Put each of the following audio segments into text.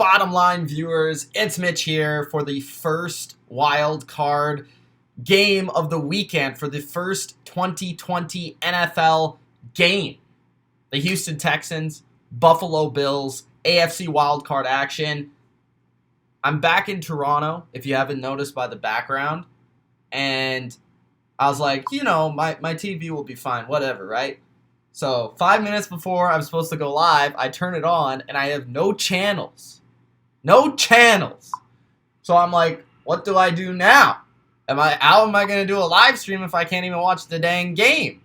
Bottom Line viewers? It's Mitch here for the first wild card game of the weekend for the first 2020 NFL game. The Houston Texans, Buffalo Bills, AFC Wild Card action. I'm back in Toronto, if you haven't noticed by the background, and I was like, my TV will be fine, whatever, right? So 5 minutes before I'm supposed to go live, I turn it on, and I have no channels. No channels. So I'm like, what do I do now? How am I going to do a live stream if I can't even watch the dang game?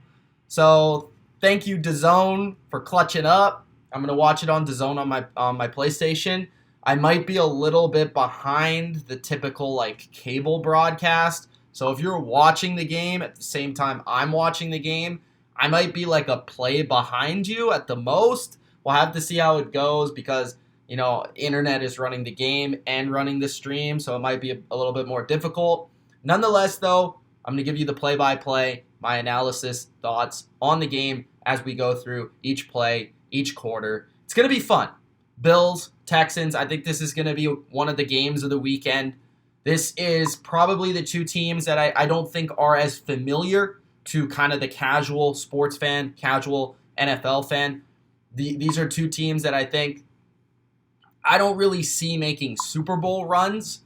So thank you, DAZN, for clutching up. I'm going to watch it on DAZN on my PlayStation. I might be a little bit behind the typical cable broadcast. So if you're watching the game at the same time I'm watching the game, I might be like a play behind you at the most. We'll have to see how it goes because, internet is running the game and running the stream, so it might be a little bit more difficult. Nonetheless, though, I'm going to give you the play-by-play, my analysis, thoughts on the game as we go through each play, each quarter. It's going to be fun. Bills, Texans, I think this is going to be one of the games of the weekend. This is probably the two teams that I don't think are as familiar to kind of the casual sports fan, casual NFL fan. These are two teams that I think I don't really see making Super Bowl runs,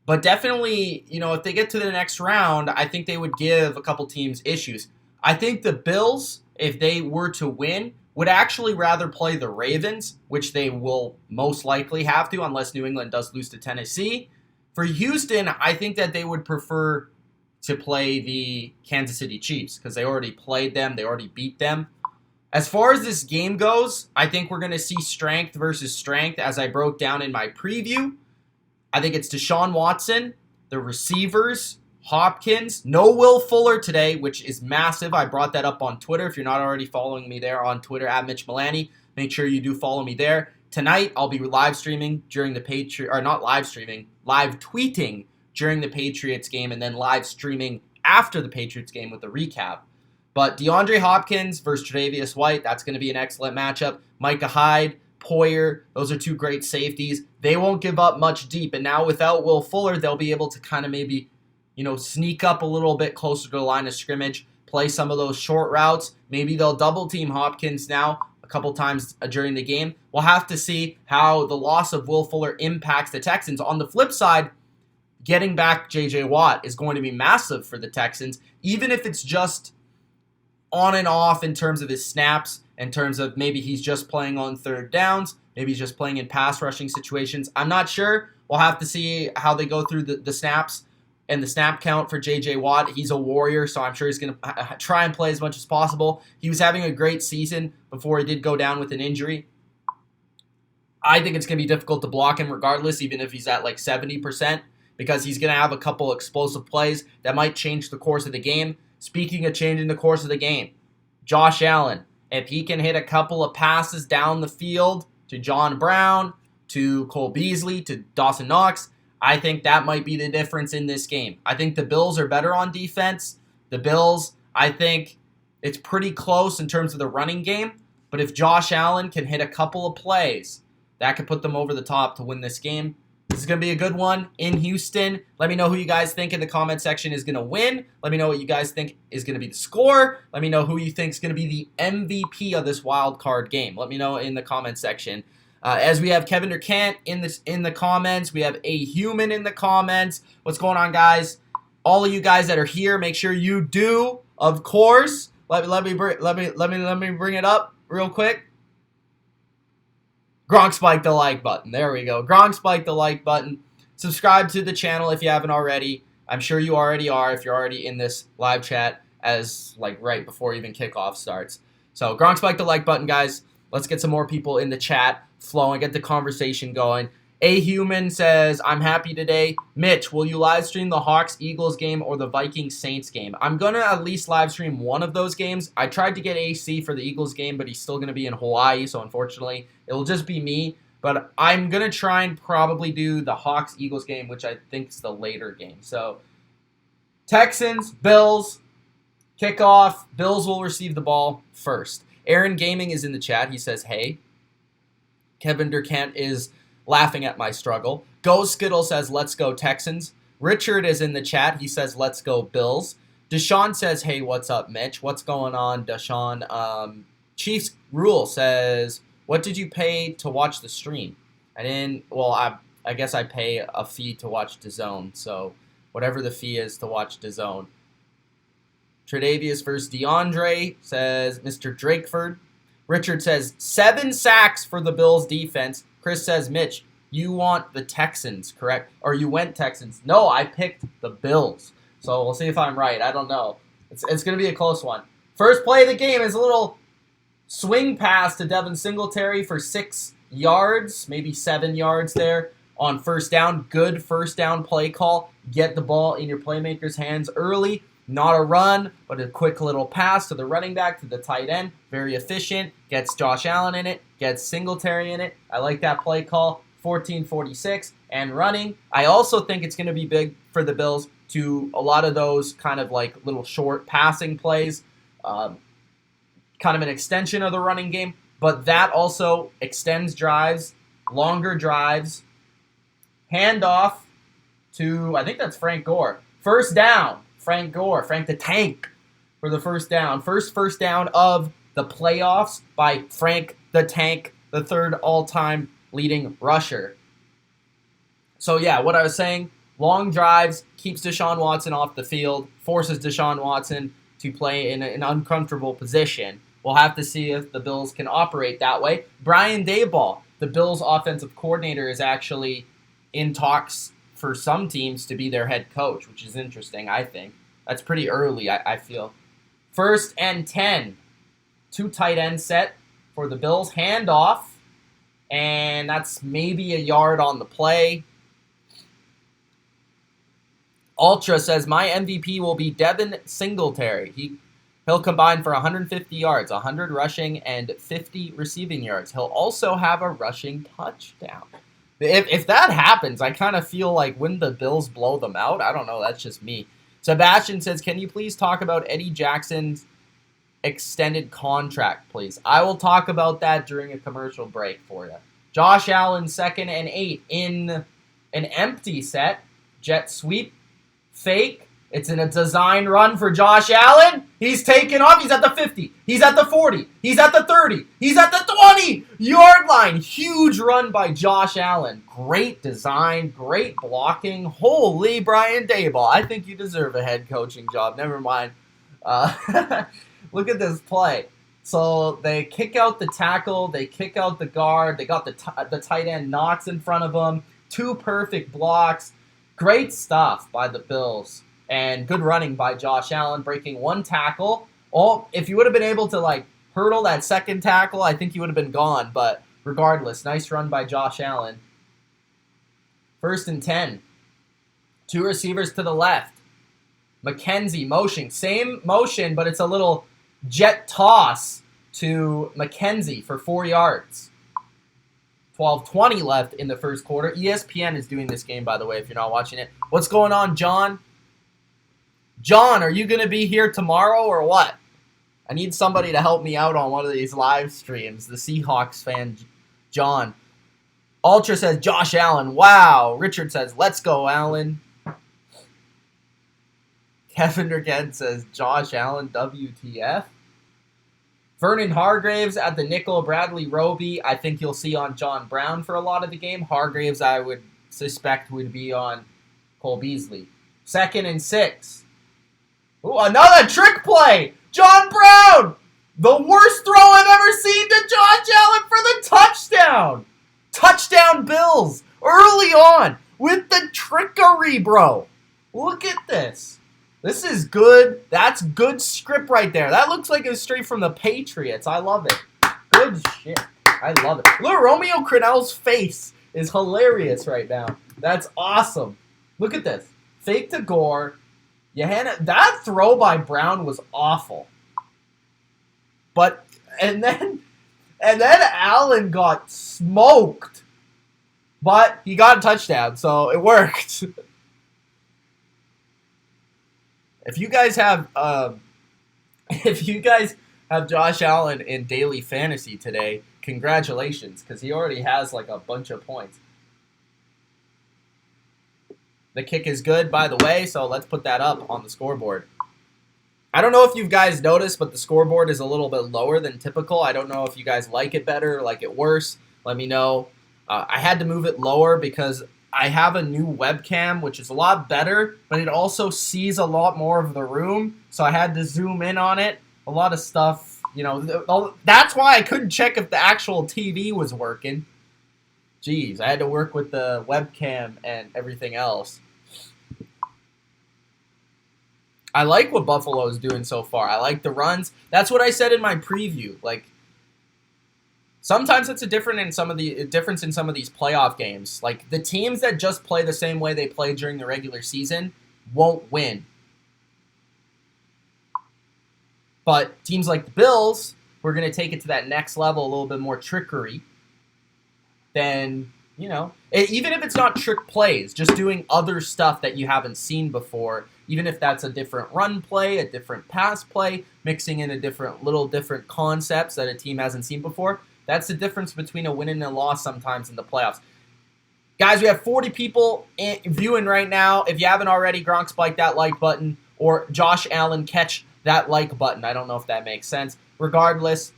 but definitely, if they get to the next round, I think they would give a couple teams issues. I think the Bills, if they were to win, would actually rather play the Ravens, which they will most likely have to unless New England does lose to Tennessee. For Houston, I think that they would prefer to play the Kansas City Chiefs because they already played them, they already beat them. As far as this game goes, I think we're going to see strength versus strength as I broke down in my preview. I think it's Deshaun Watson, the receivers, Hopkins, no Will Fuller today, which is massive. I brought that up on Twitter. If you're not already following me there on Twitter at Mitch Milani, make sure you do follow me there. Tonight, I'll be live streaming during the live tweeting during the Patriots game and then live streaming after the Patriots game with a recap. But DeAndre Hopkins versus Tre'Davious White, that's going to be an excellent matchup. Micah Hyde, Poyer, those are two great safeties. They won't give up much deep. And now without Will Fuller, they'll be able to kind of maybe, sneak up a little bit closer to the line of scrimmage, play some of those short routes. Maybe they'll double team Hopkins now a couple times during the game. We'll have to see how the loss of Will Fuller impacts the Texans. On the flip side, getting back J.J. Watt is going to be massive for the Texans, even if it's just on and off in terms of his snaps, in terms of maybe he's just playing on third downs, maybe he's just playing in pass rushing situations. I'm not sure. We'll have to see how they go through the snaps and the snap count for J.J. Watt. He's a warrior, so I'm sure he's going to try and play as much as possible. He was having a great season before he did go down with an injury. I think it's going to be difficult to block him regardless, even if he's at 70%, because he's going to have a couple explosive plays that might change the course of the game. Speaking of changing the course of the game, Josh Allen, if he can hit a couple of passes down the field to John Brown, to Cole Beasley, to Dawson Knox, I think that might be the difference in this game. I think the Bills are better on defense. The Bills, I think it's pretty close in terms of the running game, but if Josh Allen can hit a couple of plays, that could put them over the top to win this game. This is going to be a good one in Houston. Let me know who you guys think in the comment section is going to win. Let me know what you guys think is going to be the score. Let me know who you think is going to be the MVP of this wild card game. Let me know in the comment section. As we have Kevin Durkant in the comments, we have A Human in the comments. What's going on, guys? All of you guys that are here, make sure you do, of course. Let me bring it up real quick. Gronk spiked the like button. There we go. Gronk spiked the like button. Subscribe to the channel if you haven't already. I'm sure you already are if you're already in this live chat as right before even kickoff starts. So Gronk spiked the like button, guys. Let's get some more people in the chat flowing, get the conversation going. A Human says, I'm happy today. Mitch, will you live stream the Hawks-Eagles game or the Vikings-Saints game? I'm going to at least live stream one of those games. I tried to get AC for the Eagles game, but he's still going to be in Hawaii, so unfortunately, it'll just be me. But I'm going to try and probably do the Hawks-Eagles game, which I think is the later game. So, Texans, Bills, kickoff. Bills will receive the ball first. Aaron Gaming is in the chat. He says, hey. Kevin Durkant is laughing at my struggle. Go Skittle says, let's go Texans. Richard is in the chat. He says, let's go Bills. Deshaun says, hey, what's up, Mitch? What's going on, Deshaun? Chiefs Rule says, what did you pay to watch the stream? I guess I pay a fee to watch DAZN. So whatever the fee is to watch DAZN. Tredavious versus DeAndre says, Mr. Drakeford. Richard says, 7 sacks for the Bills defense. Chris says, Mitch, you want the Texans, correct? Or you went Texans. No, I picked the Bills. So we'll see if I'm right. I don't know. It's going to be a close one. First play of the game is a little swing pass to Devin Singletary for 6 yards, maybe 7 yards there on first down. Good first down play call. Get the ball in your playmaker's hands early. Not a run, but a quick little pass to the running back, to the tight end. Very efficient. Gets Josh Allen in it. Gets Singletary in it. I like that play call. 14-46 and running. I also think it's going to be big for the Bills to a lot of those kind of like little short passing plays. Kind of an extension of the running game. But that also extends drives, longer drives. Handoff to, I think that's Frank Gore. First down. Frank Gore, Frank the Tank for the first down. First down of the playoffs by Frank the Tank, the third all-time leading rusher. So yeah, what I was saying, long drives, keeps Deshaun Watson off the field, forces Deshaun Watson to play in an uncomfortable position. We'll have to see if the Bills can operate that way. Brian Daboll, the Bills offensive coordinator, is actually in talks for some teams to be their head coach, which is interesting, I think. That's pretty early, I feel. 1st and 10. 2 tight end set for the Bills. Handoff. And that's maybe a yard on the play. Ultra says, my MVP will be Devin Singletary. He'll combine for 150 yards, 100 rushing, and 50 receiving yards. He'll also have a rushing touchdown. If that happens, I kind of feel like when the Bills blow them out, I don't know, that's just me. Sebastian says, can you please talk about Eddie Jackson's extended contract, please? I will talk about that during a commercial break for you. Josh Allen, 2nd and 8 in an empty set. Jet sweep. Fake. It's in a design run for Josh Allen. He's taken off. He's at the 50. He's at the 40. He's at the 30. He's at the 20-yard line. Huge run by Josh Allen. Great design. Great blocking. Holy Brian Daboll. I think you deserve a head coaching job. Never mind. Look at this play. So they kick out the tackle. They kick out the guard. They got the tight end Knox in front of them. 2 perfect blocks. Great stuff by the Bills. And good running by Josh Allen, breaking 1 tackle. Oh, if you would have been able to hurdle that second tackle, I think you would have been gone. But regardless, nice run by Josh Allen. 1st and 10. 2 receivers to the left. McKenzie motion. Same motion, but it's a little jet toss to McKenzie for 4 yards. 12:20 left in the first quarter. ESPN is doing this game, by the way, if you're not watching it. What's going on, John? John, are you going to be here tomorrow or what? I need somebody to help me out on one of these live streams. The Seahawks fan, John. Ultra says, Josh Allen. Wow. Richard says, let's go, Allen. Kevin Durgan says, Josh Allen, WTF. Vernon Hargraves at the nickel. Bradley Roby, I think you'll see on John Brown for a lot of the game. Hargraves, I would suspect, would be on Cole Beasley. 2nd and 6. Ooh, another trick play! John Brown! The worst throw I've ever seen to Josh Allen for the touchdown! Touchdown Bills! Early on! With the trickery, bro! Look at this. This is good. That's good script right there. That looks like it was straight from the Patriots. I love it. Good shit. I love it. Look, Romeo Crennel's face is hilarious right now. That's awesome. Look at this. Fake to Gore. That throw by Brown was awful. And then Allen got smoked. But he got a touchdown, so it worked. If you guys have Josh Allen in daily fantasy today, congratulations, because he already has a bunch of points. The kick is good, by the way, so let's put that up on the scoreboard. I don't know if you guys noticed, but the scoreboard is a little bit lower than typical. I don't know if you guys like it better or like it worse. Let me know. I had to move it lower because I have a new webcam, which is a lot better, but it also sees a lot more of the room, so I had to zoom in on it. A lot of stuff, you know. That's why I couldn't check if the actual TV was working. Jeez, I had to work with the webcam and everything else. I like what Buffalo is doing so far. I like the runs. That's what I said in my preview. Like, sometimes it's a difference in some of these playoff games. Like, the teams that just play the same way they play during the regular season won't win. But teams like the Bills, who are going to take it to that next level, a little bit more trickery, then, you know, even if it's not trick plays, just doing other stuff that you haven't seen before, even if that's a different run play, a different pass play, mixing in different concepts that a team hasn't seen before, that's the difference between a win and a loss sometimes in the playoffs. Guys, we have 40 people viewing right now. If you haven't already, Gronk spike that like button, or Josh Allen catch that like button. I don't know if that makes sense. Regardless,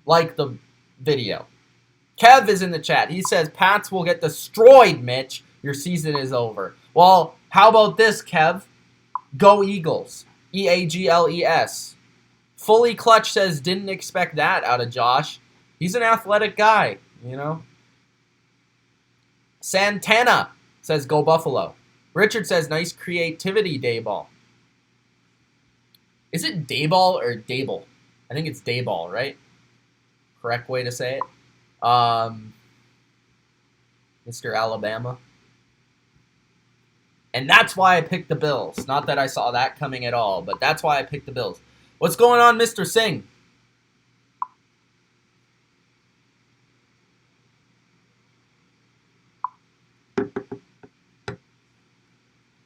like the video. Kev is in the chat. He says, Pats will get destroyed, Mitch. Your season is over. Well, how about this, Kev? Go Eagles. Eagles. Fully Clutch says, didn't expect that out of Josh. He's an athletic guy, you know. Santana says, go Buffalo. Richard says, nice creativity, Dayball. Is it Dayball or Dable? I think it's Dayball, right? Correct way to say it. Mr. Alabama. And that's why I picked the Bills. Not that I saw that coming at all, but that's why I picked the Bills. What's going on, Mr. Singh?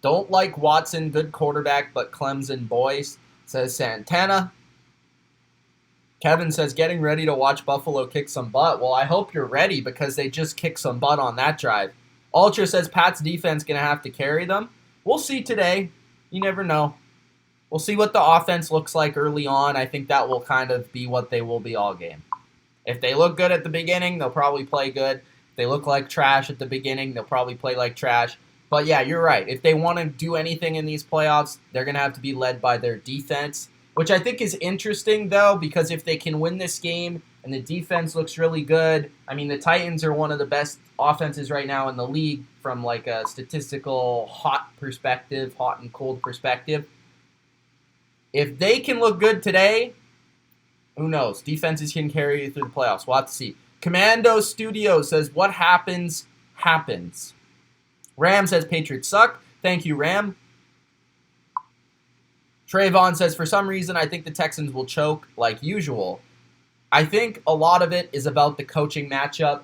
Don't like Watson, good quarterback, but Clemson boys, says Santana. Kevin says, getting ready to watch Buffalo kick some butt. Well, I hope you're ready because they just kicked some butt on that drive. Ultra says, Pat's defense going to have to carry them. We'll see today. You never know. We'll see what the offense looks like early on. I think that will kind of be what they will be all game. If they look good at the beginning, they'll probably play good. If they look like trash at the beginning, they'll probably play like trash. But yeah, you're right. If they want to do anything in these playoffs, they're going to have to be led by their defense, which I think is interesting, though, because if they can win this game and the defense looks really good, I mean, the Titans are one of the best offenses right now in the league from like a statistical hot and cold perspective. If they can look good today, who knows? Defenses can carry you through the playoffs. We'll have to see. Commando Studio says, what happens, happens. Ram says, Patriots suck. Thank you, Ram. Trayvon says, for some reason, I think the Texans will choke like usual. I think a lot of it is about the coaching matchup.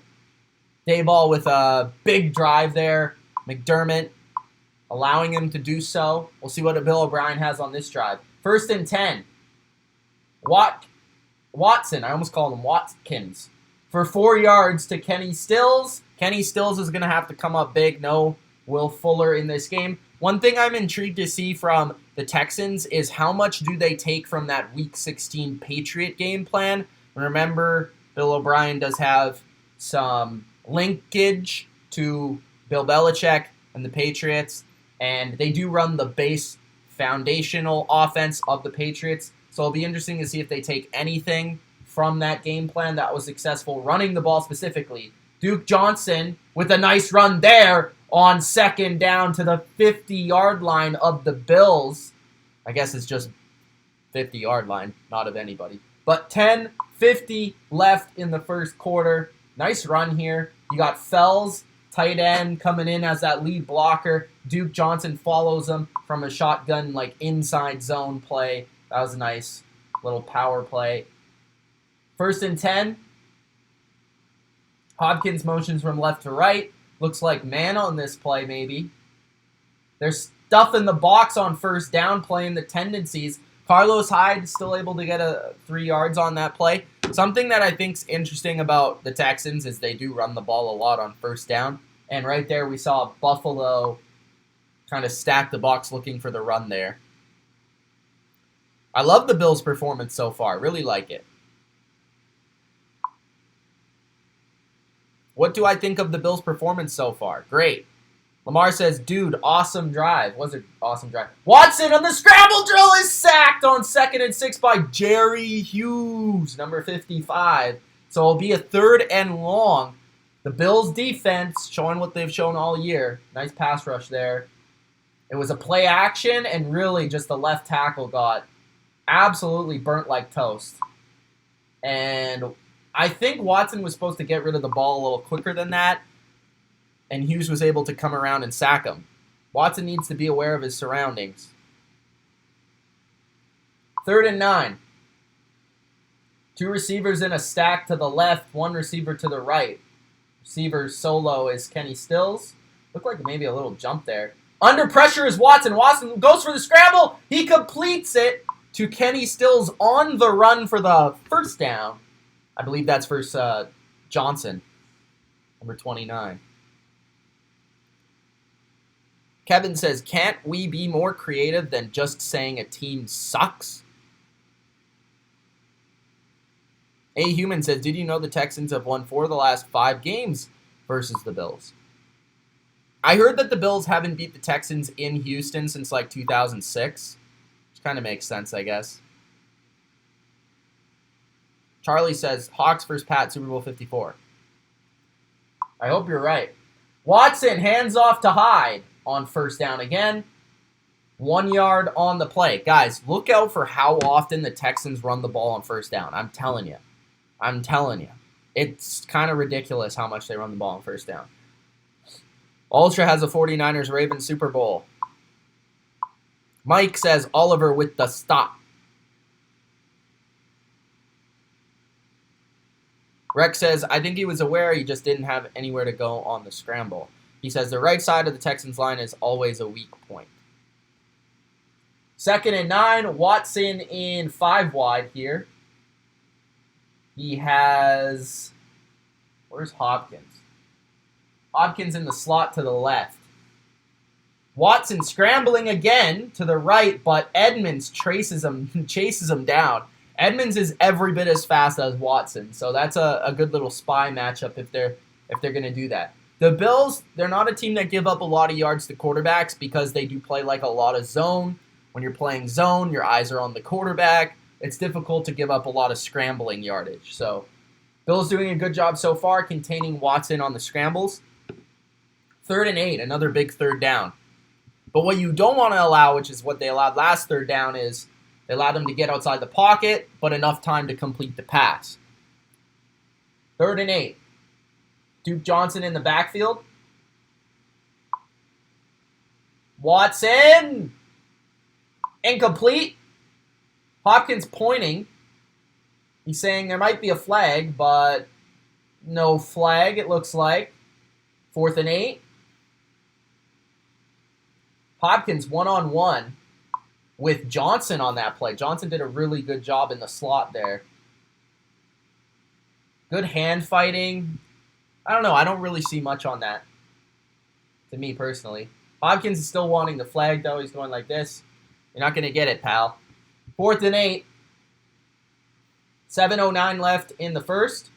Dayball with a big drive there. McDermott allowing him to do so. We'll see what Bill O'Brien has on this drive. 1st and 10. Watson, I almost called him Watkins, for 4 yards to Kenny Stills. Kenny Stills is going to have to come up big. No Will Fuller in this game. One thing I'm intrigued to see from the Texans is how much do they take from that Week 16 Patriot game plan. Remember, Bill O'Brien does have some linkage to Bill Belichick and the Patriots, and they do run the base foundational offense of the Patriots. So it'll be interesting to see if they take anything from that game plan that was successful running the ball specifically. Duke Johnson with a nice run there on 2nd down to the 50-yard line of the Bills. I guess it's just 50-yard line, not of anybody. But 10:50 left in the first quarter. Nice run here. You got Fells, tight end, coming in as that lead blocker. Duke Johnson follows him from a shotgun, like inside zone play. That was a nice little power play. 1st and 10. Hopkins motions from left to right. Looks like man on this play, maybe. There's stuff in the box on 1st down, playing the tendencies. Carlos Hyde still able to get 3 yards on that play. Something that I think's interesting about the Texans is they do run the ball a lot on 1st down. And right there we saw Buffalo kind of stack the box looking for the run there. I love the Bills' performance so far. Really like it. What do I think of the Bills' performance so far? Great. Lamar says, dude, awesome drive. Was it awesome drive? Watson on the scramble drill is sacked on 2nd and 6 by Jerry Hughes, number 55. So it'll be a 3rd and long. The Bills' defense showing what they've shown all year. Nice pass rush there. It was a play action, and really just the left tackle got absolutely burnt like toast. And I think Watson was supposed to get rid of the ball a little quicker than that, and Hughes was able to come around and sack him. Watson needs to be aware of his surroundings. 3rd and 9. 2 receivers in a stack to the left, 1 receiver to the right. Receiver solo is Kenny Stills. Looked like maybe a little jump there. Under pressure is Watson. Watson goes for the scramble. He completes it to Kenny Stills on the run for the first down. I believe that's versus Johnson, number 29. Kevin says, can't we be more creative than just saying a team sucks? A Human says, did you know the Texans have won 4 of the last 5 games versus the Bills? I heard that the Bills haven't beat the Texans in Houston since like 2006. Which kind of makes sense, I guess. Charlie says, Hawks vs. Pat, Super Bowl 54. I hope you're right. Watson, hands off to Hyde on first down again. 1 yard on the play. Guys, look out for how often the Texans run the ball on first down. I'm telling you. It's kind of ridiculous how much they run the ball on first down. Ultra has a 49ers Ravens Super Bowl. Mike says Oliver with the stop. Rex says, I think he was aware he just didn't have anywhere to go on the scramble. He says the right side of the Texans line is always a weak point. 2nd and 9, Watson in 5 wide here. He has, where's Hopkins? Hopkins in the slot to the left. Watson scrambling again to the right, but Edmonds chases him down. Edmonds is every bit as fast as Watson, so that's a good little spy matchup if they're going to do that. The Bills, they're not a team that give up a lot of yards to quarterbacks because they do play like a lot of zone. When you're playing zone, your eyes are on the quarterback. It's difficult to give up a lot of scrambling yardage. So Bills doing a good job so far containing Watson on the scrambles. 3rd and 8, another big 3rd down. But what you don't want to allow, which is what they allowed last 3rd down, is they allowed them to get outside the pocket, but enough time to complete the pass. 3rd and 8. Duke Johnson in the backfield. Watson! Incomplete. Hopkins pointing. He's saying there might be a flag, but no flag, it looks like. 4th and 8. Hopkins one-on-one with Johnson on that play. Johnson did a really good job in the slot there. Good hand fighting. I don't know. I don't really see much on that, to me personally. Hopkins is still wanting the flag, though. He's going like this. You're not going to get it, pal. 4th and 8. 7:09 left in the first.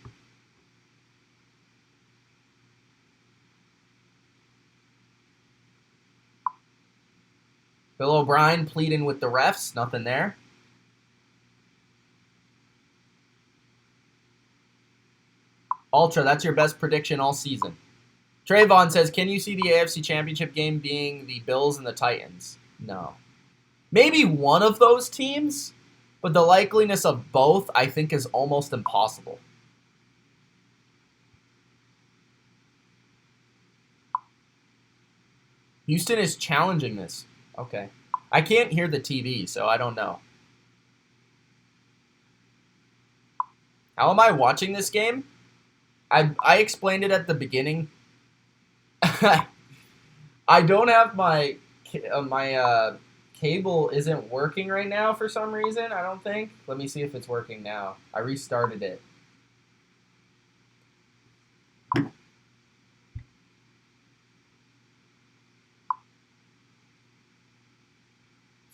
Bill O'Brien pleading with the refs. Nothing there. Ultra, that's your best prediction all season. Trayvon says, can you see the AFC Championship game being the Bills and the Titans? No. Maybe one of those teams, but the likeliness of both, I think, is almost impossible. Houston is challenging this. Okay. I can't hear the TV, so I don't know. How am I watching this game? I explained it at the beginning. I don't have my cable isn't working right now for some reason, I don't think. Let me see if it's working now. I restarted it.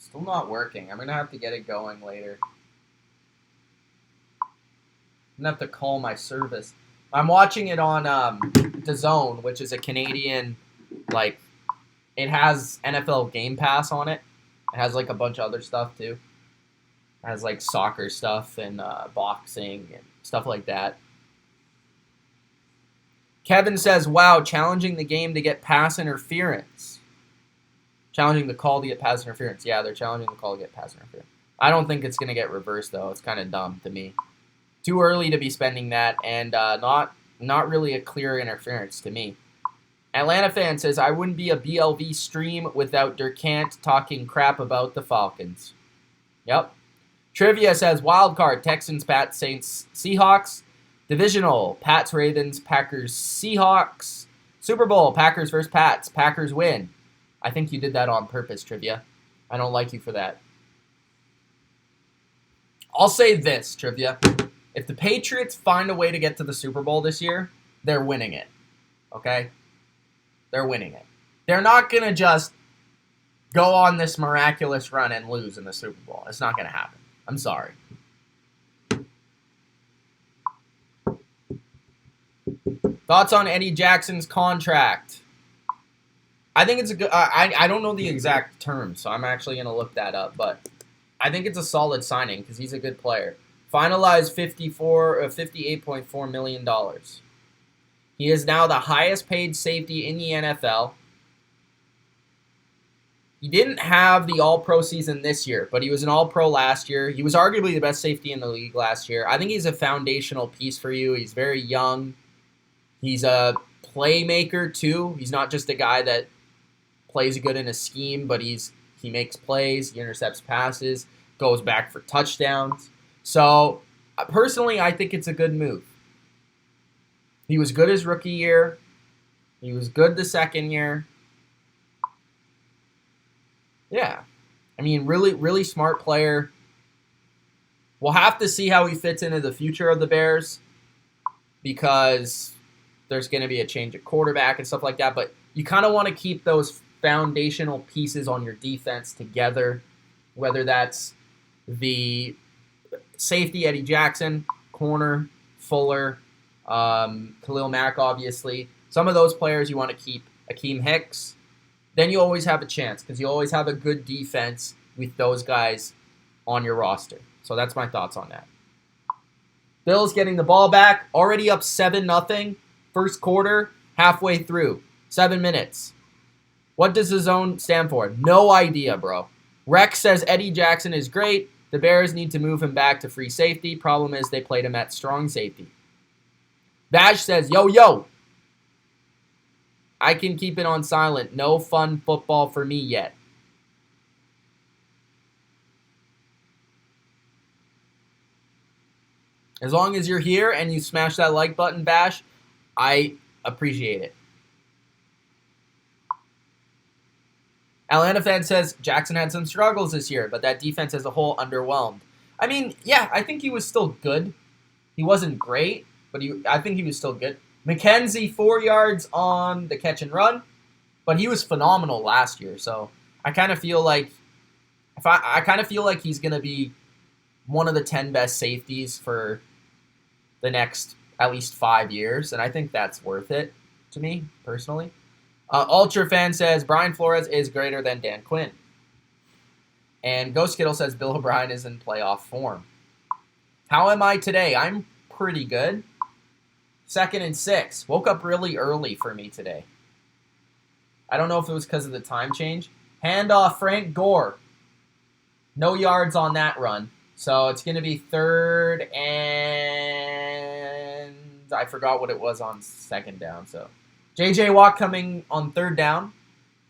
Still not working. I'm going to have to get it going later. I'm going to have to call my service. I'm watching it on DAZN, which is a Canadian, like, it has NFL Game Pass on it. It has, like, a bunch of other stuff, too. It has, like, soccer stuff and boxing and stuff like that. Kevin says, wow, challenging the game to get pass interference. Challenging the call to get pass interference. Yeah, they're challenging the call to get pass interference. I don't think it's going to get reversed, though. It's kind of dumb to me. Too early to be spending that, and not really a clear interference to me. Atlanta fan says, I wouldn't be a BLV stream without Durkant talking crap about the Falcons. Yep. Trivia says, Wild Card, Texans, Pats, Saints, Seahawks. Divisional, Pats, Ravens, Packers, Seahawks. Super Bowl, Packers versus Pats. Packers win. I think you did that on purpose, Trivia. I don't like you for that. I'll say this, Trivia. If the Patriots find a way to get to the Super Bowl this year, they're winning it. Okay? They're winning it. They're not going to just go on this miraculous run and lose in the Super Bowl. It's not going to happen. I'm sorry. Thoughts on Eddie Jackson's contract? I think it's a good... I don't know the exact terms, so I'm actually going to look that up. But I think it's a solid signing because he's a good player. Finalized $58.4 million. He is now the highest paid safety in the NFL. He didn't have the All-Pro season this year, but he was an All-Pro last year. He was arguably the best safety in the league last year. I think he's a foundational piece for you. He's very young. He's a playmaker, too. He's not just a guy that plays good in a scheme, but he makes plays, he intercepts passes, goes back for touchdowns. So, personally, I think it's a good move. He was good his rookie year. He was good the second year. Yeah. I mean, really, really smart player. We'll have to see how he fits into the future of the Bears because there's going to be a change at quarterback and stuff like that. But you kind of want to keep those foundational pieces on your defense together, whether that's the safety, Eddie Jackson, corner, Fuller, Khalil Mack, obviously. Some of those players you want to keep. Akeem Hicks. Then you always have a chance because you always have a good defense with those guys on your roster. So that's my thoughts on that. Bills getting the ball back. Already up 7-0. First quarter, halfway through. 7 minutes. What does the zone stand for? No idea, bro. Rex says Eddie Jackson is great. The Bears need to move him back to free safety. Problem is they played him at strong safety. Bash says, yo. I can keep it on silent. No fun football for me yet. As long as you're here and you smash that like button, Bash, I appreciate it. Atlanta fan says Jackson had some struggles this year, but that defense as a whole underwhelmed. I mean, yeah, I think he was still good. He wasn't great, but I think he was still good. McKenzie, 4 yards on the catch and run, but he was phenomenal last year. So I kind of feel like he's going to be one of the 10 best safeties for the next at least 5 years, and I think that's worth it to me personally. Ultra fan says Brian Flores is greater than Dan Quinn, and Ghost Kittle says Bill O'Brien is in playoff form. How am I today? I'm pretty good. 2nd and 6. Woke up really early for me today. I don't know if it was because of the time change. Handoff, Frank Gore. No yards on that run. So it's going to be 3rd and... I forgot what it was on 2nd down. So J.J. Watt coming on 3rd down.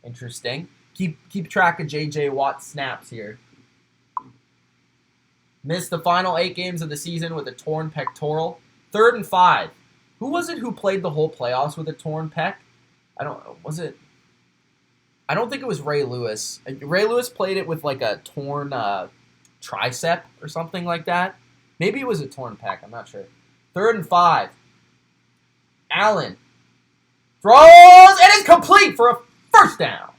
Interesting. Keep track of J.J. Watt snaps here. Missed the final 8 games of the season with a torn pectoral. 3rd and 5. Who was it who played the whole playoffs with a torn pec? I don't think it was Ray Lewis. Ray Lewis played it with like a torn tricep or something like that. Maybe it was a torn pec. I'm not sure. 3rd and 5. Allen throws. It is complete for a first down.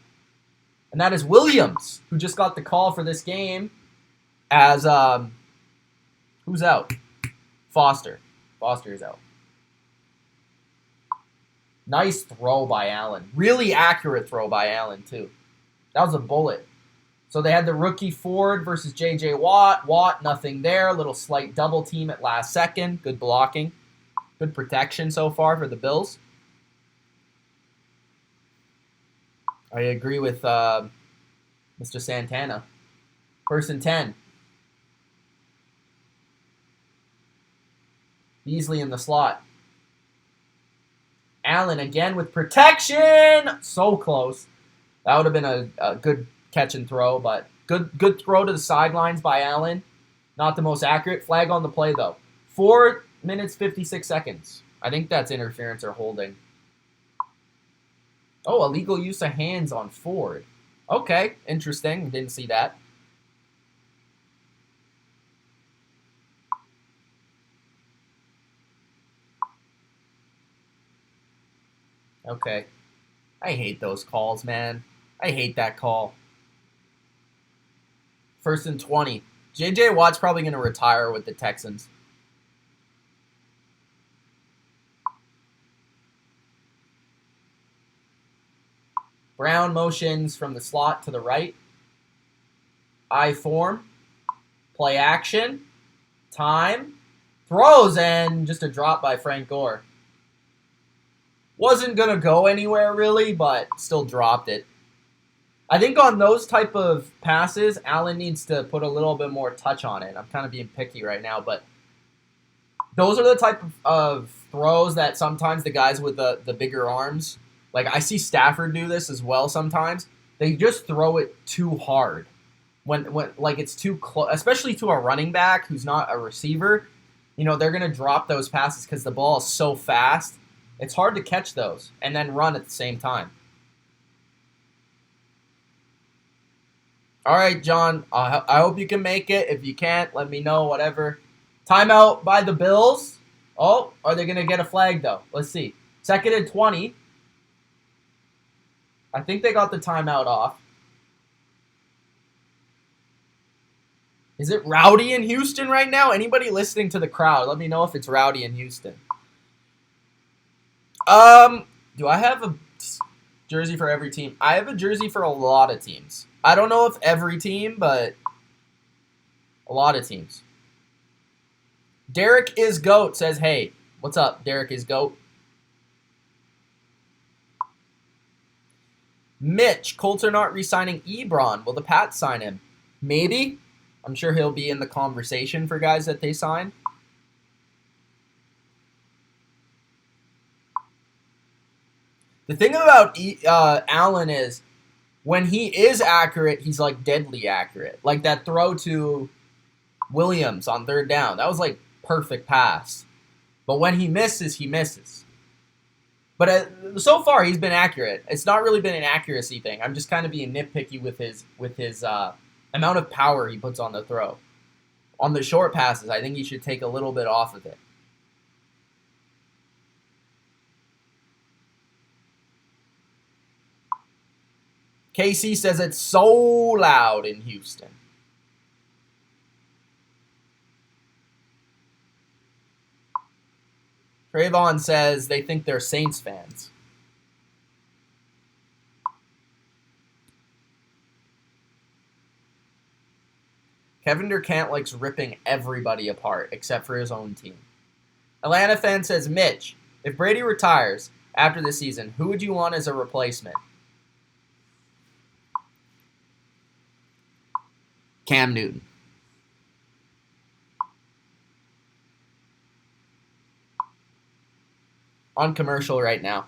And that is Williams, who just got the call for this game as, who's out? Foster. Foster is out. Nice throw by Allen. Really accurate throw by Allen, too. That was a bullet. So they had the rookie Ford versus J.J. Watt. Watt, nothing there. Little slight double team at last second. Good blocking. Good protection so far for the Bills. I agree with Mr. Santana. 1st and 10. Beasley in the slot. Allen again with protection. So close. That would have been a good catch and throw, but good throw to the sidelines by Allen. Not the most accurate. Flag on the play, though. 4 minutes, 56 seconds. I think that's interference or holding. Oh, illegal use of hands on Ford. Okay, interesting. Didn't see that. Okay. I hate those calls, man. I hate that call. 1st and 20. J.J. Watt's probably going to retire with the Texans. Brown motions from the slot to the right. I form. Play action. Time. Throws, and just a drop by Frank Gore. Wasn't going to go anywhere, really, but still dropped it. I think on those type of passes, Allen needs to put a little bit more touch on it. I'm kind of being picky right now, but those are the type of throws that sometimes the guys with the bigger arms, like I see Stafford do this as well sometimes, they just throw it too hard. When like it's too close, especially to a running back who's not a receiver, they're going to drop those passes because the ball is so fast. It's hard to catch those and then run at the same time. All right, John, I hope you can make it. If you can't, let me know, whatever. Timeout by the Bills. Oh, are they going to get a flag, though? Let's see. 2nd and 20. I think they got the timeout off. Is it rowdy in Houston right now? Anybody listening to the crowd, let me know if it's rowdy in Houston. Do I have a jersey for every team? I have a jersey for a lot of teams. I don't know if every team, but a lot of teams. Derek is GOAT says, hey, what's up, Derek is GOAT? Mitch, Colts are not re-signing Ebron. Will the Pats sign him? Maybe. I'm sure he'll be in the conversation for guys that they sign. The thing about Allen is when he is accurate, he's like deadly accurate. Like that throw to Williams on 3rd down. That was like perfect pass. But when he misses, he misses. But so far, he's been accurate. It's not really been an accuracy thing. I'm just kind of being nitpicky with his amount of power he puts on the throw. On the short passes, I think he should take a little bit off of it. KC says it's so loud in Houston. Trayvon says they think they're Saints fans. Kevin Durant likes ripping everybody apart except for his own team. Atlanta fan says, Mitch, if Brady retires after the season, who would you want as a replacement? Cam Newton. On commercial right now.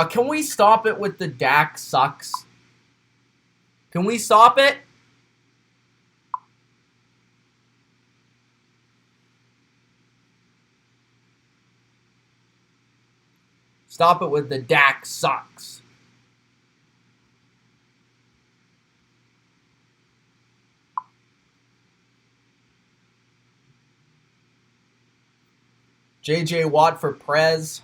Can we stop it with the Dak sucks? Can we stop it? Stop it with the Dak sucks. J.J. Watt for Prez.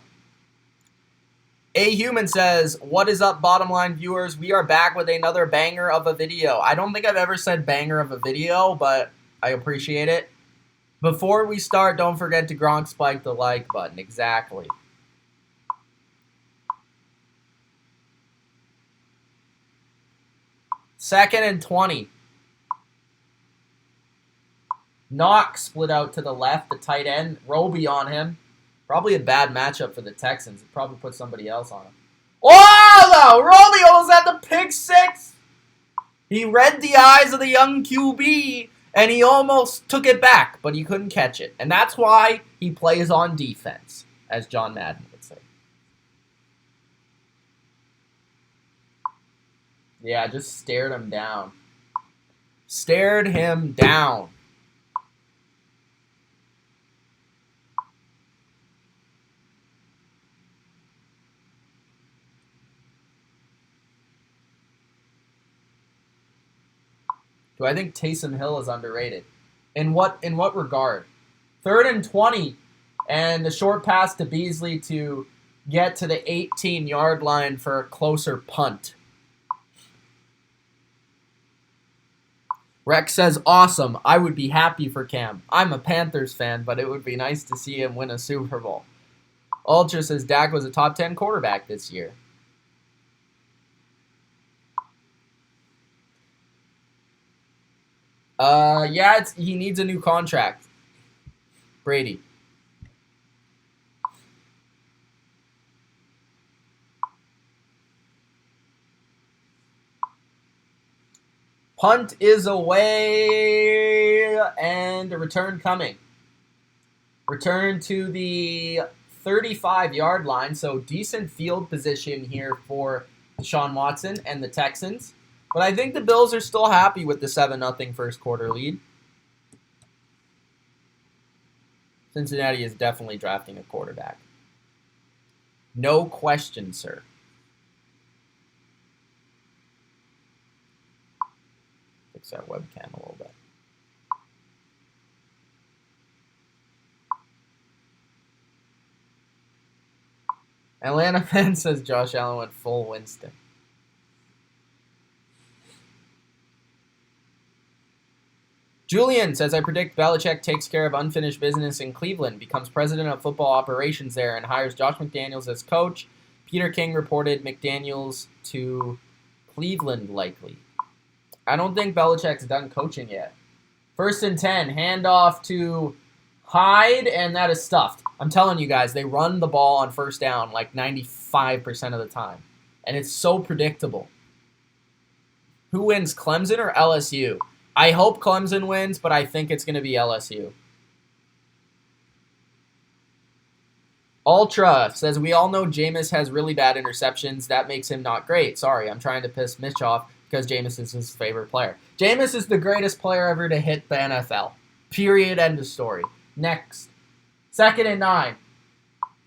A Human says, what is up, bottom line viewers? We are back with another banger of a video. I don't think I've ever said banger of a video, but I appreciate it. Before we start, don't forget to Gronk spike the like button. Exactly. Second and 20. Knox split out to the left, the tight end. Roby on him. Probably a bad matchup for the Texans. It probably put somebody else on him. Oh, no! Roby almost had the pick six. He read the eyes of the young QB, and he almost took it back, but he couldn't catch it. And that's why he plays on defense, as John Madden would say. Yeah, just stared him down. Stared him down. Do I think Taysom Hill is underrated? In what regard? 3rd and 20, and the short pass to Beasley to get to the 18-yard line for a closer punt. Rex says, awesome. I would be happy for Cam. I'm a Panthers fan, but it would be nice to see him win a Super Bowl. Ultra says, Dak was a top 10 quarterback this year. Yeah, he needs a new contract. Brady. Punt is away, and a return coming. Return to the 35-yard line, so decent field position here for Deshaun Watson and the Texans. But I think the Bills are still happy with the 7-0 first quarter lead. Cincinnati is definitely drafting a quarterback. No question, sir. Fix that webcam a little bit. Atlanta fan says Josh Allen went full Winston. Julian says, I predict Belichick takes care of unfinished business in Cleveland, becomes president of football operations there, and hires Josh McDaniels as coach. Peter King reported McDaniels to Cleveland likely. I don't think Belichick's done coaching yet. 1st and 10, handoff to Hyde, and that is stuffed. I'm telling you guys, they run the ball on first down like 95% of the time, and it's so predictable. Who wins, Clemson or LSU? I hope Clemson wins, but I think it's going to be LSU. Ultra says, we all know Jameis has really bad interceptions. That makes him not great. Sorry, I'm trying to piss Mitch off because Jameis is his favorite player. Jameis is the greatest player ever to hit the NFL. Period. End of story. Next. 2nd and 9.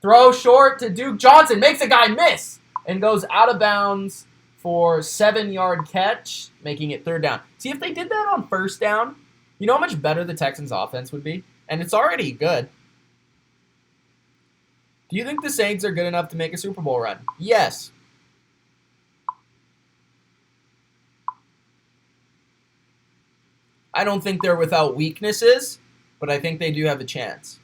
Throw short to Duke Johnson. Makes a guy miss and goes out of bounds for 7-yard catch, making it 3rd down. See, if they did that on 1st down, you know how much better the Texans' offense would be? And it's already good. Do you think the Saints are good enough to make a Super Bowl run? Yes. I don't think they're without weaknesses, but I think they do have a chance.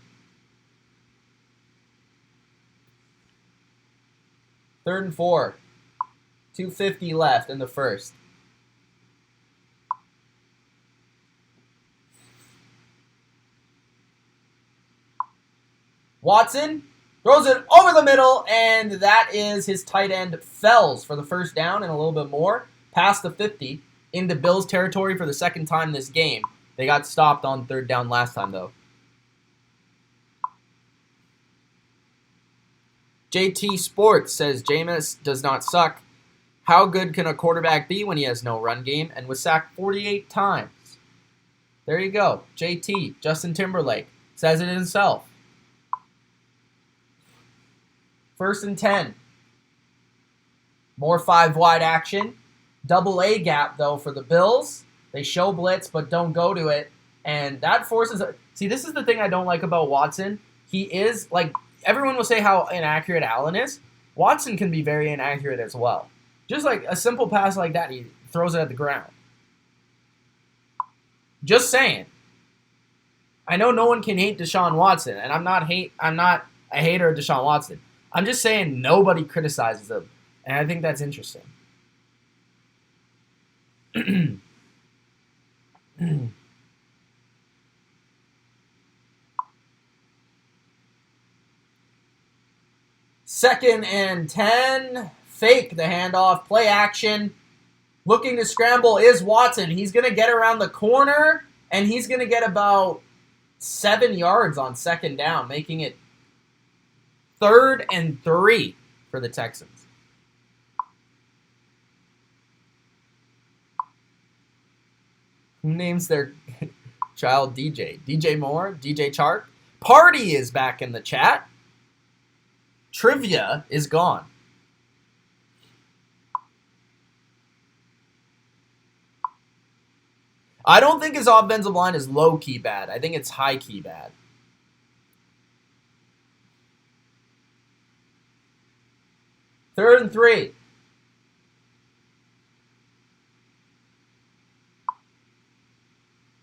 3rd and 4. 2:50 left in the first. Watson throws it over the middle, and that is his tight end, Fells, for the 1st down and a little bit more. Past the 50, into Bills territory for the 2nd time this game. They got stopped on 3rd down last time, though. JT Sports says, Jameis does not suck. How good can a quarterback be when he has no run game and was sacked 48 times? There you go. JT, Justin Timberlake, says it himself. 1st and 10. More 5-wide action. Double A gap, though, for the Bills. They show blitz, but don't go to it. And that forces... See, this is the thing I don't like about Watson. He is, like, everyone will say how inaccurate Allen is. Watson can be very inaccurate as well. Just like a simple pass like that, he throws it at the ground. Just saying. I know no one can hate Deshaun Watson, and I'm not a hater of Deshaun Watson. I'm just saying nobody criticizes him, and I think that's interesting. Second and 10. Fake the handoff. Play action. Looking to scramble is Watson. He's going to get around the corner, and he's going to get about 7 yards on second down, making it 3rd and 3 for the Texans. Who names their child DJ? DJ Moore? DJ Chark? Party is back in the chat. Trivia is gone. I don't think his offensive line is low-key bad. I think it's high-key bad. Third and 3.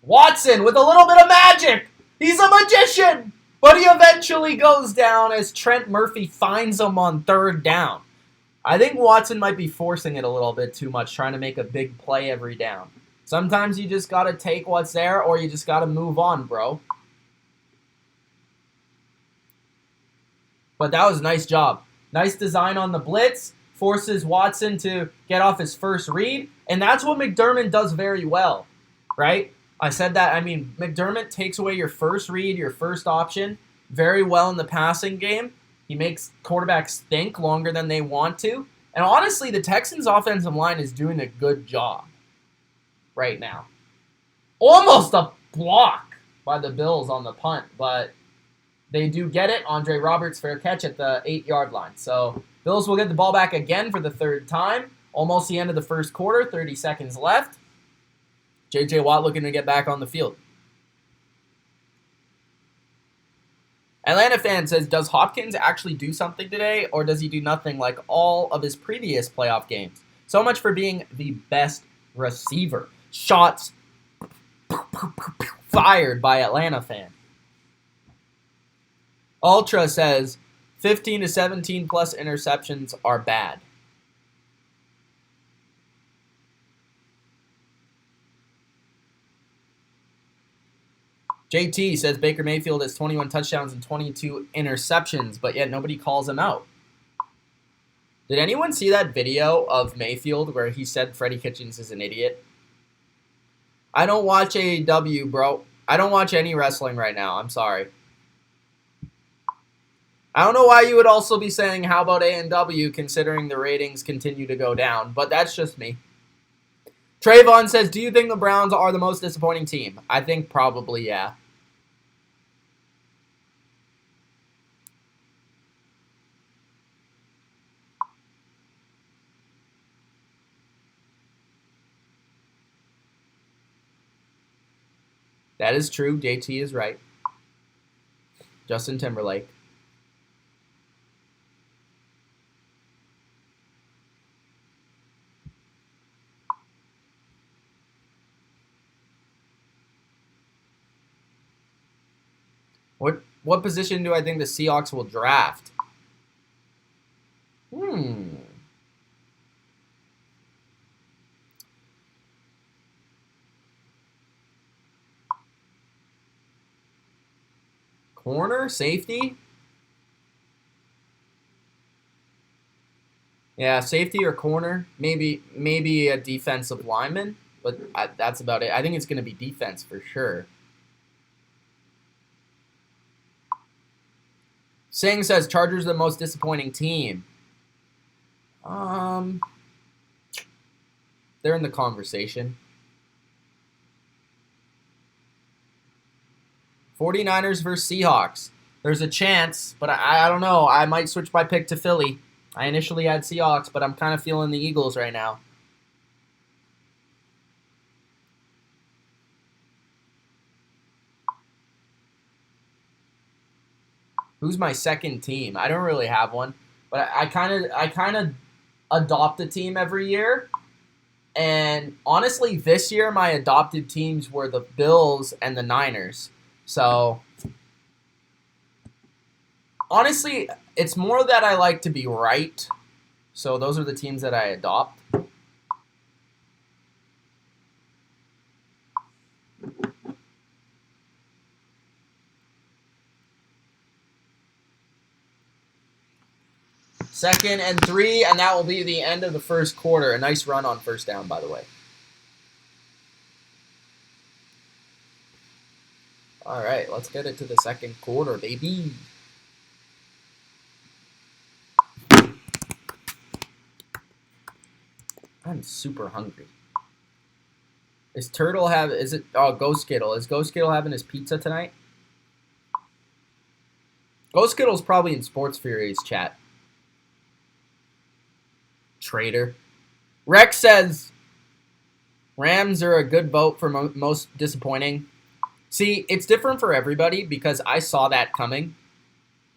Watson with a little bit of magic. He's a magician. But he eventually goes down as Trent Murphy finds him on 3rd down. I think Watson might be forcing it a little bit too much, trying to make a big play every down. Sometimes you just got to take what's there, or you just got to move on, bro. But that was a nice job. Nice design on the blitz. Forces Watson to get off his first read. And that's what McDermott does very well, right? I said that. I mean, McDermott takes away your first read, your first option, very well in the passing game. He makes quarterbacks think longer than they want to. And honestly, the Texans' offensive line is doing a good job right now. Almost a block by the Bills on the punt, but they do get it. Andre Roberts, fair catch at the 8-yard line. So Bills will get the ball back again for the 3rd time. Almost the end of the first quarter, 30 seconds left. J.J. Watt looking to get back on the field. Atlanta fan says, does Hopkins actually do something today, or does he do nothing like all of his previous playoff games? So much for being the best receiver. Shots fired by Atlanta fan. Ultra says, 15 to 17 plus interceptions are bad. JT says Baker Mayfield has 21 touchdowns and 22 interceptions, but yet nobody calls him out. Did anyone see that video of Mayfield where he said Freddie Kitchens is an idiot? I don't watch AEW, bro. I don't watch any wrestling right now. I'm sorry. I don't know why you would also be saying, how about A&W, considering the ratings continue to go down, but that's just me. Trayvon says, do you think the Browns are the most disappointing team? I think probably, yeah. That is true. JT is right. Justin Timberlake. What position do I think the Seahawks will draft? Corner? Safety? Yeah, safety or corner. Maybe a defensive lineman, but that's about it. I think it's going to be defense for sure. Singh says Chargers are the most disappointing team. They're in the conversation. 49ers versus Seahawks. There's a chance, but I don't know. I might switch my pick to Philly. I initially had Seahawks, but I'm kind of feeling the Eagles right now. Who's my second team? I don't really have one. But I kind of adopt a team every year. And honestly, this year my adopted teams were the Bills and the Niners. So honestly, it's more that I like to be right. So those are the teams that I adopt. Second and 3, and that will be the end of the first quarter. A nice run on first down, by the way. All right, let's get it to the second quarter, baby. I'm super hungry. Is Turtle have? Is it? Oh, Ghost Skittle. Is Ghost Skittle having his pizza tonight? Ghost Skittle's probably in Sports Fury's chat. Traitor. Rex says Rams are a good vote for most disappointing. See, it's different for everybody because I saw that coming.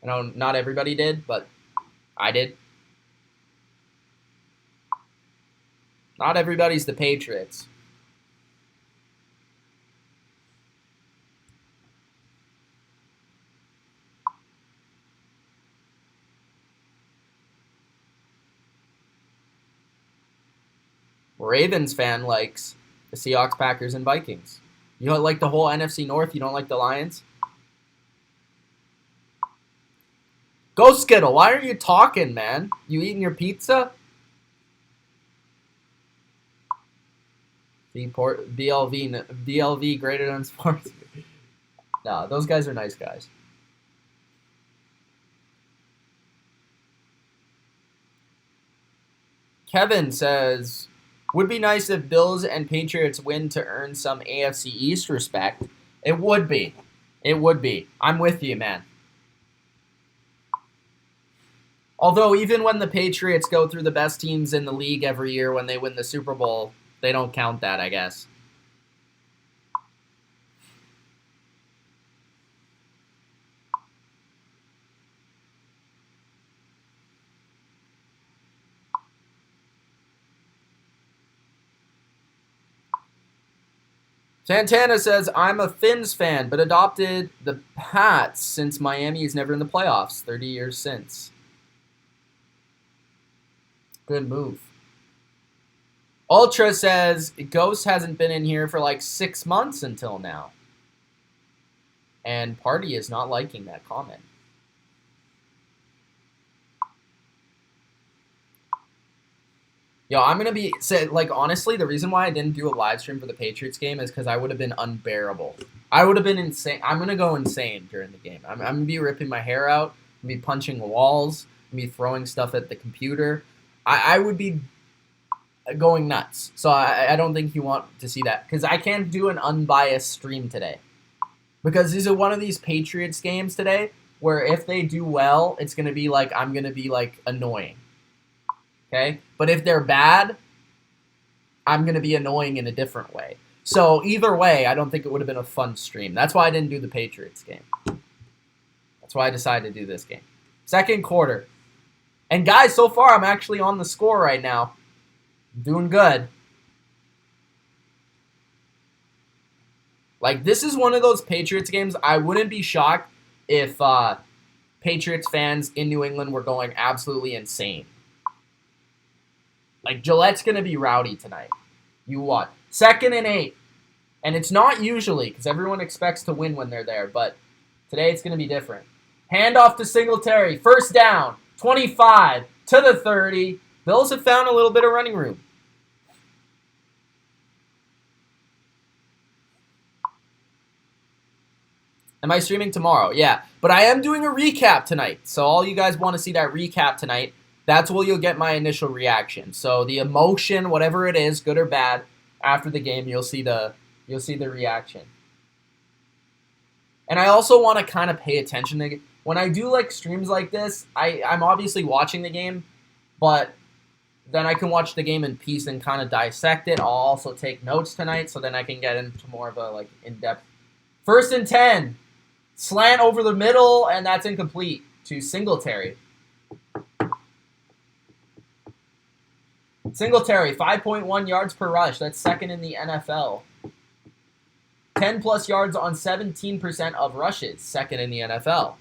I know not everybody did, but I did. Not everybody's the Patriots. Ravens fan likes the Seahawks, Packers, and Vikings. You don't like the whole NFC North? You don't like the Lions? Ghost Skittle, why aren't you talking, man? You eating your pizza? BLV greater than sports. No, those guys are nice guys. Kevin says, would be nice if Bills and Patriots win to earn some AFC East respect. It would be. It would be. I'm with you, man. Although even when the Patriots go through the best teams in the league every year when they win the Super Bowl, they don't count that, I guess. Santana says, I'm a Fins fan, but adopted the Pats since Miami is never in the playoffs, 30 years since. Good move. Ultra says, Ghost hasn't been in here for like 6 months until now. And Party is not liking that comment. Yo, I'm going to be, like, honestly, the reason why I didn't do a live stream for the Patriots game is because I would have been unbearable. I would have been insane. I'm going to go insane during the game. I'm going to be ripping my hair out. I'm going to be punching walls. I'm going to be throwing stuff at the computer. I would be going nuts. So I don't think you want to see that. Because I can't do an unbiased stream today. Because these are one of these Patriots games today where if they do well, it's going to be like, I'm going to be, like, annoying. Okay? But if they're bad, I'm going to be annoying in a different way. So either way, I don't think it would have been a fun stream. That's why I didn't do the Patriots game. That's why I decided to do this game. Second quarter. And guys, so far I'm actually on the score right now. Doing good. Like, this is one of those Patriots games. I wouldn't be shocked if Patriots fans in New England were going absolutely insane. Like, Gillette's going to be rowdy tonight. You watch. 2nd and 8. And it's not usually, because everyone expects to win when they're there. But today it's going to be different. Handoff to Singletary. First down. 25 to the 30. Bills have found a little bit of running room. Am I streaming tomorrow? Yeah. But I am doing a recap tonight. So all you guys want to see that recap tonight, that's where you'll get my initial reaction. So the emotion, whatever it is, good or bad, after the game, you'll see the reaction. And I also want to kind of pay attention to when I do like streams like this. I'm obviously watching the game, but then I can watch the game in peace and kind of dissect it. I'll also take notes tonight, so then I can get into more of a like in-depth. 1st and 10, slant over the middle, and that's incomplete to Singletary. Singletary, 5.1 yards per rush. That's second in the NFL. 10-plus yards on 17% of rushes. Second in the NFL.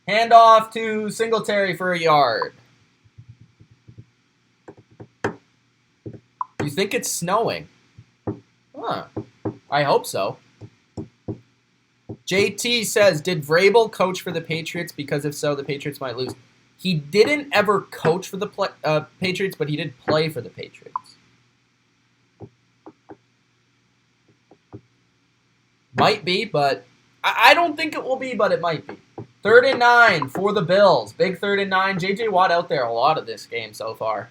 Handoff to Singletary for a yard. You think it's snowing? Huh. I hope so. JT says, did Vrabel coach for the Patriots? Because if so, the Patriots might lose. He didn't ever coach for the Patriots, but he did play for the Patriots. Might be, but I don't think it will be, but it might be. 3rd and 9 for the Bills. Big 3rd and 9. J.J. Watt out there a lot of this game so far.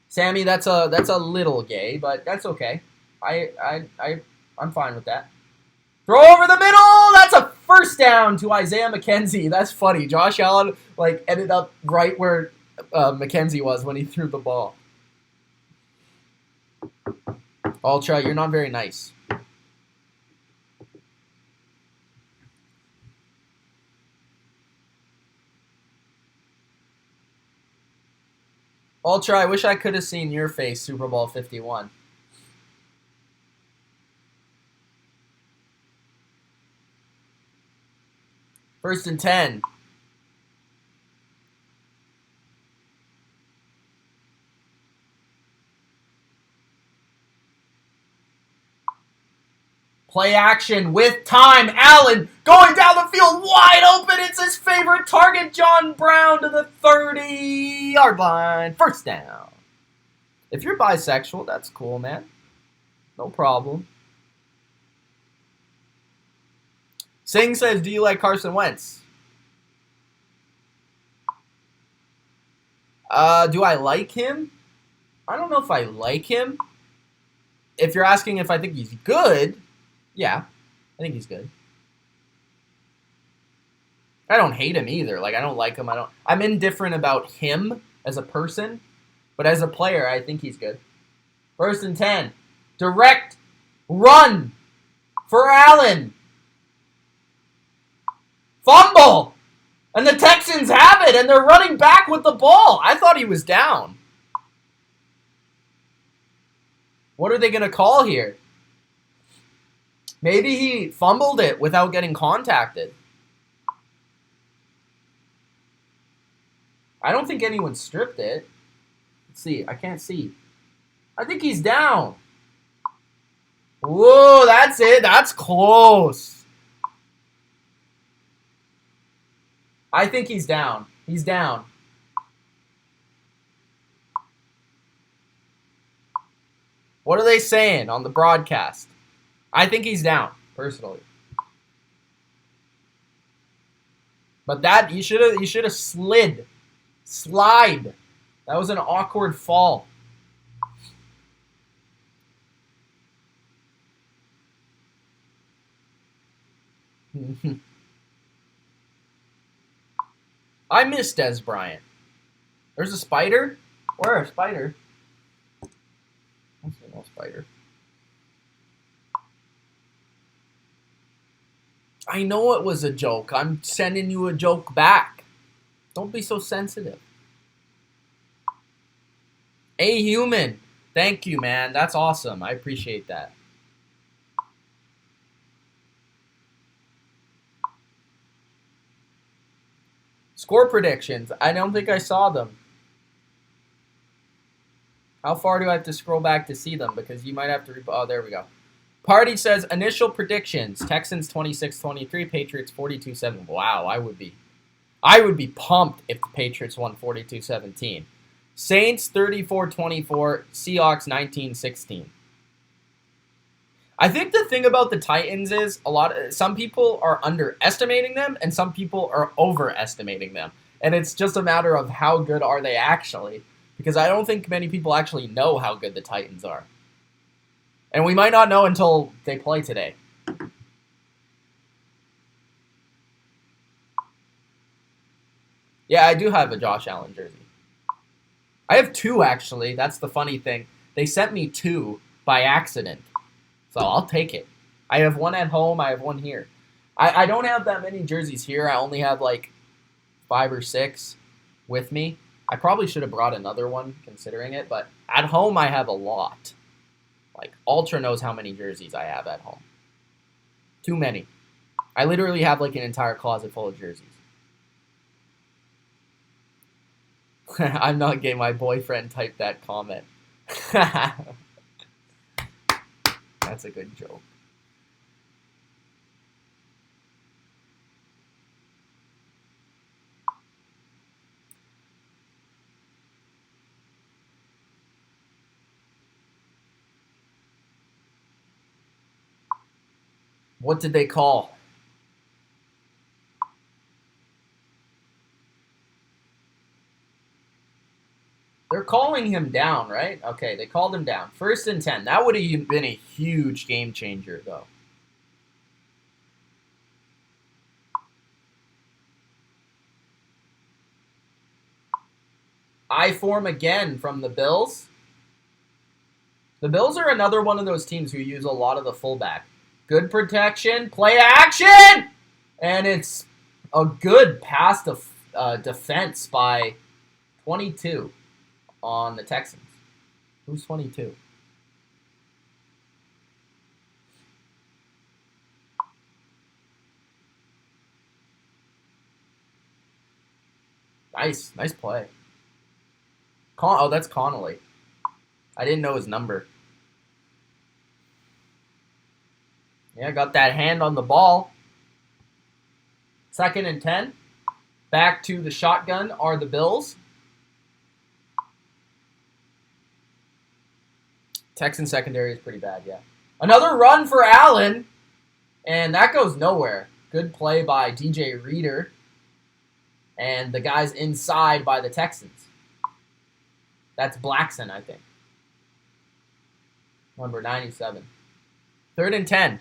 Sammy, that's a little gay, but that's okay. I'm fine with that. Throw over the middle. That's a first down to Isaiah McKenzie. That's funny. Josh Allen ended up right where McKenzie was when he threw the ball. Ultra, you're not very nice. Ultra, I wish I could have seen your face, Super Bowl 51. First and 10. Play action with time. Allen going down the field wide open. It's his favorite target, John Brown, to the 30-yard line. First down. If you're bisexual, that's cool, man. No problem. Singh says, do you like Carson Wentz? Do I like him? I don't know if I like him. If you're asking if I think he's good, yeah, I think he's good. I don't hate him either. I don't like him. I'm indifferent about him as a person, but as a player, I think he's good. First and 10. Direct run for Allen. Fumble! And the Texans have it, and they're running back with the ball. I thought he was down. What are they going to call here? Maybe he fumbled it without getting contacted. I don't think anyone stripped it. Let's see. I can't see. I think he's down. Whoa, that's it. That's close. I think he's down. He's down. What are they saying on the broadcast? I think he's down, personally. But that you should have slid. Slide. That was an awkward fall. I miss Des Bryant. There's a spider? Where a spider? I don't see no spider. I know it was a joke. I'm sending you a joke back. Don't be so sensitive. A human. Thank you, man. That's awesome. I appreciate that. Score predictions. I don't think I saw them. How far do I have to scroll back to see them? Because you might have to... Oh, there we go. Party says, initial predictions. Texans 26-23, Patriots 42-7. Wow, I would be pumped if the Patriots won 42-17. Saints 34-24, Seahawks 19-16. I think the thing about the Titans is some people are underestimating them and some people are overestimating them. And it's just a matter of how good are they actually. Because I don't think many people actually know how good the Titans are. And we might not know until they play today. Yeah, I do have a Josh Allen jersey. I have two, actually. That's the funny thing. They sent me two by accident. So I'll take it. I have one at home. I have one here. I don't have that many jerseys here. I only have like 5 or 6 with me. I probably should have brought another one considering it. But at home, I have a lot. Like, Ultra knows how many jerseys I have at home. Too many. I literally have like an entire closet full of jerseys. I'm not gay. My boyfriend typed that comment. That's a good joke. What did they call? They're calling him down, right? Okay, they called him down. 1st and 10. That would have been a huge game changer, though. I form again from the Bills. The Bills are another one of those teams who use a lot of the fullback. Good protection, play action! And it's a good pass defense by 22 on the Texans. Who's 22? Nice play. Oh, that's Connolly. I didn't know his number. Yeah, got that hand on the ball. 2nd and 10. Back to the shotgun are the Bills. Texan secondary is pretty bad, yeah. Another run for Allen, and that goes nowhere. Good play by DJ Reader. And the guys inside by the Texans. That's Blackson, I think. Number 97. 3rd and 10.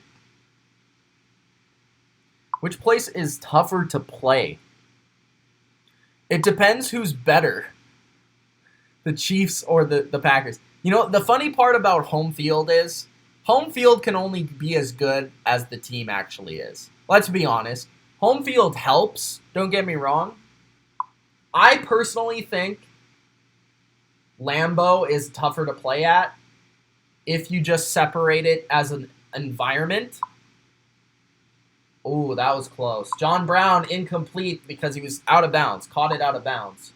Which place is tougher to play? It depends who's better. The Chiefs or the Packers. You know, the funny part about home field is home field can only be as good as the team actually is. Let's be honest. Home field helps, don't get me wrong. I personally think Lambeau is tougher to play at if you just separate it as an environment. Ooh, that was close. John Brown incomplete because he was out of bounds. Caught it out of bounds.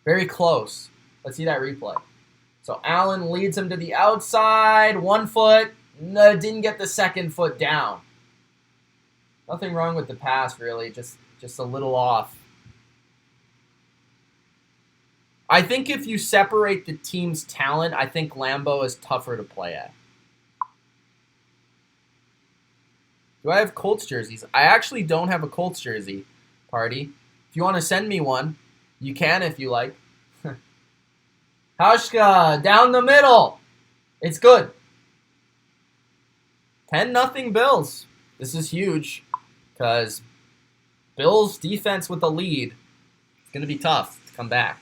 Very close. Let's see that replay. So Allen leads him to the outside. 1 foot. No, didn't get the 2nd foot down. Nothing wrong with the pass, really. Just a little off. I think if you separate the team's talent, I think Lambeau is tougher to play at. Do I have Colts jerseys? I actually don't have a Colts jersey, party. If you want to send me one, you can if you like. Hauschka, down the middle. It's good. 10-0 Bills. This is huge because Bills defense with the lead. It's going to be tough to come back.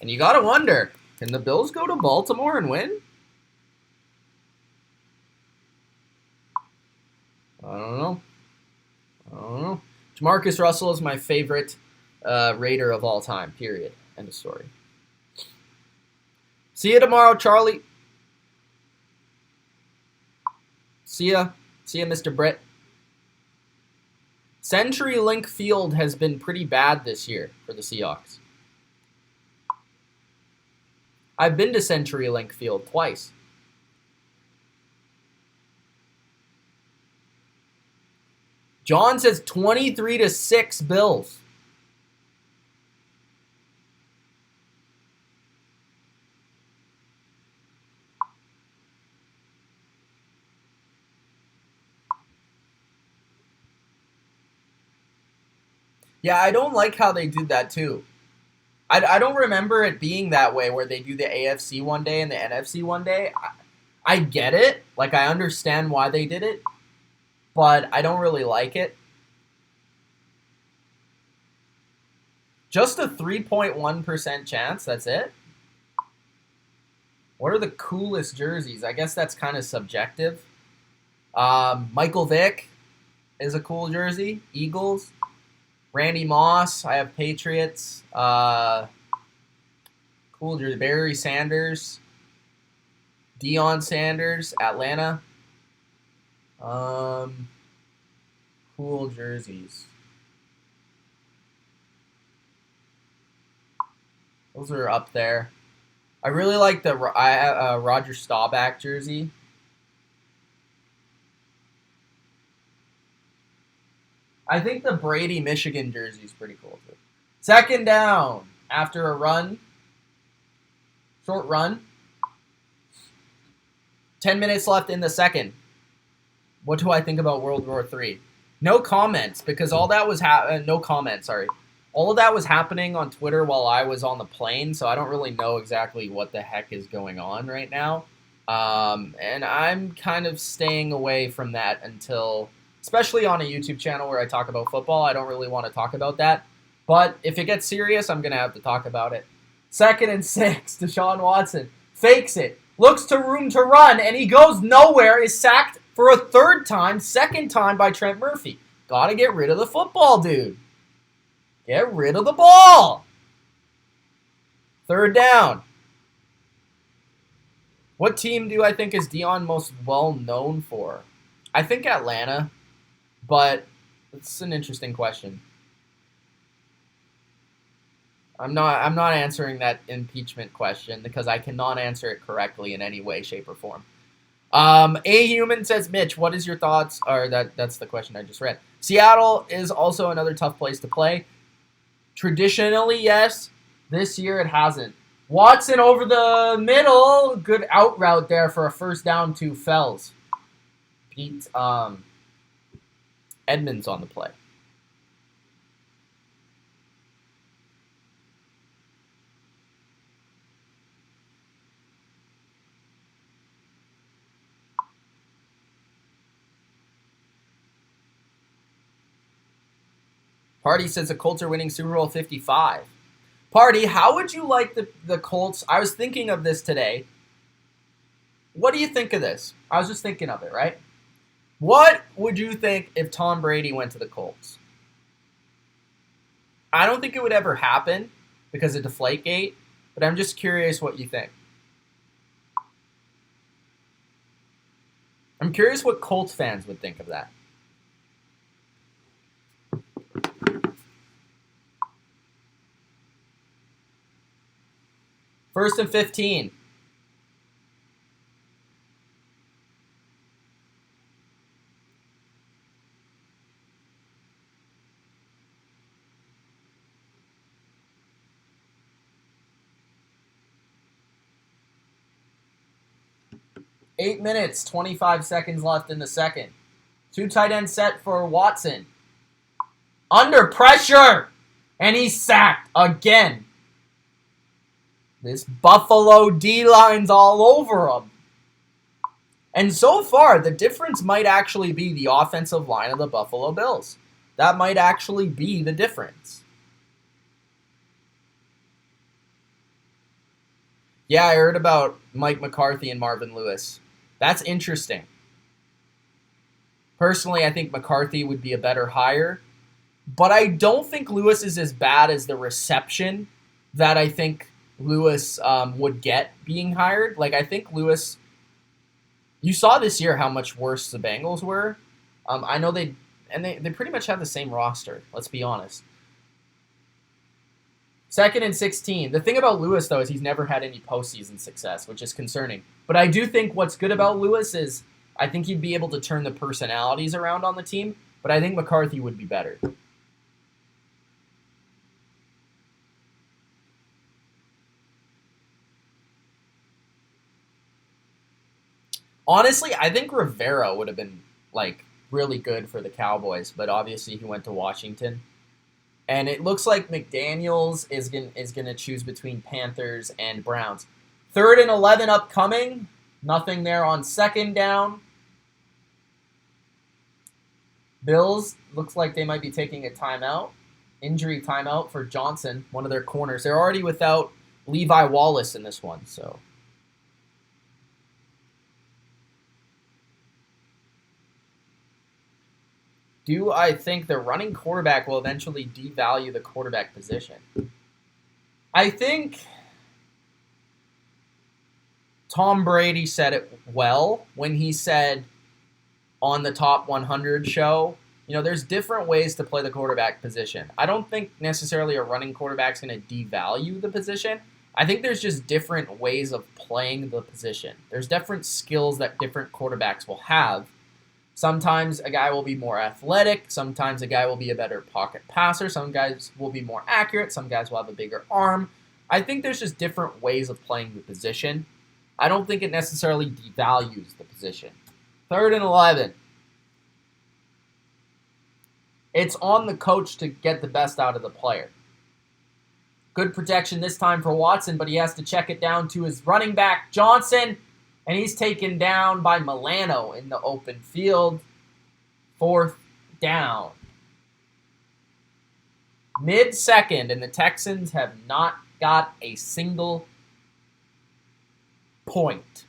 And you got to wonder, can the Bills go to Baltimore and win? I don't know. Jamarcus Russell is my favorite Raider of all time, period. End of story. See you tomorrow, Charlie. See ya, Mr. Britt. CenturyLink Field has been pretty bad this year for the Seahawks. I've been to CenturyLink Field twice. John says 23-6 Bills. Yeah, I don't like how they did that too. I don't remember it being that way where they do the AFC one day and the NFC one day. I get it. Like, I understand why they did it. But I don't really like it. Just a 3.1% chance. That's it. What are the coolest jerseys? I guess that's kind of subjective. Michael Vick is a cool jersey. Eagles. Randy Moss. I have Patriots. Cool jersey. Barry Sanders. Deion Sanders. Atlanta. Cool jerseys. Those are up there. I really like the Roger Staubach jersey. I think the Brady Michigan jersey is pretty cool too. Second down after a run. Short run. 10 minutes left in the second. What do I think about World War III? No comments, because all that was no comments, sorry. All of that was happening on Twitter while I was on the plane, so I don't really know exactly what the heck is going on right now. And I'm kind of staying away from that until, especially on a YouTube channel where I talk about football, I don't really want to talk about that. But if it gets serious, I'm going to have to talk about it. 2nd and 6, Deshaun Watson fakes it, looks to room to run, and he goes nowhere, is sacked for a third time, second time by Trent Murphy. Gotta get rid of the football, dude. Get rid of the ball. 3rd down. What team do I think is Deion most well known for? I think Atlanta, but it's an interesting question. I'm not answering that impeachment question because I cannot answer it correctly in any way, shape, or form. A Human says, Mitch, what is your thoughts? Or that's the question I just read. Seattle is also another tough place to play. Traditionally, yes. This year it hasn't. Watson over the middle. Good out route there for a first down to Fells. Pete Edmonds on the play. Party says the Colts are winning Super Bowl 55. Party, how would you like the Colts? I was thinking of this today. What do you think of this? I was just thinking of it, right? What would you think if Tom Brady went to the Colts? I don't think it would ever happen because of Deflategate, but I'm just curious what you think. I'm curious what Colts fans would think of that. First and 15. Eight minutes, 25 seconds left in the second. 2 tight end set for Watson. Under pressure! And he's sacked again. This Buffalo D-line's all over him. And so far, the difference might actually be the offensive line of the Buffalo Bills. That might actually be the difference. Yeah, I heard about Mike McCarthy and Marvin Lewis. That's interesting. Personally, I think McCarthy would be a better hire. But I don't think Lewis is as bad as the reception that I think Lewis would get being hired. Like, I think Lewis, you saw this year how much worse the Bengals were. I know they pretty much have the same roster, let's be honest. 2nd and 16. The thing about Lewis, though, is he's never had any postseason success, which is concerning. But I do think what's good about Lewis is I think he'd be able to turn the personalities around on the team, but I think McCarthy would be better. Honestly, I think Rivera would have been, like, really good for the Cowboys, but obviously he went to Washington. And it looks like McDaniels is going to choose between Panthers and Browns. 3rd and 11 upcoming. Nothing there on 2nd down. Bills, looks like they might be taking a timeout. Injury timeout for Johnson, one of their corners. They're already without Levi Wallace in this one, so. Do I think the running quarterback will eventually devalue the quarterback position? I think Tom Brady said it well when he said on the Top 100 show, there's different ways to play the quarterback position. I don't think necessarily a running quarterback's going to devalue the position. I think there's just different ways of playing the position. There's different skills that different quarterbacks will have. Sometimes a guy will be more athletic. Sometimes a guy will be a better pocket passer. Some guys will be more accurate. Some guys will have a bigger arm. I think there's just different ways of playing the position. I don't think it necessarily devalues the position. 3rd and 11. It's on the coach to get the best out of the player. Good protection this time for Watson, but he has to check it down to his running back, Johnson, and he's taken down by Milano in the open field. 4th down. Mid-second, and the Texans have not got a single point.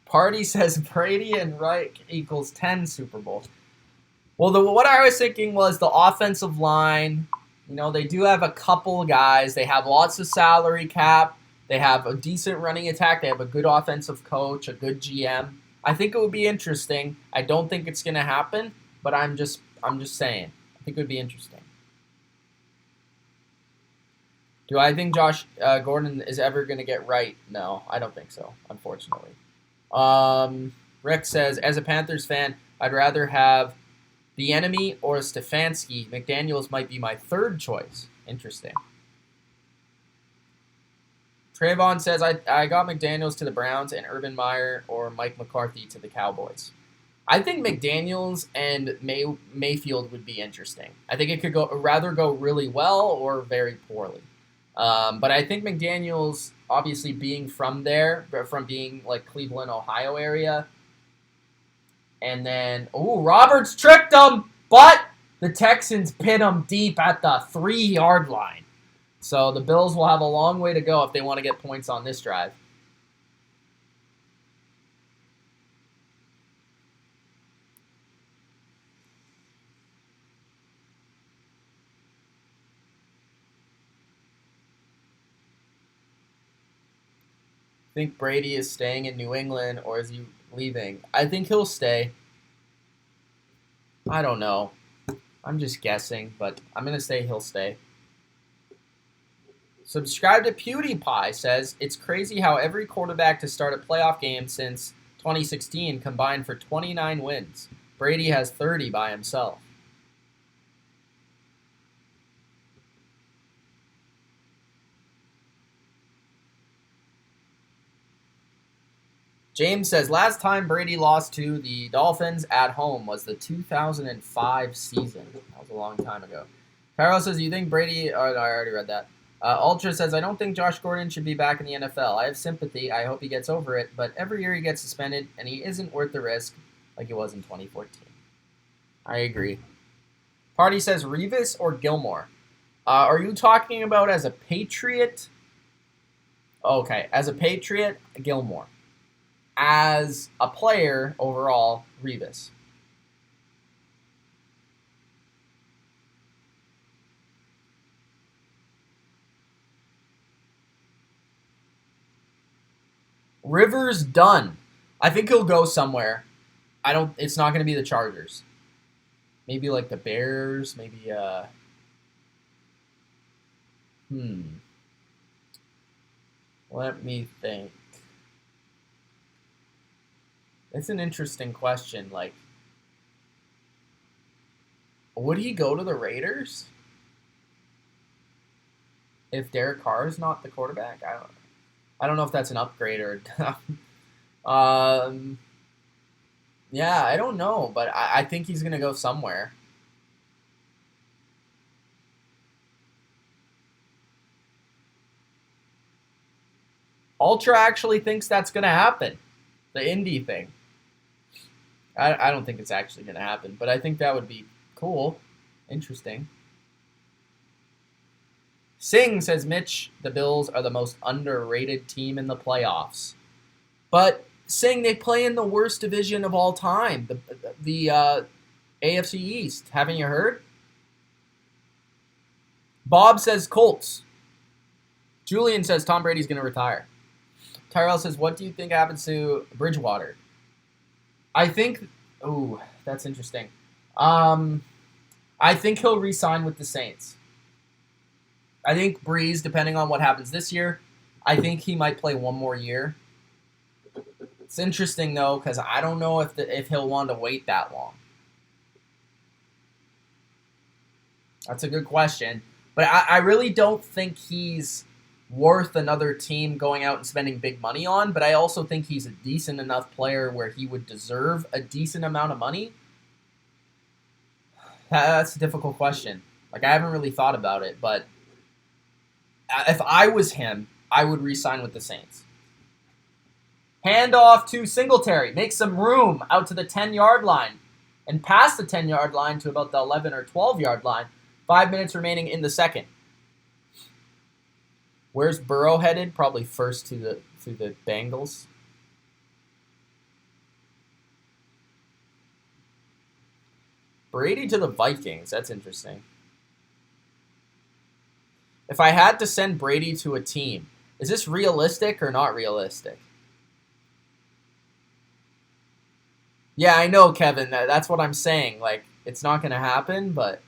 Party says Brady and Reich equals 10 Super Bowls. Well, what I was thinking was the offensive line. They do have a couple guys. They have lots of salary cap. They have a decent running attack. They have a good offensive coach, a good GM. I think it would be interesting. I don't think it's going to happen, but I'm just saying. I think it would be interesting. Do I think Josh Gordon is ever going to get right? No, I don't think so, unfortunately. Rick says, as a Panthers fan, I'd rather have the enemy or Stefanski. McDaniels might be my 3rd choice. Interesting. Trayvon says, I got McDaniels to the Browns and Urban Meyer or Mike McCarthy to the Cowboys. I think McDaniels and Mayfield would be interesting. I think it could rather go really well or very poorly. But I think McDaniels, obviously being from there, from being like Cleveland, Ohio area, and then, Roberts tricked him, but the Texans pin him deep at the 3-yard line. So the Bills will have a long way to go if they want to get points on this drive. Think Brady is staying in New England or is he leaving? I think he'll stay. I don't know. I'm just guessing, but I'm going to say he'll stay. Subscribe to PewDiePie says, it's crazy how every quarterback to start a playoff game since 2016 combined for 29 wins. Brady has 30 by himself. James says, last time Brady lost to the Dolphins at home was the 2005 season. That was a long time ago. Carol says, you think Brady... Oh, no, I already read that. Ultra says, I don't think Josh Gordon should be back in the NFL. I have sympathy. I hope he gets over it. But every year he gets suspended, and he isn't worth the risk like he was in 2014. I agree. Party says, Revis or Gilmore? Are you talking about as a Patriot? Okay, as a Patriot, Gilmore. As a player, overall, Revis. Rivers done. I think he'll go somewhere. It's not going to be the Chargers. Maybe like the Bears, maybe Let me think. It's an interesting question. Like, would he go to the Raiders if Derek Carr is not the quarterback? I don't know if that's an upgrade or. Yeah, I don't know, but I think he's gonna go somewhere. Ultra actually thinks that's going to happen. The Indy thing. I don't think it's actually going to happen, but I think that would be cool. Interesting. Singh says, Mitch, the Bills are the most underrated team in the playoffs. But Singh, they play in the worst division of all time, the AFC East. Haven't you heard? Bob says Colts. Julian says Tom Brady's going to retire. Tyrell says, what do you think happens to Bridgewater? I think, that's interesting. I think he'll re-sign with the Saints. I think Breeze, depending on what happens this year, I think he might play one more year. It's interesting, though, because I don't know if he'll want to wait that long. That's a good question. But I really don't think he's worth another team going out and spending big money on, but I also think he's a decent enough player where he would deserve a decent amount of money. That's a difficult question. Like, I haven't really thought about it, but if I was him, I would re-sign with the Saints. Handoff to Singletary. Make some room out to the 10-yard line and past the 10-yard line to about the 11 or 12-yard line. 5 minutes remaining in the second. Where's Burrow headed? Probably first to the Bengals. Brady to the Vikings. That's interesting. If I had to send Brady to a team, is this realistic or not realistic? Yeah, I know, Kevin. That's what I'm saying. Like, it's not going to happen, but...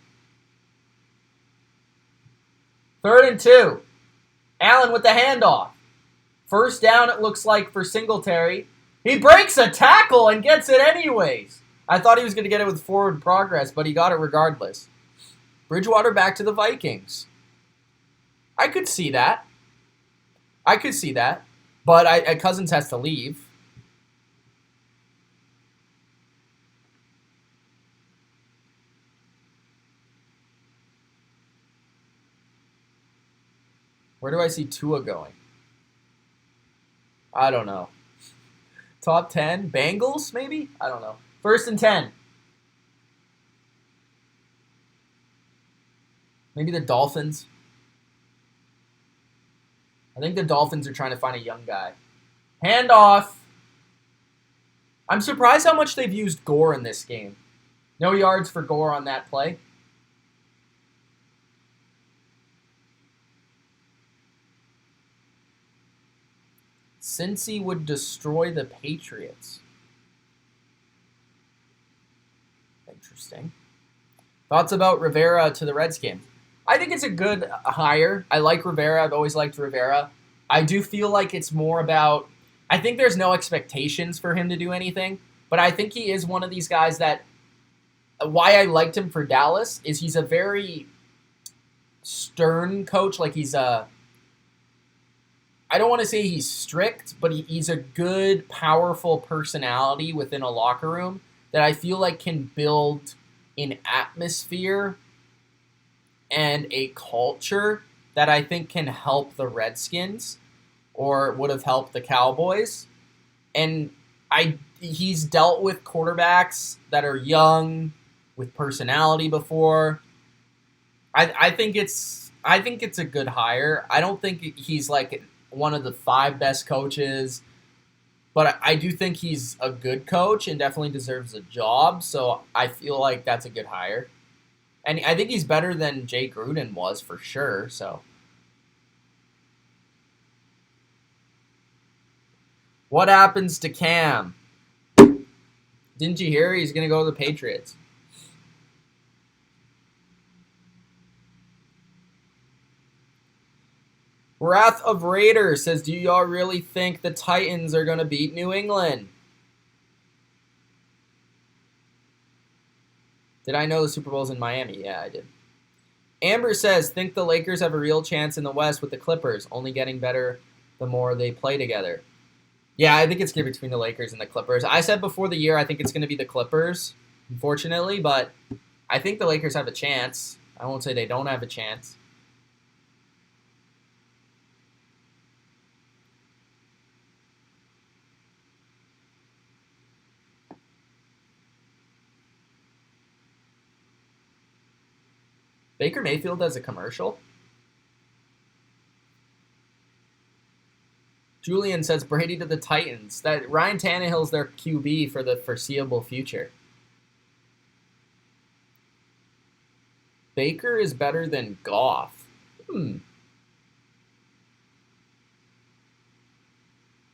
3rd and 2. Allen with the handoff. First down, it looks like, for Singletary. He breaks a tackle and gets it anyways. I thought he was going to get it with forward progress, but he got it regardless. Bridgewater back to the Vikings. I could see that. But Cousins has to leave. Where do I see Tua going? I don't know. Top 10? Bengals, maybe? I don't know. 1st and 10. Maybe the Dolphins. I think the Dolphins are trying to find a young guy. Handoff. I'm surprised how much they've used Gore in this game. No yards for Gore on that play. Cincy would destroy the Patriots. Interesting. Thoughts about Rivera to the Redskins? I think it's a good hire. I like Rivera. I've always liked Rivera. I do feel like it's more about... I think there's no expectations for him to do anything, but I think he is one of these guys that... Why I liked him for Dallas is he's a very stern coach. Like, he's a... I don't want to say he's strict, but he's a good, powerful personality within a locker room that I feel like can build an atmosphere and a culture that I think can help the Redskins or would have helped the Cowboys. And he's dealt with quarterbacks that are young, with personality before. I think it's a good hire. I don't think he's like one of the 5 best coaches, but I do think he's a good coach and definitely deserves a job, so I feel like that's a good hire. And I think he's better than Jay Gruden was for sure, so. What happens to Cam? Didn't you hear he's going to go to the Patriots? Wrath of Raider says, do y'all really think the Titans are going to beat New England? Did I know the Super Bowl's in Miami? Yeah, I did. Amber says, think the Lakers have a real chance in the West with the Clippers, only getting better the more they play together. Yeah, I think it's good between the Lakers and the Clippers. I said before the year I think it's going to be the Clippers, unfortunately, but I think the Lakers have a chance. I won't say they don't have a chance. Baker Mayfield as a commercial? Julian says Brady to the Titans. That Ryan Tannehill's their QB for the foreseeable future. Baker is better than Goff.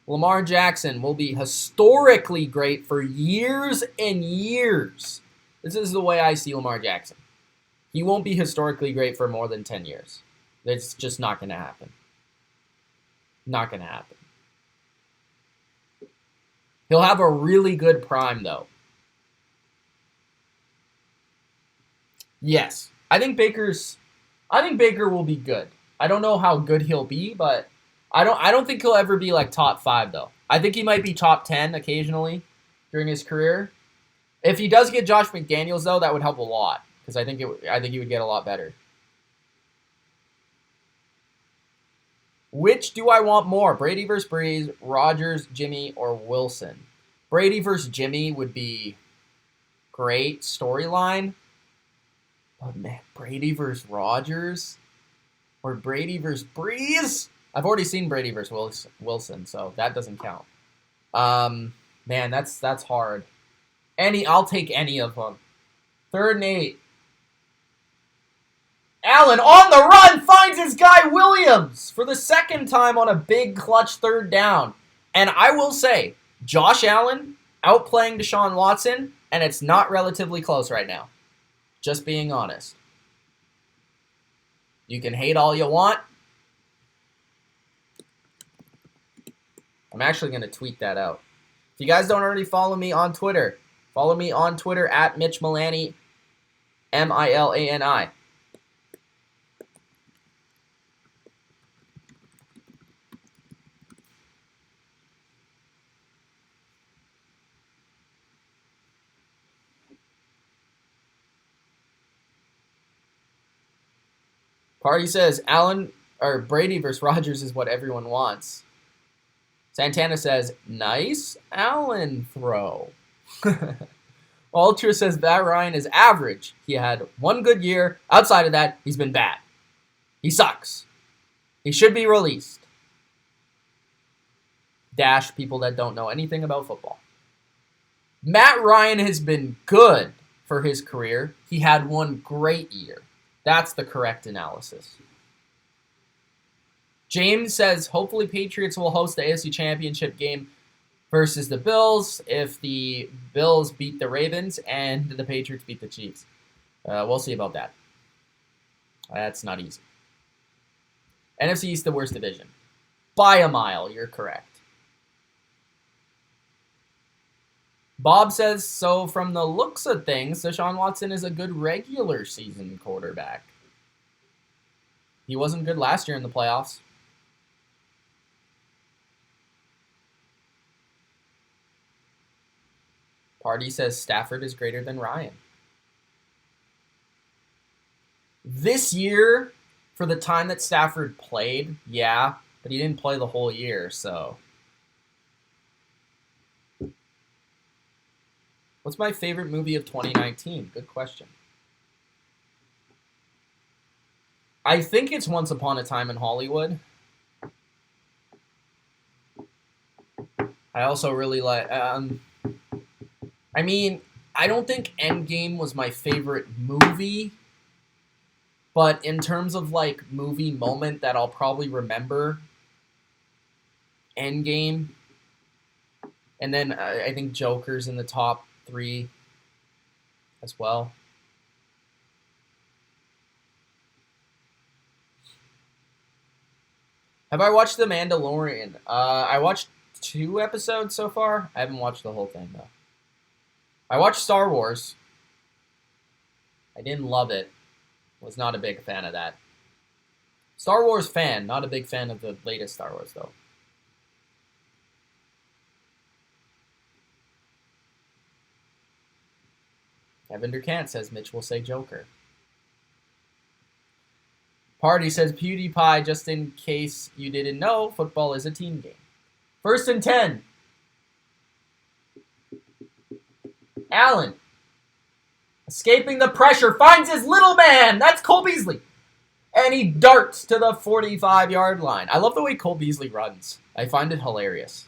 Lamar Jackson will be historically great for years and years. This is the way I see Lamar Jackson. He won't be historically great for more than 10 years. It's just not going to happen. Not going to happen. He'll have a really good prime, though. Yes. I think Baker will be good. I don't know how good he'll be, but I don't think he'll ever be like top 5 though. I think he might be top 10 occasionally during his career. If he does get Josh McDaniels though, that would help a lot because I think he would get a lot better. Which do I want more? Brady versus Breeze, Rodgers, Jimmy, or Wilson? Brady versus Jimmy would be great storyline. But man, Brady versus Rodgers or Brady versus Breeze? I've already seen Brady versus Wilson, so that doesn't count. Man, that's hard. I'll take any of them. 3rd and 8. Allen on the run finds his guy Williams for the 2nd time on a big clutch 3rd down. And I will say, Josh Allen outplaying Deshaun Watson, and it's not relatively close right now. Just being honest. You can hate all you want. I'm actually going to tweet that out. If you guys don't already follow me on Twitter, follow me on Twitter at Mitch Milani, Milani. Party says Brady versus Rodgers is what everyone wants. Santana says, nice Allen throw. Ultra says Matt Ryan is average. He had one good year. Outside of that, he's been bad. He sucks. He should be released. Dash people that don't know anything about football. Matt Ryan has been good for his career. He had one great year. That's the correct analysis. James says, hopefully Patriots will host the AFC Championship game versus the Bills if the Bills beat the Ravens and the Patriots beat the Chiefs. We'll see about that. That's not easy. NFC East, the worst division. By a mile, you're correct. Bob says, so from the looks of things, Deshaun Watson is a good regular season quarterback. He wasn't good last year in the playoffs. Party says Stafford is greater than Ryan. This year, for the time that Stafford played, yeah, but he didn't play the whole year, so. What's my favorite movie of 2019? Good question. I think it's Once Upon a Time in Hollywood. I also really like... I mean, I don't think Endgame was my favorite movie, but in terms of, like, movie moment that I'll probably remember, Endgame, and then I think Joker's in the top 3 as well. Have I watched The Mandalorian? I watched 2 episodes so far. I haven't watched the whole thing, though. I watched Star Wars. I didn't love it. Was not a big fan of that. Star Wars fan, not a big fan of the latest Star Wars, though. Evander Kant says Mitch will say Joker. Party says PewDiePie, just in case you didn't know, football is a team game. 1st and 10. Allen. Escaping the pressure, finds his little man. That's Cole Beasley. And he darts to the 45-yard line. I love the way Cole Beasley runs. I find it hilarious.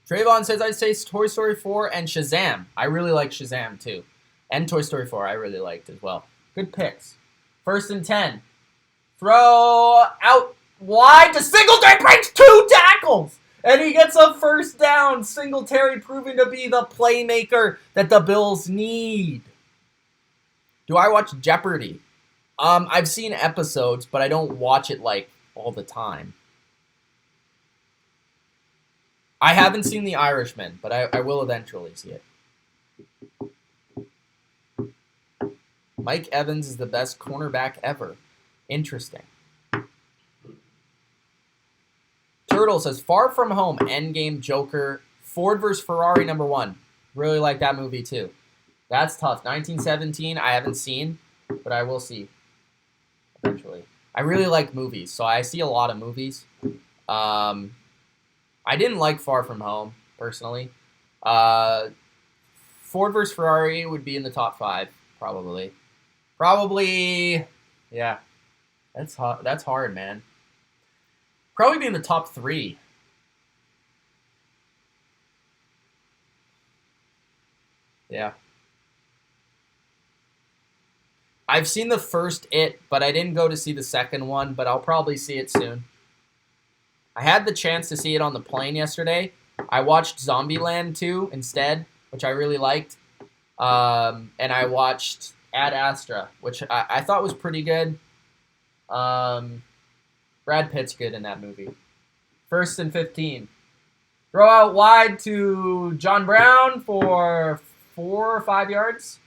Trayvon says, I'd say Toy Story 4 and Shazam. I really like Shazam, too. And Toy Story 4, I really liked as well. Good picks. 1st and 10. Throw out wide to Singletary. Breaks 2 tackles. And he gets a first down. Singletary proving to be the playmaker that the Bills need. Do I watch Jeopardy? I've seen episodes, but I don't watch it, all the time. I haven't seen The Irishman, but I will eventually see it. Mike Evans is the best cornerback ever. Interesting. Turtle says, Far From Home, Endgame, Joker, Ford vs. Ferrari #1. Really like that movie, too. That's tough. 1917, I haven't seen, but I will see eventually. I really like movies, so I see a lot of movies. I didn't like Far From Home, personally. Ford vs. Ferrari would be in the top 5, probably. Yeah. That's hard, man. Probably be in the top 3. Yeah. I've seen the first It, but I didn't go to see the second one, but I'll probably see it soon. I had the chance to see it on the plane yesterday. I watched Zombieland 2 instead, which I really liked. And I watched Ad Astra, which I thought was pretty good. Brad Pitt's good in that movie. 1st and 15. Throw out wide to John Brown for 4 or 5 yards.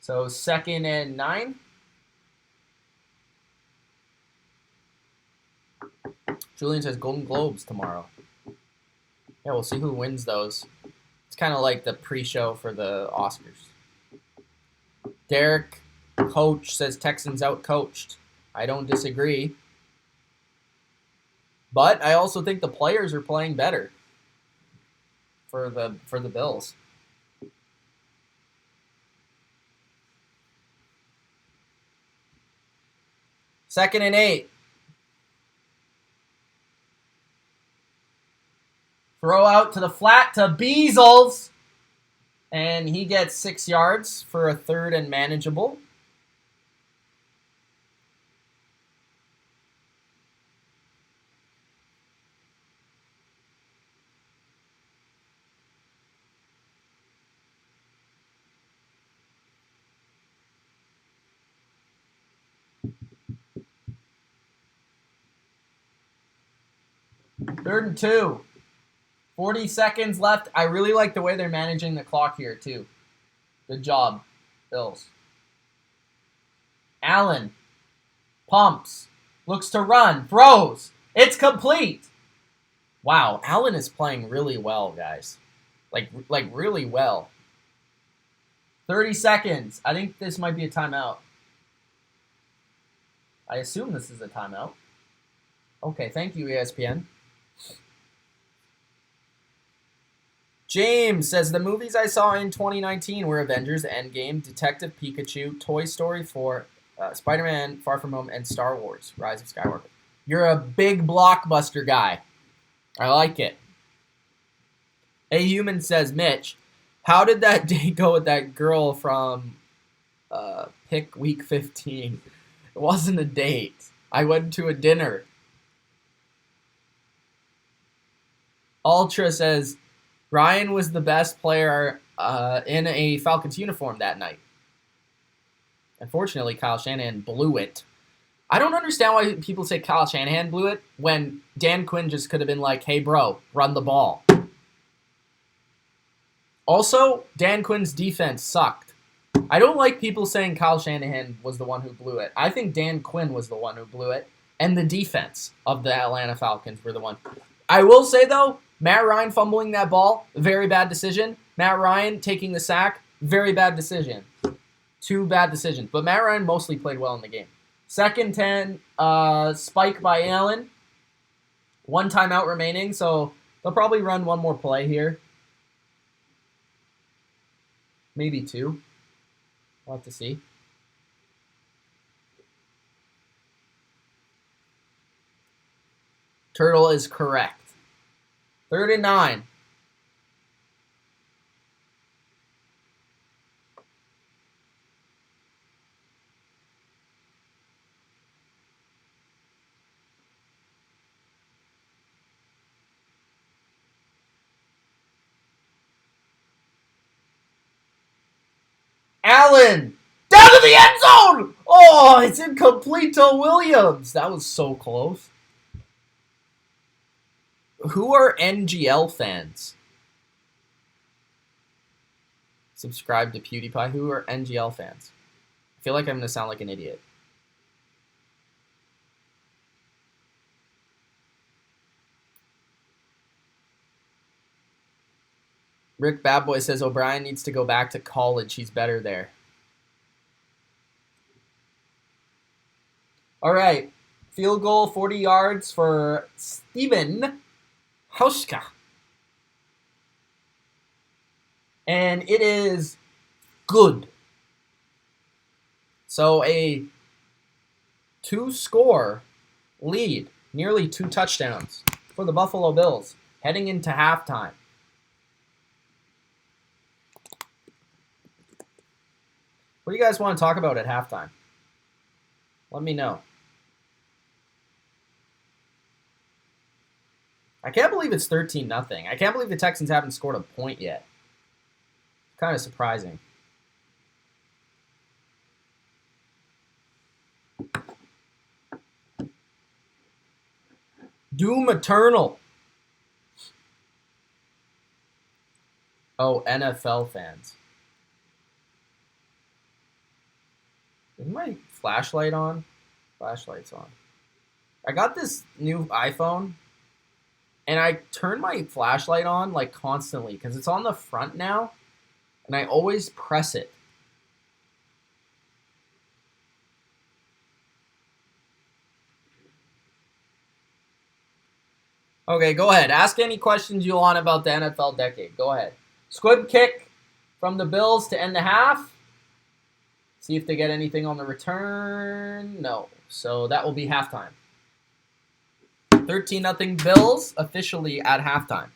So 2nd and 9. Julian says Golden Globes tomorrow. Yeah, we'll see who wins those. It's kind of like the pre-show for the Oscars. Derek Coach says Texans out-coached. I don't disagree. But I also think the players are playing better for the Bills. Second and 8. Throw out to the flat to Beazles. And he gets 6 yards for a 3rd and manageable. Third and 2. 40 seconds left. I really like the way they're managing the clock here, too. Good job, Bills. Allen pumps, looks to run, throws. It's complete. Wow, Allen is playing really well, guys. Like really well. 30 seconds. I think this might be a timeout. I assume this is a timeout. Okay, thank you, ESPN. James says, the movies I saw in 2019 were Avengers Endgame, Detective Pikachu, Toy Story 4, Spider-Man, Far From Home, and Star Wars, Rise of Skywalker. You're a big blockbuster guy. I like it. A Human says, Mitch, how did that day go with that girl from Pick Week 15? It wasn't a date. I went to a dinner. Ultra says, Ryan was the best player in a Falcons uniform that night. Unfortunately, Kyle Shanahan blew it. I don't understand why people say Kyle Shanahan blew it when Dan Quinn just could have been like, hey, bro, run the ball. Also, Dan Quinn's defense sucked. I don't like people saying Kyle Shanahan was the one who blew it. I think Dan Quinn was the one who blew it, and the defense of the Atlanta Falcons were the one. I will say, though, Matt Ryan fumbling that ball, very bad decision. Matt Ryan taking the sack, very bad decision. 2 bad decisions. But Matt Ryan mostly played well in the game. Second 10, spike by Allen. 1 timeout remaining, so they'll probably run one more play here. Maybe 2. We'll have to see. Turtle is correct. 3rd and 9. Allen! Down to the end zone! Oh, it's incomplete to Williams. That was so close. Who are NGL fans? Subscribe to PewDiePie. Who are NGL fans? I feel like I'm going to sound like an idiot. Rick Badboy says O'Brien needs to go back to college. He's better there. All right. Field goal, 40 yards for Steven Hauska. And it is good. So a 2-score lead, nearly 2 touchdowns for the Buffalo Bills heading into halftime. What do you guys want to talk about at halftime? Let me know. I can't believe it's 13-0. I can't believe the Texans haven't scored a point yet. Kind of surprising. Doom Eternal. Oh, NFL fans. Is my flashlight on? Flashlight's on. I got this new iPhone, and I turn my flashlight on like constantly because it's on the front now, and I always press it. Okay, go ahead. Ask any questions you want about the NFL decade. Go ahead. Squib kick from the Bills to end the half. See if they get anything on the return. No. So that will be halftime. 13-0 Bills officially at halftime.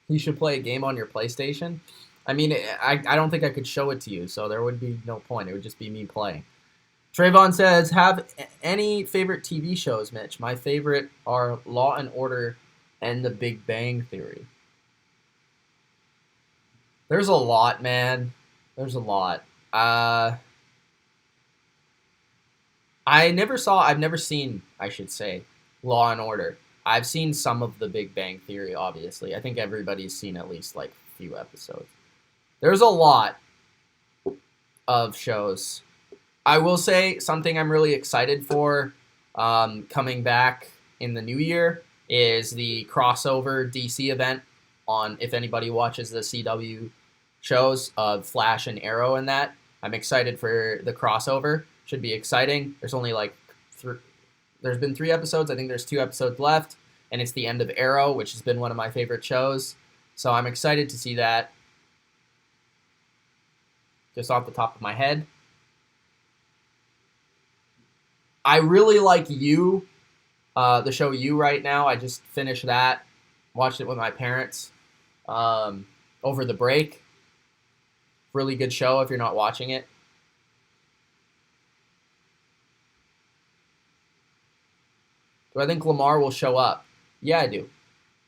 You should play a game on your PlayStation. I mean, I don't think I could show it to you, so there would be no point. It would just be me playing. Trayvon says, have any favorite TV shows, Mitch? My favorite are Law and Order and The Big Bang Theory. There's a lot, man. There's a lot. I've never seen, I should say, Law and Order. I've seen some of The Big Bang Theory, obviously. I think everybody's seen at least like a few episodes. There's a lot of shows. I will say something I'm really excited for coming back in the new year is the crossover DC event on, if anybody watches the CW shows of Flash and Arrow and that. I'm excited for the crossover. Should be exciting. There's only like there's been 3 episodes. I think there's 2 episodes left, and it's the end of Arrow, which has been one of my favorite shows. So I'm excited to see that. Just off the top of my head. I really like You, the show You right now. I just finished that. Watched it with my parents over the break. Really good show if you're not watching it. Do I think Lamar will show up? Yeah, I do.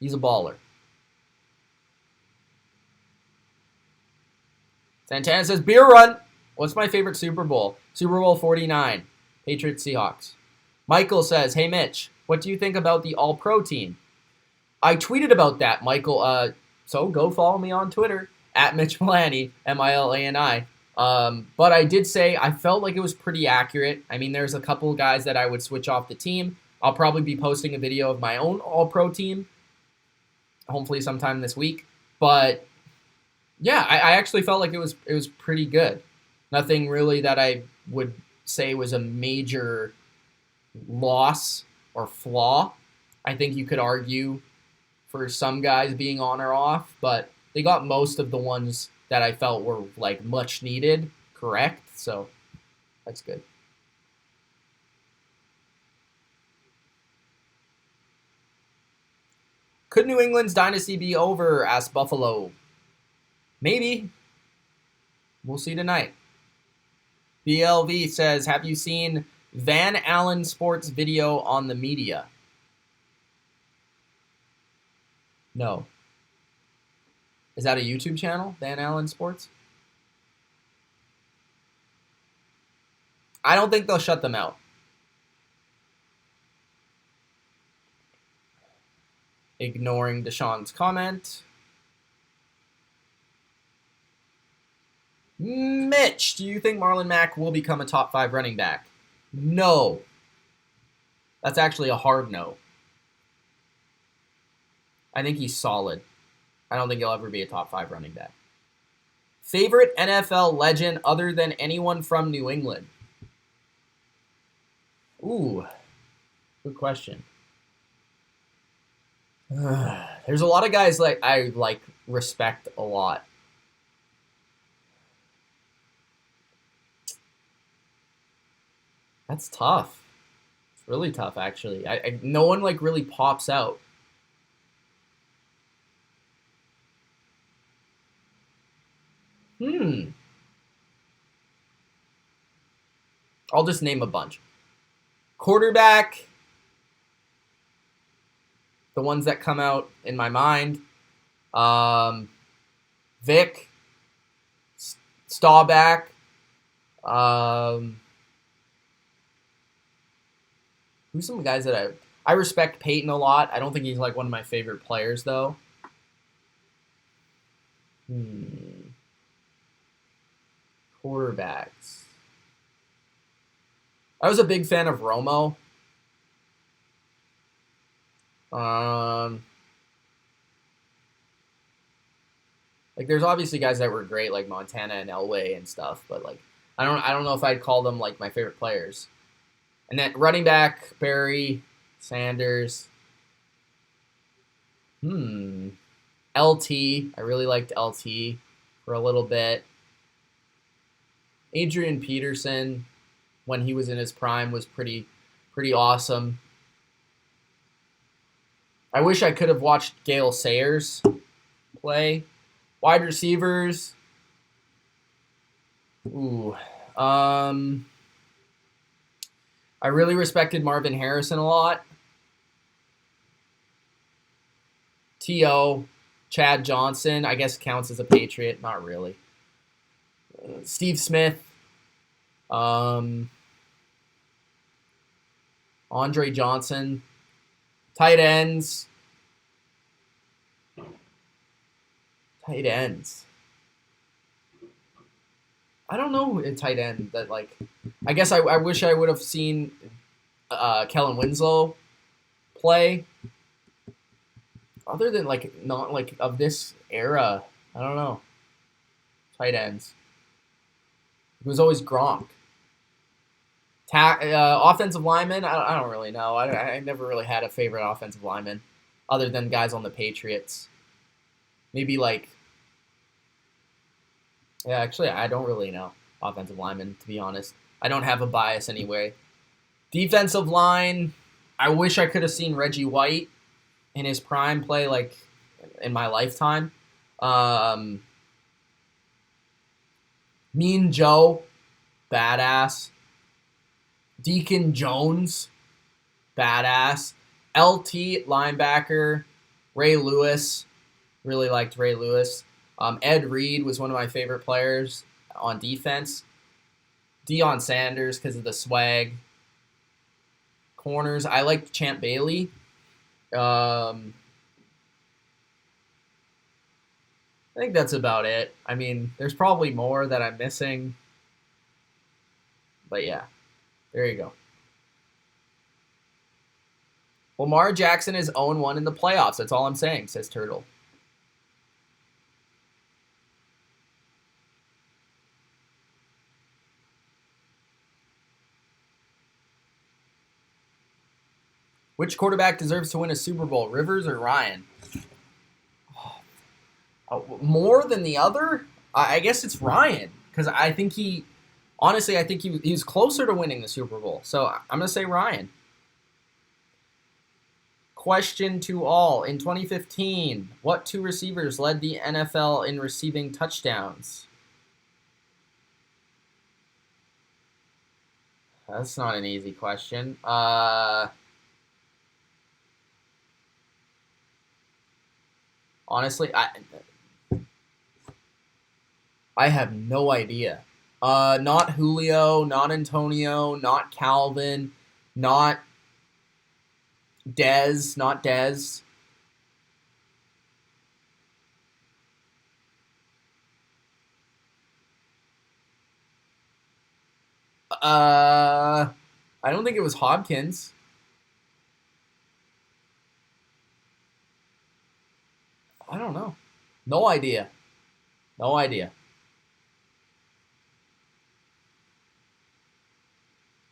He's a baller. Santana says, beer run. What's my favorite Super Bowl? Super Bowl 49. Patriots Seahawks. Michael says, hey, Mitch, what do you think about the All-Pro team? I tweeted about that, Michael. So go follow me on Twitter, at Mitch Milani, Milani. But I did say I felt like it was pretty accurate. I mean, there's a couple guys that I would switch off the team. I'll probably be posting a video of my own All-Pro team, hopefully sometime this week. But yeah, I actually felt like it was pretty good. Nothing really that I would say was a major loss or flaw. I think you could argue for some guys being on or off, but they got most of the ones that I felt were like much needed correct. So that's good. Could New England's dynasty be over? Asked Buffalo. Maybe. We'll see tonight. BLV says, have you seen Van Allen Sports video on the media? No. Is that a YouTube channel, Van Allen Sports? I don't think they'll shut them out. Ignoring Deshaun's comment. Mitch, do you think Marlon Mack will become a top 5 running back? No. That's actually a hard no. I think he's solid. I don't think he'll ever be a top 5 running back. Favorite NFL legend other than anyone from New England? Ooh, good question. There's a lot of guys like I respect a lot. That's tough. It's really tough, actually. No one really pops out. I'll just name a bunch. Quarterback. The ones that come out in my mind. Vic. Staubach. Who's some guys that I respect Peyton a lot. I don't think he's one of my favorite players though. Quarterbacks. I was a big fan of Romo. There's obviously guys that were great like Montana and Elway and stuff, but I don't know if I'd call them my favorite players. And then running back, Barry, Sanders. LT. I really liked LT for a little bit. Adrian Peterson, when he was in his prime, was pretty awesome. I wish I could have watched Gale Sayers play. Wide receivers. I really respected Marvin Harrison a lot. T.O. Chad Johnson, I guess counts as a Patriot. Not really. Steve Smith. Andre Johnson. Tight ends. I don't know a tight end that I guess I wish I would have seen Kellen Winslow play. Other than not of this era, I don't know. Tight ends. It was always Gronk. Offensive lineman, I don't really know. I never really had a favorite offensive lineman other than guys on the Patriots. Maybe yeah, actually, I don't really know offensive linemen, to be honest. I don't have a bias anyway. Defensive line, I wish I could have seen Reggie White in his prime play in my lifetime. Mean Joe, badass. Deacon Jones, badass. LT, linebacker. Ray Lewis, really liked Ray Lewis. Ed Reed was one of my favorite players on defense. Deion Sanders because of the swag. Corners, I liked Champ Bailey. I think that's about it. I mean, there's probably more that I'm missing. But yeah, there you go. Lamar Jackson is 0-1 in the playoffs. That's all I'm saying, says Turtle. Which quarterback deserves to win a Super Bowl, Rivers or Ryan? More than the other? I guess it's Ryan, because I think honestly, I think he was closer to winning the Super Bowl. So I'm going to say Ryan. Question to all. In 2015, what two receivers led the NFL in receiving touchdowns? That's not an easy question. Honestly, I have no idea. Not Julio, not Antonio, not Calvin, not Dez, not Dez. I don't think it was Hopkins. I don't know. No idea. No idea.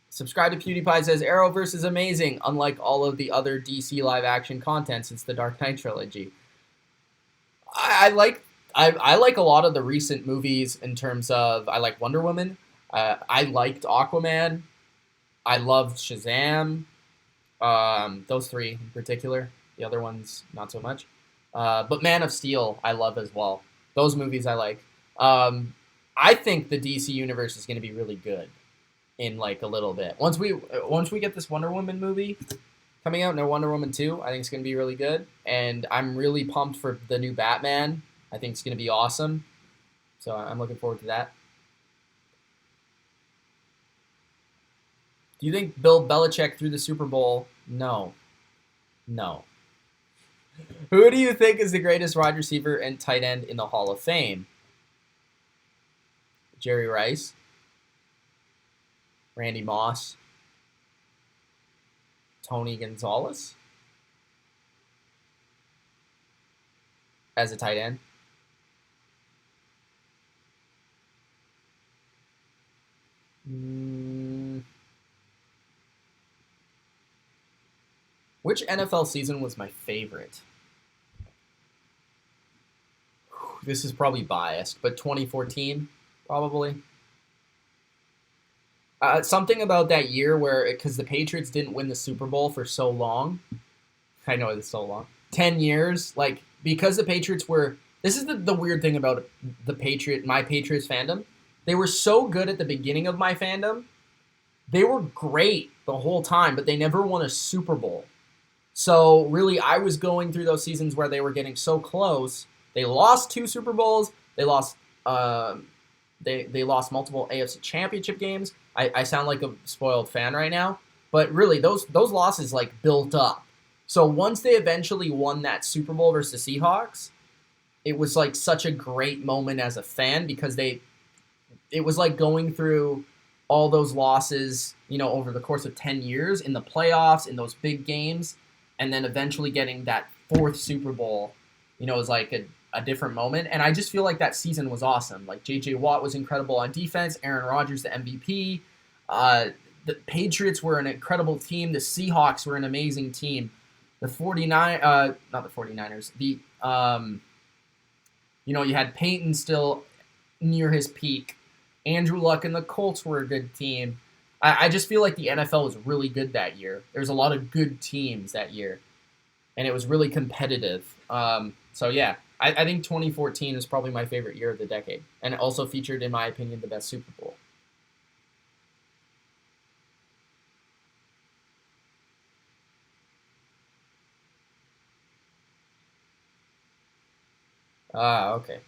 Subscribe to PewDiePie says Arrowverse is amazing, unlike all of the other DC live action content since the Dark Knight trilogy. I like a lot of the recent movies in terms of I like Wonder Woman. I liked Aquaman. I loved Shazam. Those three in particular. The other ones not so much. But Man of Steel I love as well. Those movies I like. I think the DC universe is going to be really good in like a little bit. Once we get this Wonder Woman movie coming out, no Wonder Woman 2, I think it's going to be really good. And I'm really pumped for the new Batman. I think it's going to be awesome. So I'm looking forward to that. Do you think Bill Belichick threw the Super Bowl? No. No. Who do you think is the greatest wide receiver and tight end in the Hall of Fame? Jerry Rice. Randy Moss. Tony Gonzalez. As a tight end. Which NFL season was my favorite? This is probably biased, but 2014, probably. Something about that year because the Patriots didn't win the Super Bowl for so long. I know it's so long. 10 years. Like, because the Patriots were... This is the weird thing about my Patriots fandom. They were so good at the beginning of my fandom. They were great the whole time, but they never won a Super Bowl. So, really, I was going through those seasons where they were getting so close. They lost 2 Super Bowls. They lost they lost multiple AFC Championship games. I sound like a spoiled fan right now, but really those losses like built up. So once they eventually won that Super Bowl versus the Seahawks, it was like such a great moment as a fan because it was like going through all those losses, over the course of 10 years in the playoffs, in those big games, and then eventually getting that 4th Super Bowl, was like a different moment. And I just feel like that season was awesome. Like J.J. Watt was incredible on defense. Aaron Rodgers, the MVP. The Patriots were an incredible team. The Seahawks were an amazing team. The 49ers. You had Peyton still near his peak. Andrew Luck and the Colts were a good team. I just feel like the NFL was really good that year. There was a lot of good teams that year. And it was really competitive. So, yeah. I think 2014 is probably my favorite year of the decade. And it also featured, in my opinion, the best Super Bowl. Okay.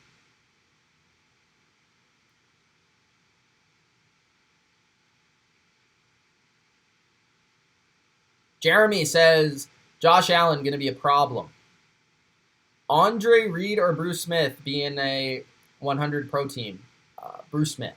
Jeremy says, Josh Allen going to be a problem. Andre Reed or Bruce Smith being a 100 pro team? Bruce Smith.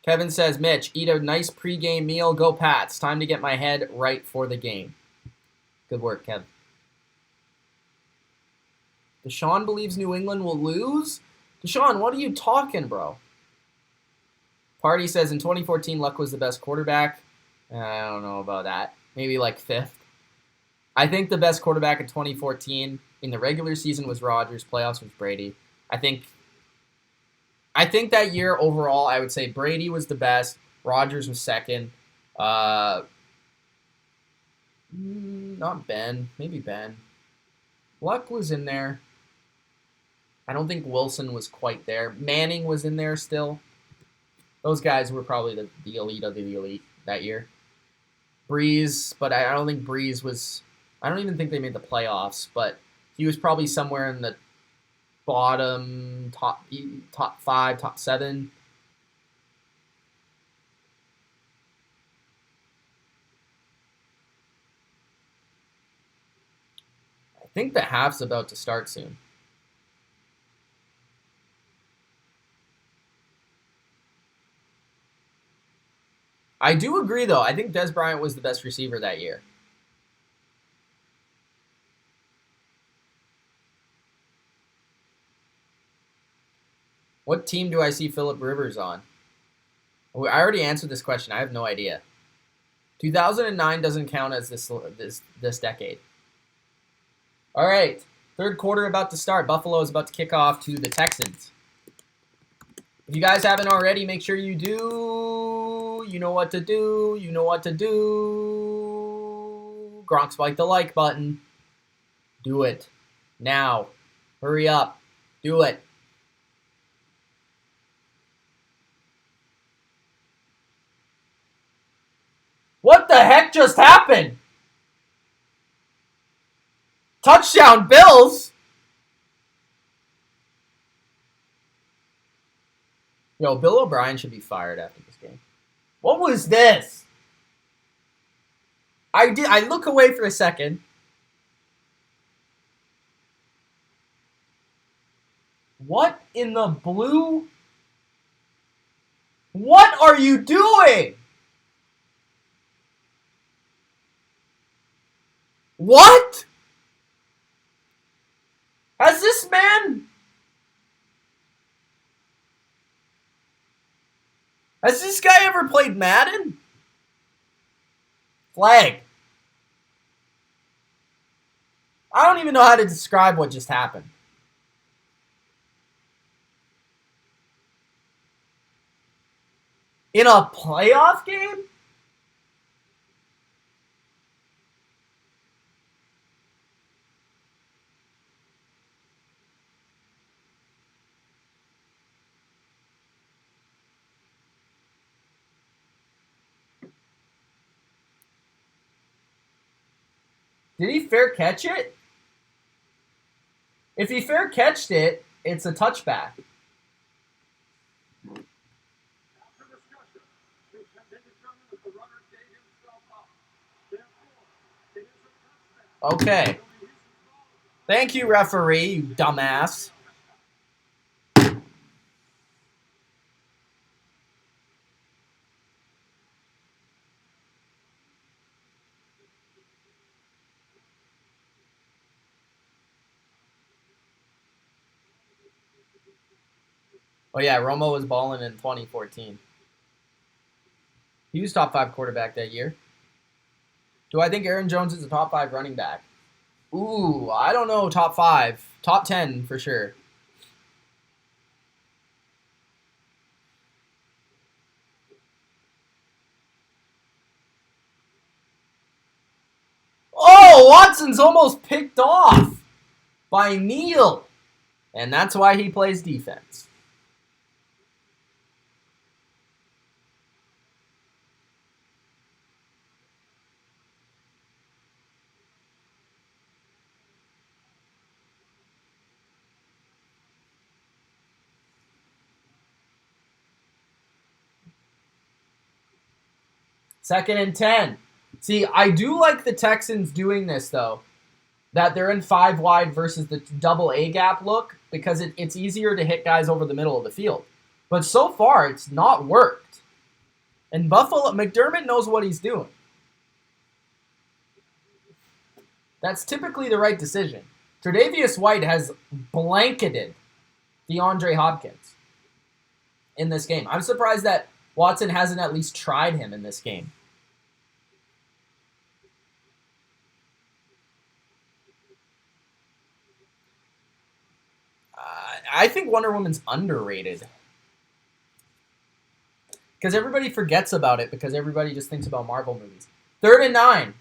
Kevin says, Mitch, eat a nice pregame meal. Go Pats. Time to get my head right for the game. Good work, Kev. Deshaun believes New England will lose? Deshaun, what are you talking, bro? Party says in 2014, Luck was the best quarterback. I don't know about that. Maybe like fifth. I think the best quarterback in 2014 in the regular season was Rodgers. Playoffs was Brady. I think that year overall, I would say Brady was the best. Rodgers was second. Not Ben. Maybe Ben. Luck was in there. I don't think Wilson was quite there. Manning was in there still. Those guys were probably the elite of the elite that year. Breeze, but I don't think Breeze was... I don't even think they made the playoffs, but he was probably somewhere in the bottom, top 5, top 7. I think the half's about to start soon. I do agree, though. I think Des Bryant was the best receiver that year. What team do I see Phillip Rivers on? I already answered this question. I have no idea. 2009 doesn't count as this decade. All right. Third quarter about to start. Buffalo is about to kick off to the Texans. If you guys haven't already, make sure you do. You know what to do. You know what to do. Gronk spike the like button. Do it. Now. Hurry up. Do it. What the heck just happened? Touchdown, Bills! Yo, Bill O'Brien should be fired after this game. What was this? I look away for a second. What in the blue? What are you doing? What? Has this guy ever played Madden? Flag. I don't even know how to describe what just happened. In a playoff game? Did he fair catch it? If he fair catched it, it's a touchback. Okay. Thank you, referee, you dumbass. Oh, yeah, Romo was balling in 2014. He was top 5 quarterback that year. Do I think Aaron Jones is a top 5 running back? Ooh, I don't know, top 5. Top 10 for sure. Oh, Watson's almost picked off by Neal. And that's why he plays defense. Second and 10. See, I do like the Texans doing this, though. That they're in 5 wide versus the double A gap look because it's easier to hit guys over the middle of the field. But so far, it's not worked. And McDermott knows what he's doing. That's typically the right decision. Tre'Davious White has blanketed DeAndre Hopkins in this game. I'm surprised that Watson hasn't at least tried him in this game. I think Wonder Woman's underrated. Because everybody forgets about it because everybody just thinks about Marvel movies. 3rd and 9.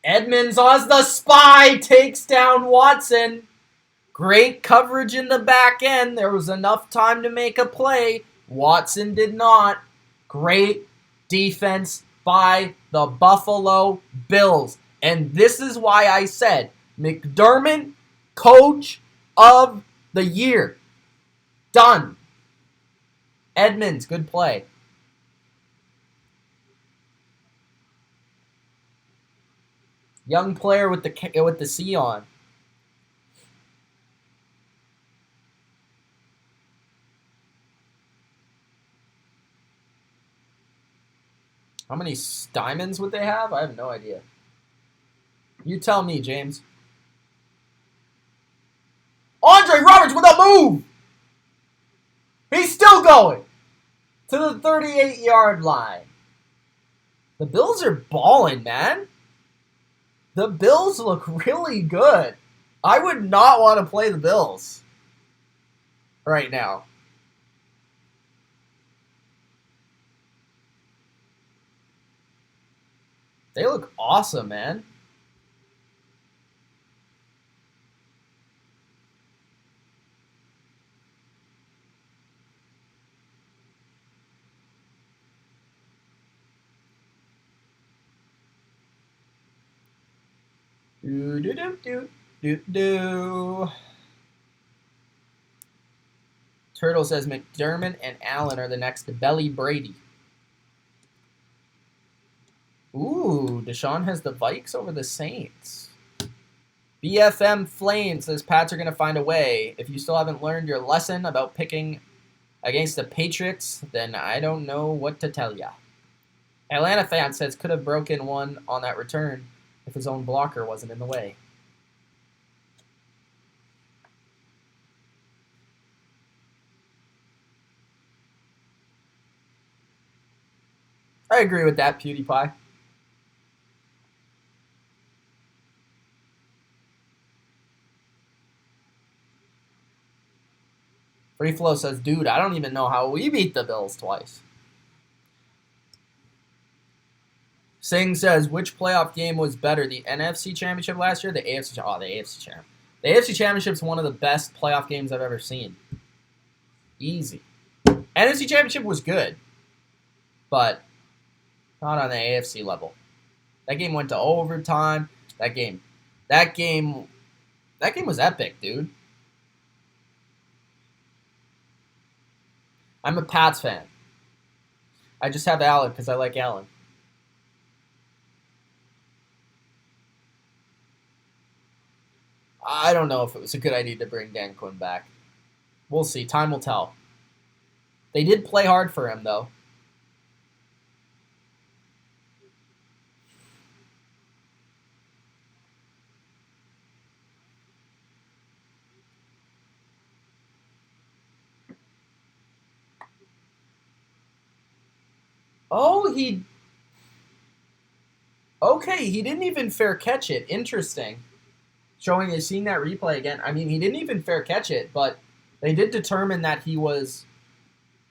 Edmonds as the spy takes down Watson. Great coverage in the back end. There was enough time to make a play. Watson did not. Great defense by the Buffalo Bills. And this is why I said McDermott, coach of the year. Done. Edmonds, good play. Young player with the C on. How many diamonds would they have? I have no idea. You tell me, James. Andre Roberts with a move! He's still going to the 38-yard line. The Bills are balling, man. The Bills look really good. I would not want to play the Bills right now. They look awesome, man. Turtle says McDermott and Allen are the next Belly Brady. Ooh, Deshaun has the Vikes over the Saints. BFM Flame says Pats are going to find a way. If you still haven't learned your lesson about picking against the Patriots, then I don't know what to tell ya. Atlanta fan says could have broken one on that return if his own blocker wasn't in the way. I agree with that, PewDiePie. Free Flow says, dude, I don't even know how we beat the Bills twice. Singh says, which playoff game was better, the NFC Championship last year or the AFC? Oh, the AFC Championship. The AFC Championship is one of the best playoff games I've ever seen. Easy. NFC Championship was good, but not on the AFC level. That game went to overtime. That game was epic, dude. I'm a Pats fan. I just have Allen because I like Allen. I don't know if it was a good idea to bring Dan Quinn back. We'll see. Time will tell. They did play hard for him, though. Oh, okay, he didn't even fair catch it. Interesting. Seeing that replay again. I mean, he didn't even fair catch it, but they did determine that he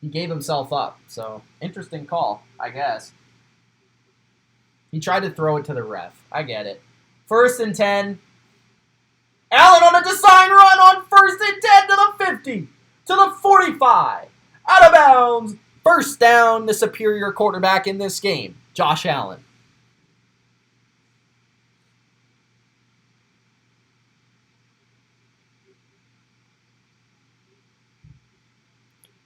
gave himself up. So, interesting call, I guess. He tried to throw it to the ref. I get it. 1st and 10. Allen on a design run on 1st and 10 to the 50. To the 45. Out of bounds. First down, the superior quarterback in this game, Josh Allen.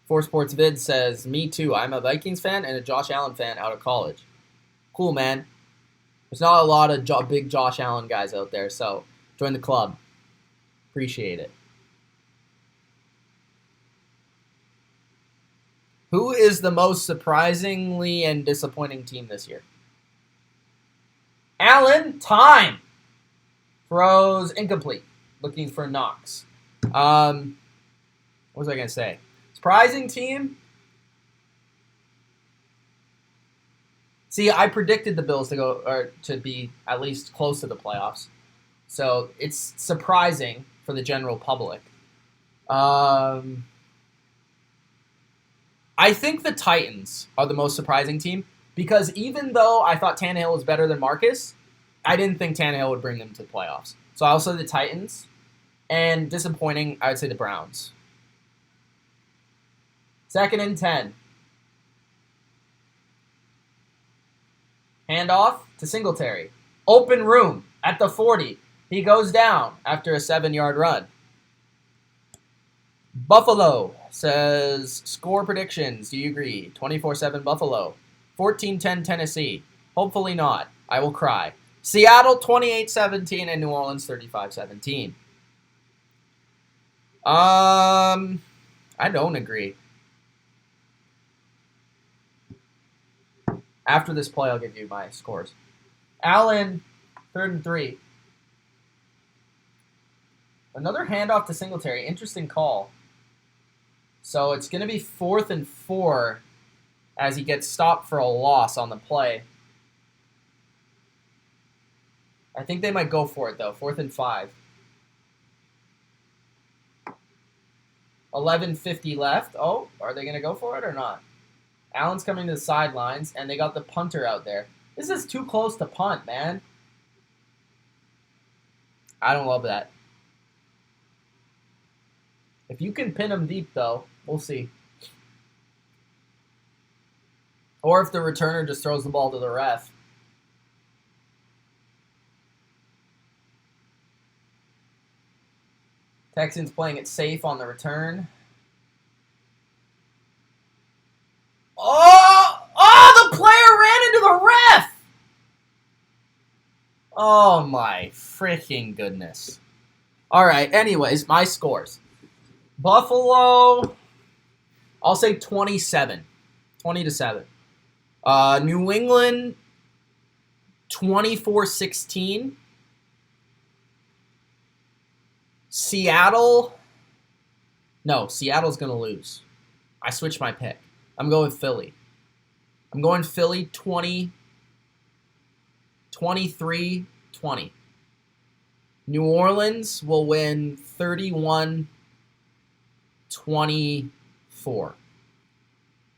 Four Sports Vid says, me too. I'm a Vikings fan and a Josh Allen fan out of college. Cool, man. There's not a lot of big Josh Allen guys out there, so join the club. Appreciate it. Who is the most surprisingly and disappointing team this year? Allen, time. Throws incomplete. Looking for Knox. What was I going to say? Surprising team? See, I predicted the Bills to go or to be at least close to the playoffs. So it's surprising for the general public. I think the Titans are the most surprising team because even though I thought Tannehill was better than Marcus, I didn't think Tannehill would bring them to the playoffs. So I'll say the Titans. And disappointing, I would say the Browns. 2nd and 10. Handoff to Singletary. Open room at the 40. He goes down after a 7-yard run. Buffalo says, score predictions. Do you agree? 24-7 Buffalo. 14-10 Tennessee. Hopefully not. I will cry. Seattle 28-17 and New Orleans 35-17. I don't agree. After this play, I'll give you my scores. Allen, 3rd and 3. Another handoff to Singletary. Interesting call. So it's going to be 4th and 4 as he gets stopped for a loss on the play. I think they might go for it, though. 4th and 5. 11:50 left. Oh, are they going to go for it or not? Allen's coming to the sidelines, and they got the punter out there. This is too close to punt, man. I don't love that. If you can pin him deep, though, we'll see. Or if the returner just throws the ball to the ref. Texans playing it safe on the return. Oh, the player ran into the ref! Oh, my freaking goodness. All right, anyways, my scores. Buffalo, I'll say 27. 20-7. New England, 24-16. Seattle's going to lose. I switched my pick. I'm going Philly. I'm going Philly 23-20. New Orleans will win 31-24.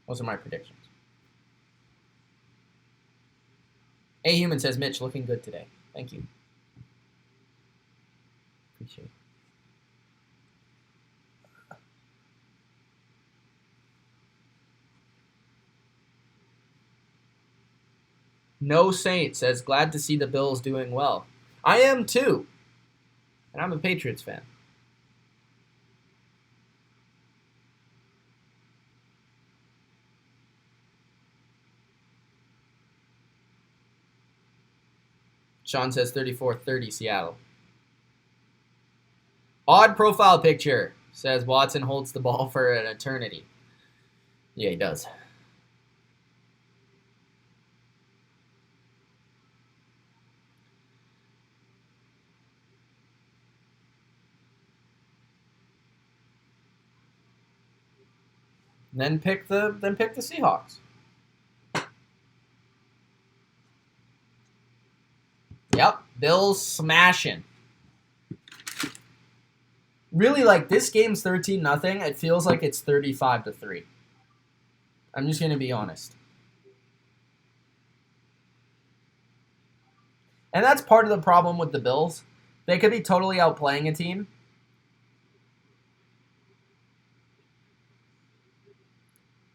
Those are my predictions. A Human says, Mitch, looking good today. Thank you. Appreciate it. No Saint says, glad to see the Bills doing well. I am too. And I'm a Patriots fan. Sean says 34-30 Seattle. Odd profile picture says Watson holds the ball for an eternity. Yeah, he does. Then pick the Seahawks. Yep, Bills smashing. Really, like, this game's 13-0. It feels like it's 35-3. I'm just going to be honest. And that's part of the problem with the Bills. They could be totally outplaying a team.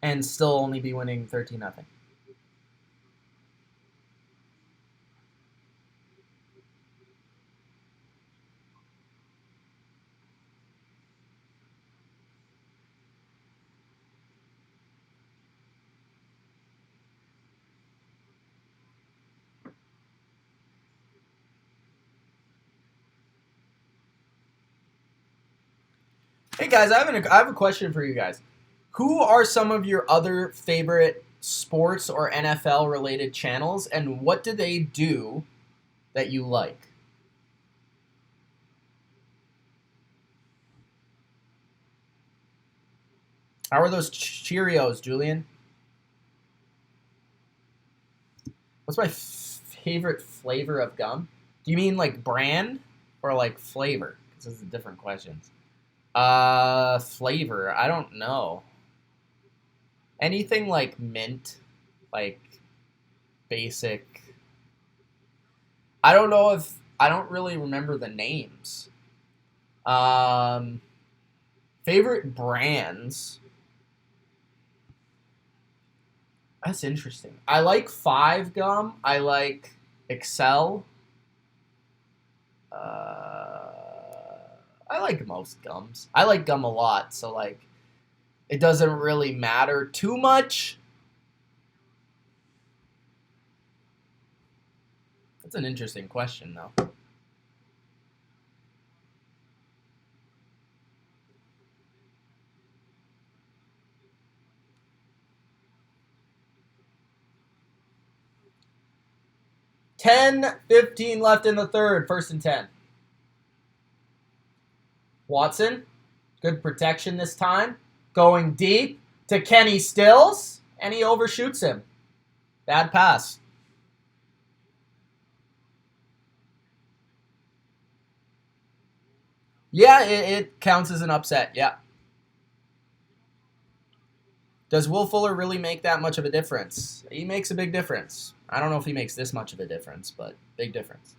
And still only be winning 13-0. Hey guys, I have a question for you guys. Who are some of your other favorite sports or NFL related channels, and what do they do that you like? How are those Cheerios, Julian? What's my favorite flavor of gum? Do you mean like brand or like flavor? Because those are different questions. Flavor. I don't know. Anything like mint, like basic. I don't know if I don't really remember the names. Favorite brands. That's interesting. I like Five Gum. I like Excel. I like most gums. I like gum a lot, so like it doesn't really matter too much. That's an interesting question, though. $10-15 left in the third. 1st and 10. Watson, good protection this time. Going deep to Kenny Stills, and he overshoots him. Bad pass. Yeah, it counts as an upset, yeah. Does Will Fuller really make that much of a difference? He makes a big difference. I don't know if he makes this much of a difference, but big difference.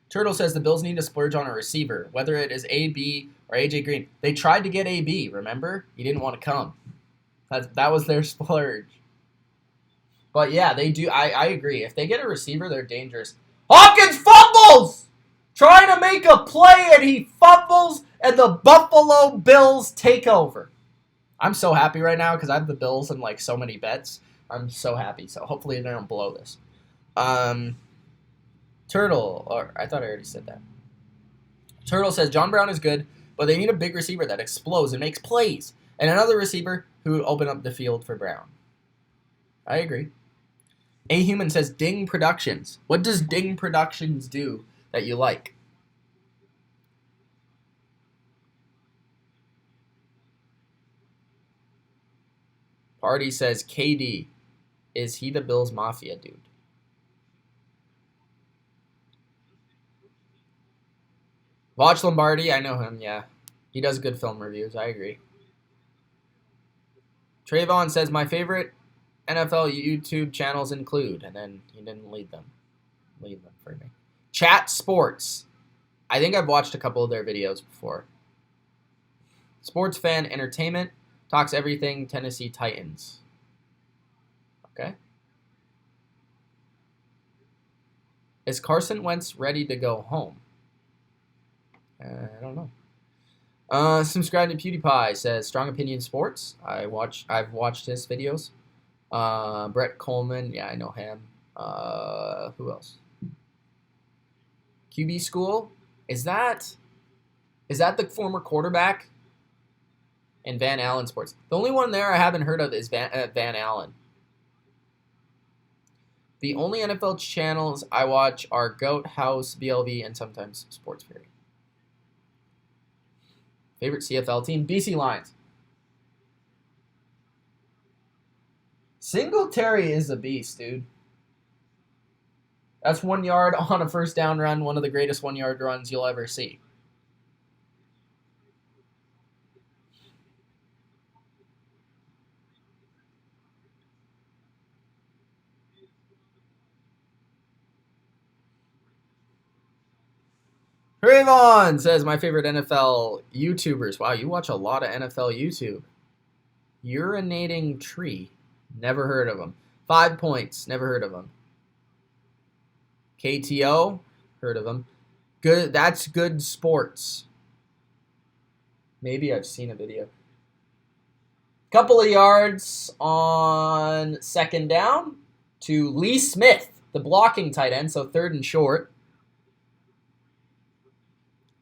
Turtle says the Bills need to splurge on a receiver, whether it is AB or AJ Green. They tried to get AB, remember? He didn't want to come. That was their splurge. But yeah, they do. I agree. If they get a receiver, they're dangerous. Hopkins fumbles! Trying to make a play, and he fumbles, and the Buffalo Bills take over. I'm so happy right now because I have the Bills in like so many bets. I'm so happy. So hopefully they don't blow this. Turtle, or I thought I already said that. Turtle says John Brown is good, but they need a big receiver that explodes and makes plays, and another receiver who would open up the field for Brown. I agree. A Human says Ding Productions. What does Ding Productions do that you like? Party says KD. Is he the Bills Mafia dude? Watch Lombardi. I know him, yeah. He does good film reviews. I agree. Trayvon says my favorite NFL YouTube channels include, and then he didn't leave them for me. Chat Sports. I think I've watched a couple of their videos before. Sports Fan Entertainment talks everything Tennessee Titans. Okay. Is Carson Wentz ready to go home? I don't know. Subscribe to PewDiePie says Strong Opinion Sports. I've watched his videos. Brett Coleman, yeah, I know him. Who else? QB School. Is that the former quarterback? And Van Allen Sports. The only one there I haven't heard of is Van Allen. The only NFL channels I watch are Goat House, BLV, and sometimes Sports Fury. Favorite CFL team? BC Lions. Singletary is a beast, dude. That's 1 yard on a first down run, one of the greatest 1 yard runs you'll ever see. Rayvon says my favorite NFL YouTubers. Wow, you watch a lot of NFL YouTube. Urinating Tree. Never heard of him. 5 Points. Never heard of him. KTO. Heard of him. Good. That's Good Sports. Maybe I've seen a video. Couple of yards on 2nd down to Lee Smith, the blocking tight end, so 3rd and short.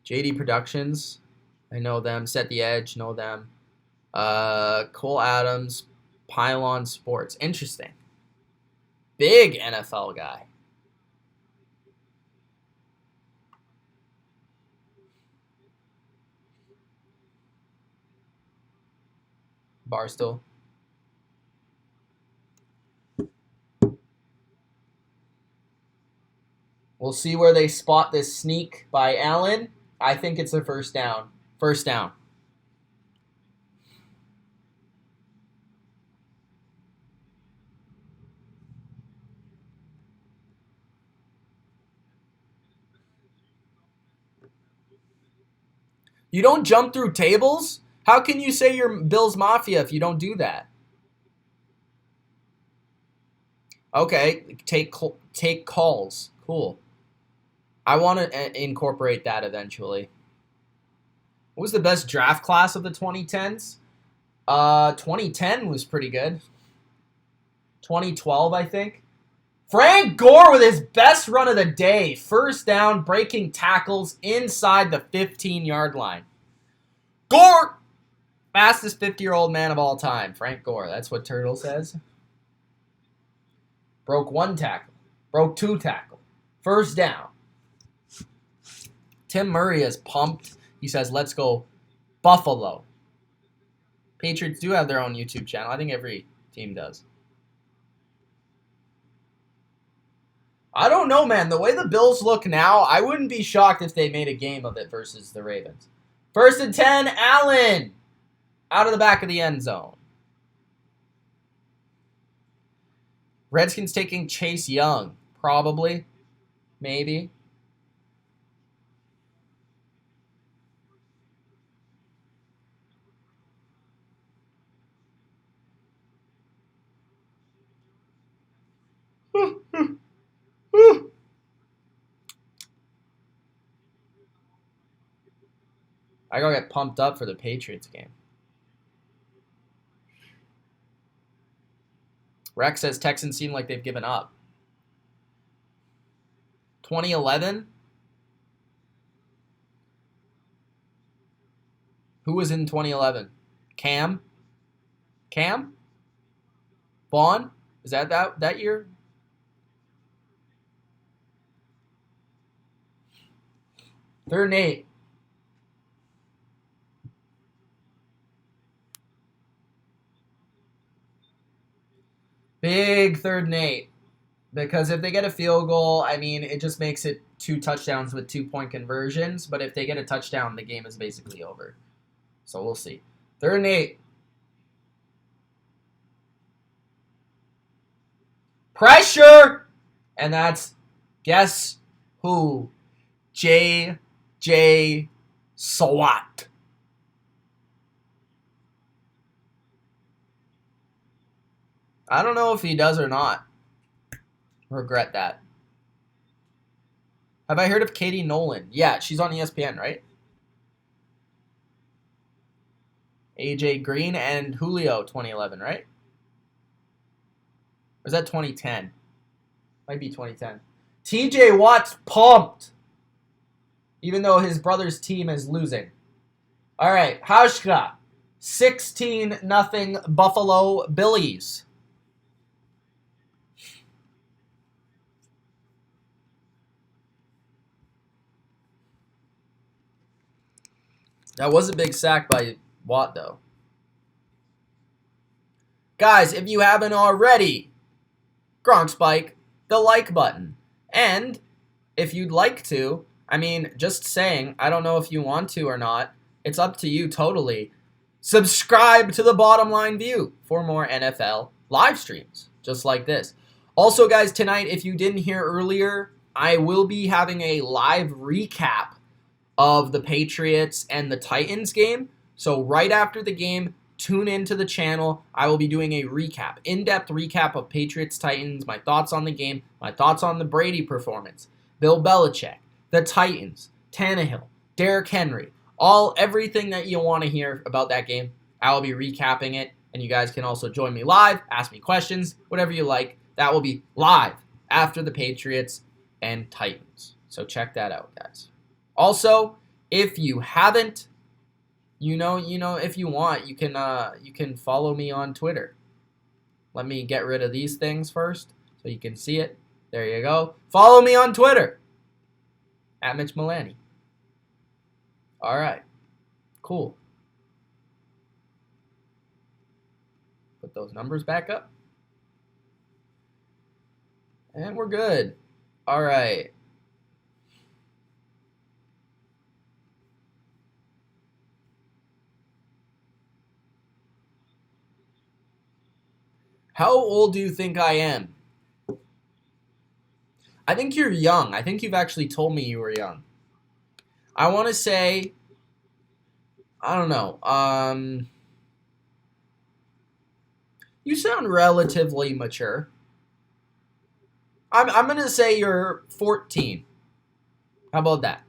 JD Productions, I know them. Set the Edge, know them. Cole Adams, Pylon Sports. Interesting. Big NFL guy. Barstool. We'll see where they spot this sneak by Allen. I think it's a first down. First down. You don't jump through tables? How can you say you're Bills Mafia if you don't do that? Okay, take calls. Cool. I want to incorporate that eventually. What was the best draft class of the 2010s? 2010 was pretty good. 2012, I think. Frank Gore with his best run of the day. First down, breaking tackles inside the 15-yard line. Gore! Fastest 50-year-old man of all time. Frank Gore. That's what Turtle says. Broke one tackle. Broke two tackle. First down. Tim Murray is pumped. He says, let's go Buffalo. Patriots do have their own YouTube channel. I think every team does. I don't know, man. The way the Bills look now, I wouldn't be shocked if they made a game of it versus the Ravens. 1st and 10, Allen. Out of the back of the end zone. Redskins taking Chase Young. Probably. Maybe. I gotta get pumped up for the Patriots game. Rex says Texans seem like they've given up. 2011? Who was in 2011? Cam? Vaughn? Is that year? Third and 8. Big 3rd and 8. Because if they get a field goal, I mean, it just makes it 2 touchdowns with 2-point conversions. But if they get a touchdown, the game is basically over. So we'll see. 3rd and 8. Pressure! And that's, guess who? J.J. Swat. I don't know if he does or not. Regret that. Have I heard of Katie Nolan? Yeah, she's on ESPN, right? AJ Green and Julio 2011, right? Or is that 2010? Might be 2010. TJ Watt's pumped. Even though his brother's team is losing. All right, Hauschka. 16-0 Buffalo Billies. That was a big sack by Watt, though. Guys, if you haven't already, Gronk Spike, the like button. And if you'd like to, I mean, just saying, I don't know if you want to or not. It's up to you totally. Subscribe to the Bottom Line View for more NFL live streams, just like this. Also, guys, tonight, if you didn't hear earlier, I will be having a live recap of the Patriots and the Titans game. So right after the game, tune into the channel. I will be doing a recap, in-depth recap of Patriots-Titans, my thoughts on the game, my thoughts on the Brady performance, Bill Belichick, the Titans, Tannehill, Derrick Henry, everything that you want to hear about that game. I will be recapping it, and you guys can also join me live, ask me questions, whatever you like. That will be live after the Patriots and Titans. So check that out, guys. Also, if you haven't, if you want, you can follow me on Twitter. Let me get rid of these things first so you can see it. There you go. Follow me on Twitter at Mitch Milani. All right, cool. those numbers back up. And we're good. All right. How old do you think I am? I think you're young. I think you've actually told me you were young. I want to say, I don't know. You sound relatively mature. I'm going to say you're 14. How about that?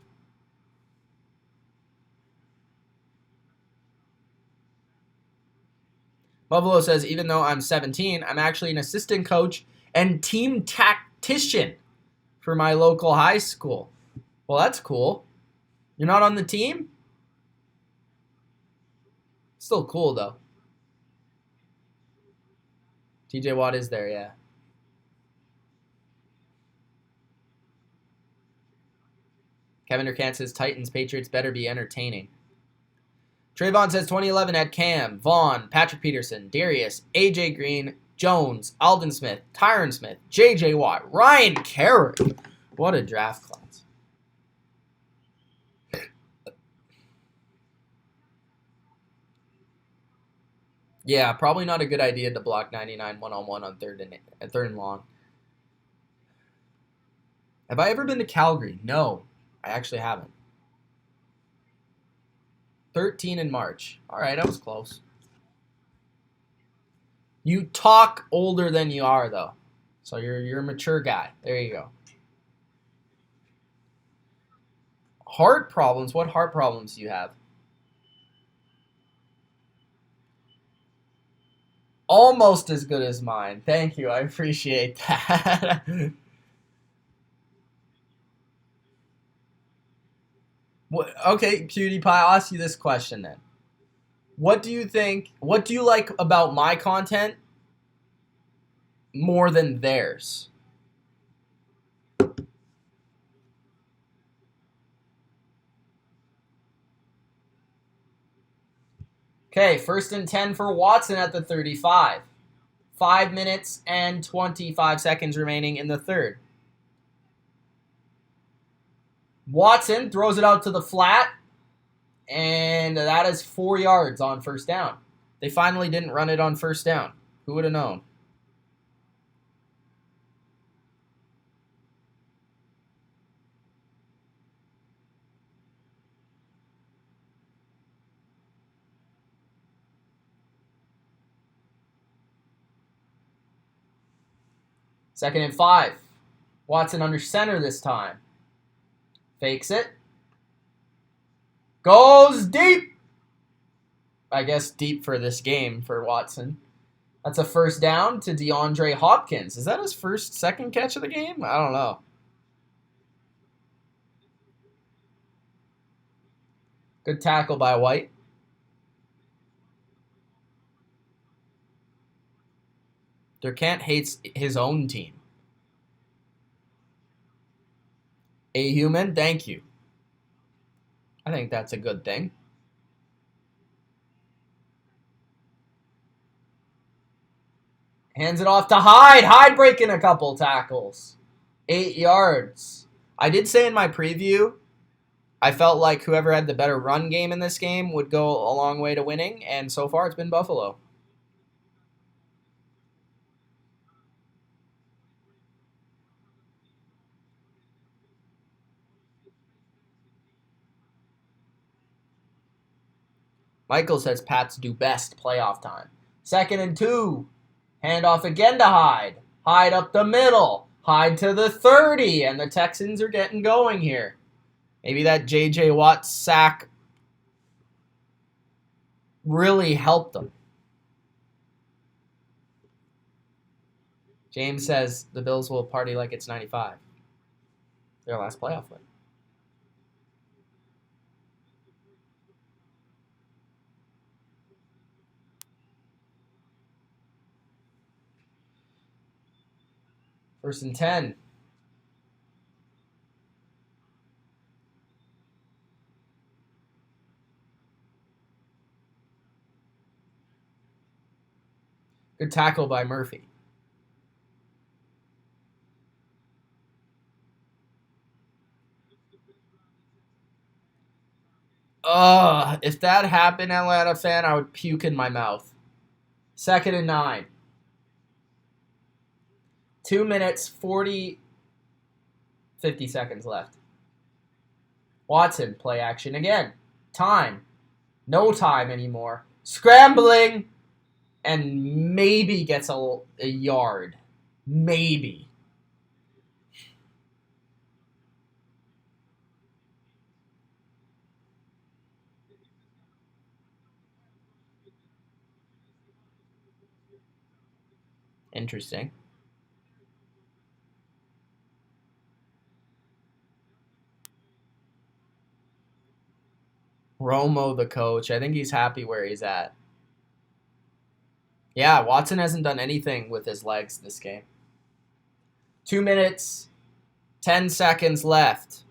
Buffalo says, even though I'm 17, I'm actually an assistant coach and team tactician for my local high school. Well, that's cool. You're not on the team? Still cool, though. TJ Watt is there, yeah. Kevin Durkant says, Titans, Patriots better be entertaining. Trayvon says 2011 had Cam, Vaughn, Patrick Peterson, Darius, AJ Green, Jones, Aldon Smith, Tyron Smith, JJ Watt, Ryan Carrick. What a draft class. Yeah, probably not a good idea to block 99 one-on-one on third and long. Have I ever been to Calgary? No, I actually haven't. 13 in March. All right, I was close. You talk older than you are, though. So you're a mature guy. There you go. Heart problems? What heart problems do you have? Almost as good as mine. Thank you. I appreciate that. Okay, PewDiePie, I'll ask you this question then. What do you like about my content more than theirs? Okay, 1st and 10 for Watson at the 35. 5 minutes and 25 seconds remaining in the third. Watson throws it out to the flat, and that is 4 yards on 1st down. They finally didn't run it on 1st down. Who would have known? Second and 5. Watson under center this time. Fakes it. Goes deep. I guess deep for this game for Watson. That's a 1st down to DeAndre Hopkins. Is that his second catch of the game? I don't know. Good tackle by White. Durkant hates his own team. A human, thank you. I think that's a good thing. Hands it off to Hyde. Hyde breaking a couple tackles. 8 yards. I did say in my preview, I felt like whoever had the better run game in this game would go a long way to winning, and so far it's been Buffalo. Michael says Pats do best playoff time. 2nd and 2. Handoff again to Hyde. Hyde up the middle. Hyde to the 30, and the Texans are getting going here. Maybe that J.J. Watt sack really helped them. James says the Bills will party like it's 95. Their last playoff win. First and 10. Good tackle by Murphy. Ugh, if that happened, Atlanta fan, I would puke in my mouth. 2nd and 9. 2 minutes, 50 seconds left. Watson, play action again. Time. No time anymore. Scrambling. And maybe gets a yard. Maybe. Interesting. Romo, the coach. I think he's happy where he's at. Yeah, Watson hasn't done anything with his legs this game. 2 minutes, 10 seconds left.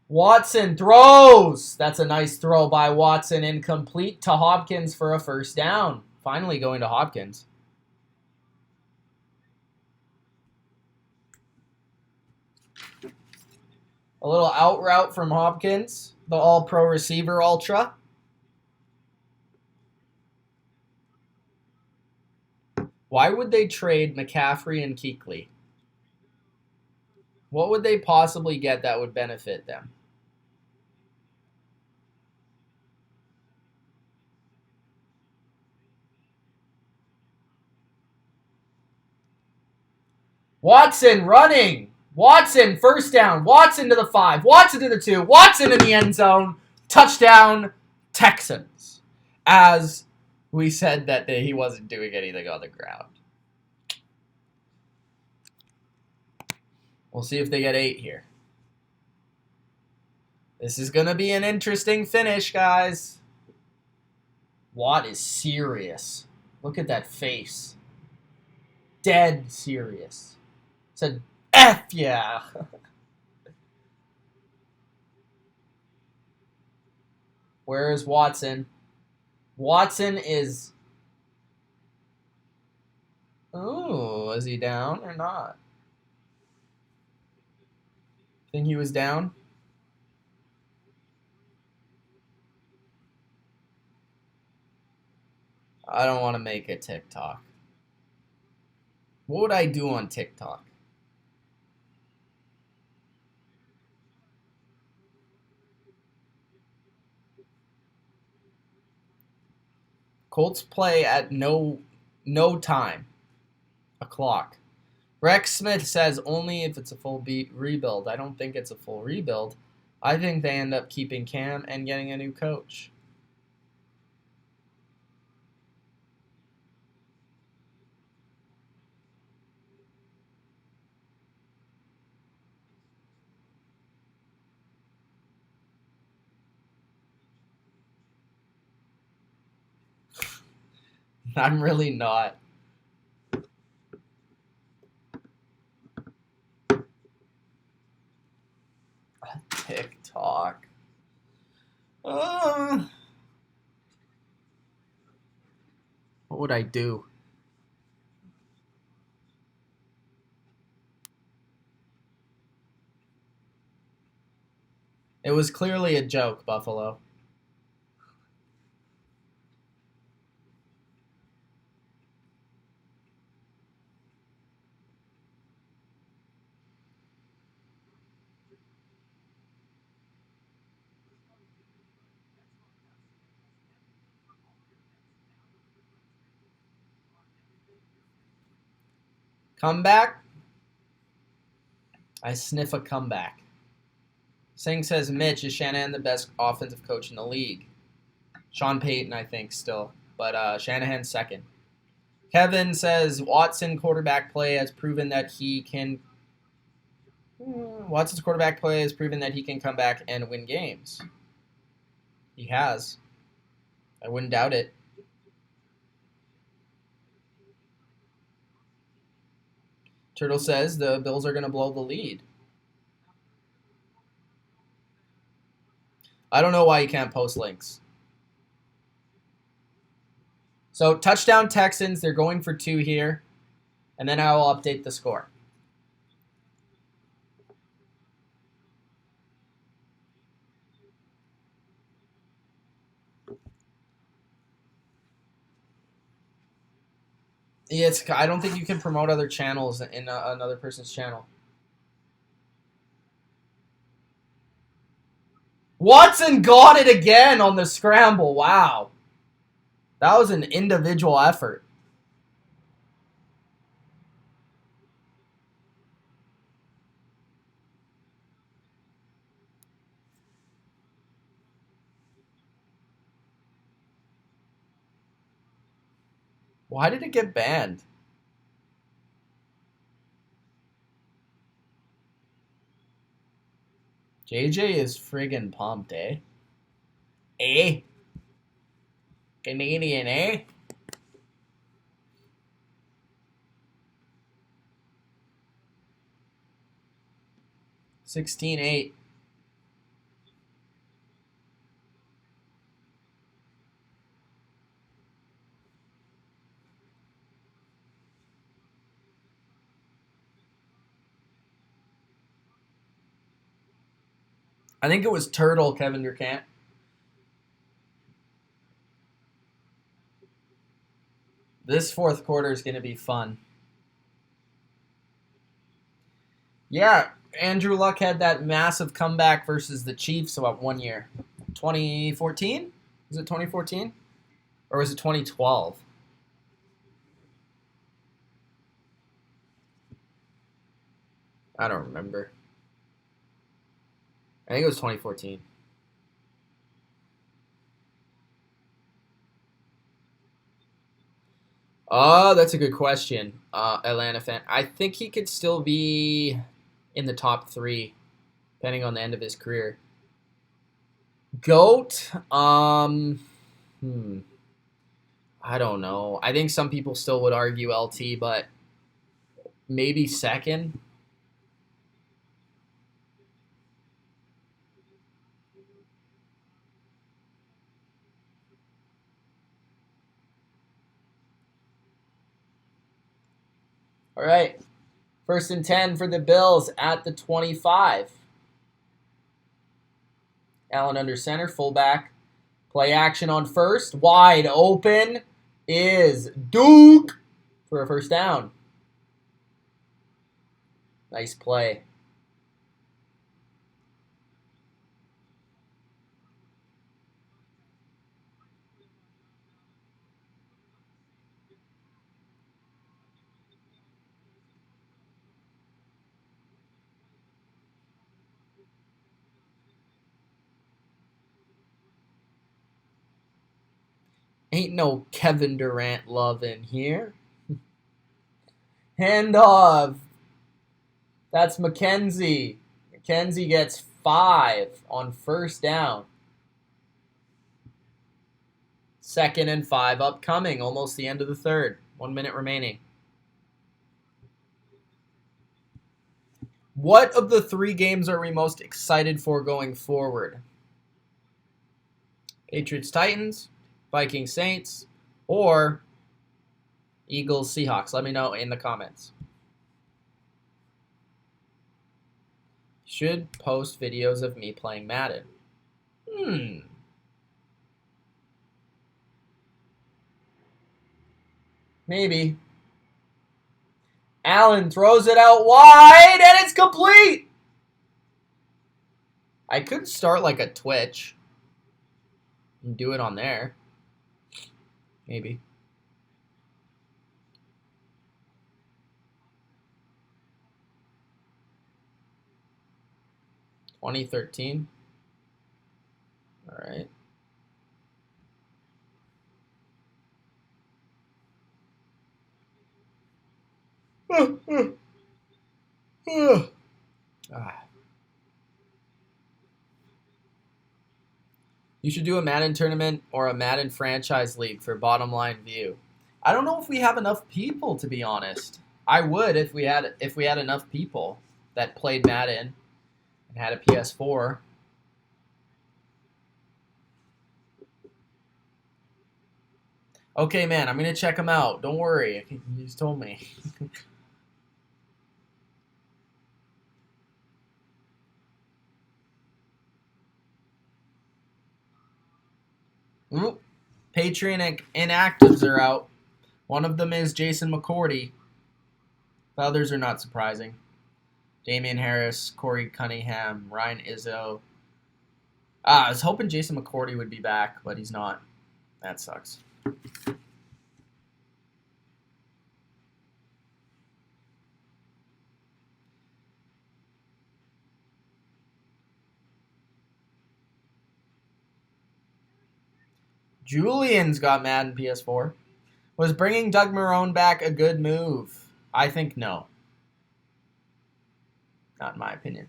Watson throws. That's a nice throw by Watson. Incomplete to Hopkins for a first down. Finally going to Hopkins. A little out route from Hopkins, the all-pro receiver ultra. Why would they trade McCaffrey and Kuechly? What would they possibly get that would benefit them? Watson running. Watson, first down. Watson to the 5. Watson to the 2. Watson in the end zone. Touchdown, Texans. As we said that he wasn't doing anything on the ground. We'll see if they get 8 here. This is going to be an interesting finish, guys. Watt is serious. Look at that face. Dead serious. Said, F yeah. Where is Watson? Watson is... Oh, is he down or not? Think he was down? I don't want to make a TikTok. What would I do on TikTok? Colts play at no time. A clock. Rex Smith says only if it's a full rebuild. I don't think it's a full rebuild. I think they end up keeping Cam and getting a new coach. I'm really not. TikTok. What would I do? It was clearly a joke, Buffalo. Comeback? I sniff a comeback. Singh says, Mitch, is Shanahan the best offensive coach in the league? Sean Payton, I think, still. But Shanahan's second. Kevin says, Watson's quarterback play has proven that he can... Watson's quarterback play has proven that he can come back and win games. He has. I wouldn't doubt it. Turtle says the Bills are going to blow the lead. I don't know why you can't post links. So touchdown Texans. They're going for 2 here. And then I will update the score. I don't think you can promote other channels in another person's channel. Watson got it again on the scramble. Wow. That was an individual effort. Why did it get banned? JJ is friggin' pumped, eh? Eh? Canadian, eh? $16-8. I think it was Turtle, Kevin Durkant. This fourth quarter is going to be fun. Yeah, Andrew Luck had that massive comeback versus the Chiefs about 1 year. 2014? Was it 2014? Or was it 2012? I don't remember. I think it was 2014. Oh, that's a good question, Atlanta fan. I think he could still be in the top 3, depending on the end of his career. GOAT? I don't know. I think some people still would argue LT, but maybe second. All right. 1st and 10 for the Bills at the 25. Allen under center, fullback. Play action on first. Wide open is Duke for a first down. Nice play. Ain't no Kevin Durant love in here. Handoff. That's McKenzie. McKenzie gets 5 on first down. 2nd and 5 upcoming. Almost the end of the third. 1 minute remaining. What of the 3 games are we most excited for going forward? Patriots Titans, Vikings Saints, or Eagles Seahawks? Let me know in the comments. Should post videos of me playing Madden. Maybe. Allen throws it out wide, and it's complete! I could start like a Twitch and do it on there. Maybe. $20.13. All right. You should do a Madden tournament or a Madden franchise league for bottom line view. I don't know if we have enough people, to be honest. I would if we had enough people that played Madden and had a PS4. Okay, man, I'm going to check him out. Don't worry. You just told me. Ooh, Patreon inactives are out. One of them is Jason McCourty. The others are not surprising. Damian Harris, Corey Cunningham, Ryan Izzo. I was hoping Jason McCourty would be back, but he's not. That sucks. Julian's got Madden PS4. Was bringing Doug Marrone back a good move? I think no. Not in my opinion.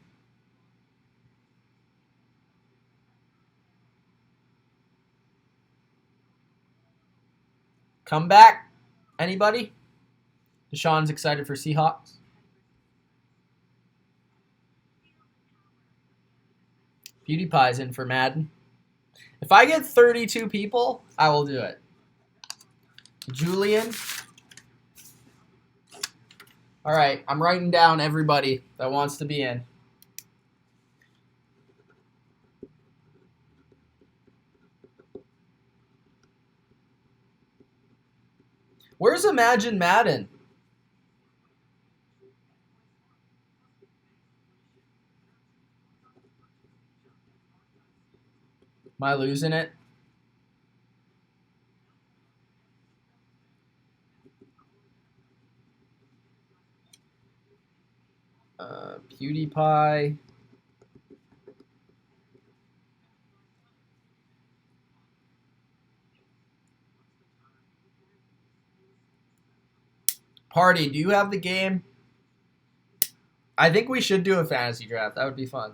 Come back. Anybody? Deshaun's excited for Seahawks. PewDiePie's in for Madden. If I get 32 people, I will do it. Julian. All right, I'm writing down everybody that wants to be in. Where's Imagine Madden? Am I losing it? PewDiePie. Party, do you have the game? I think we should do a fantasy draft. That would be fun.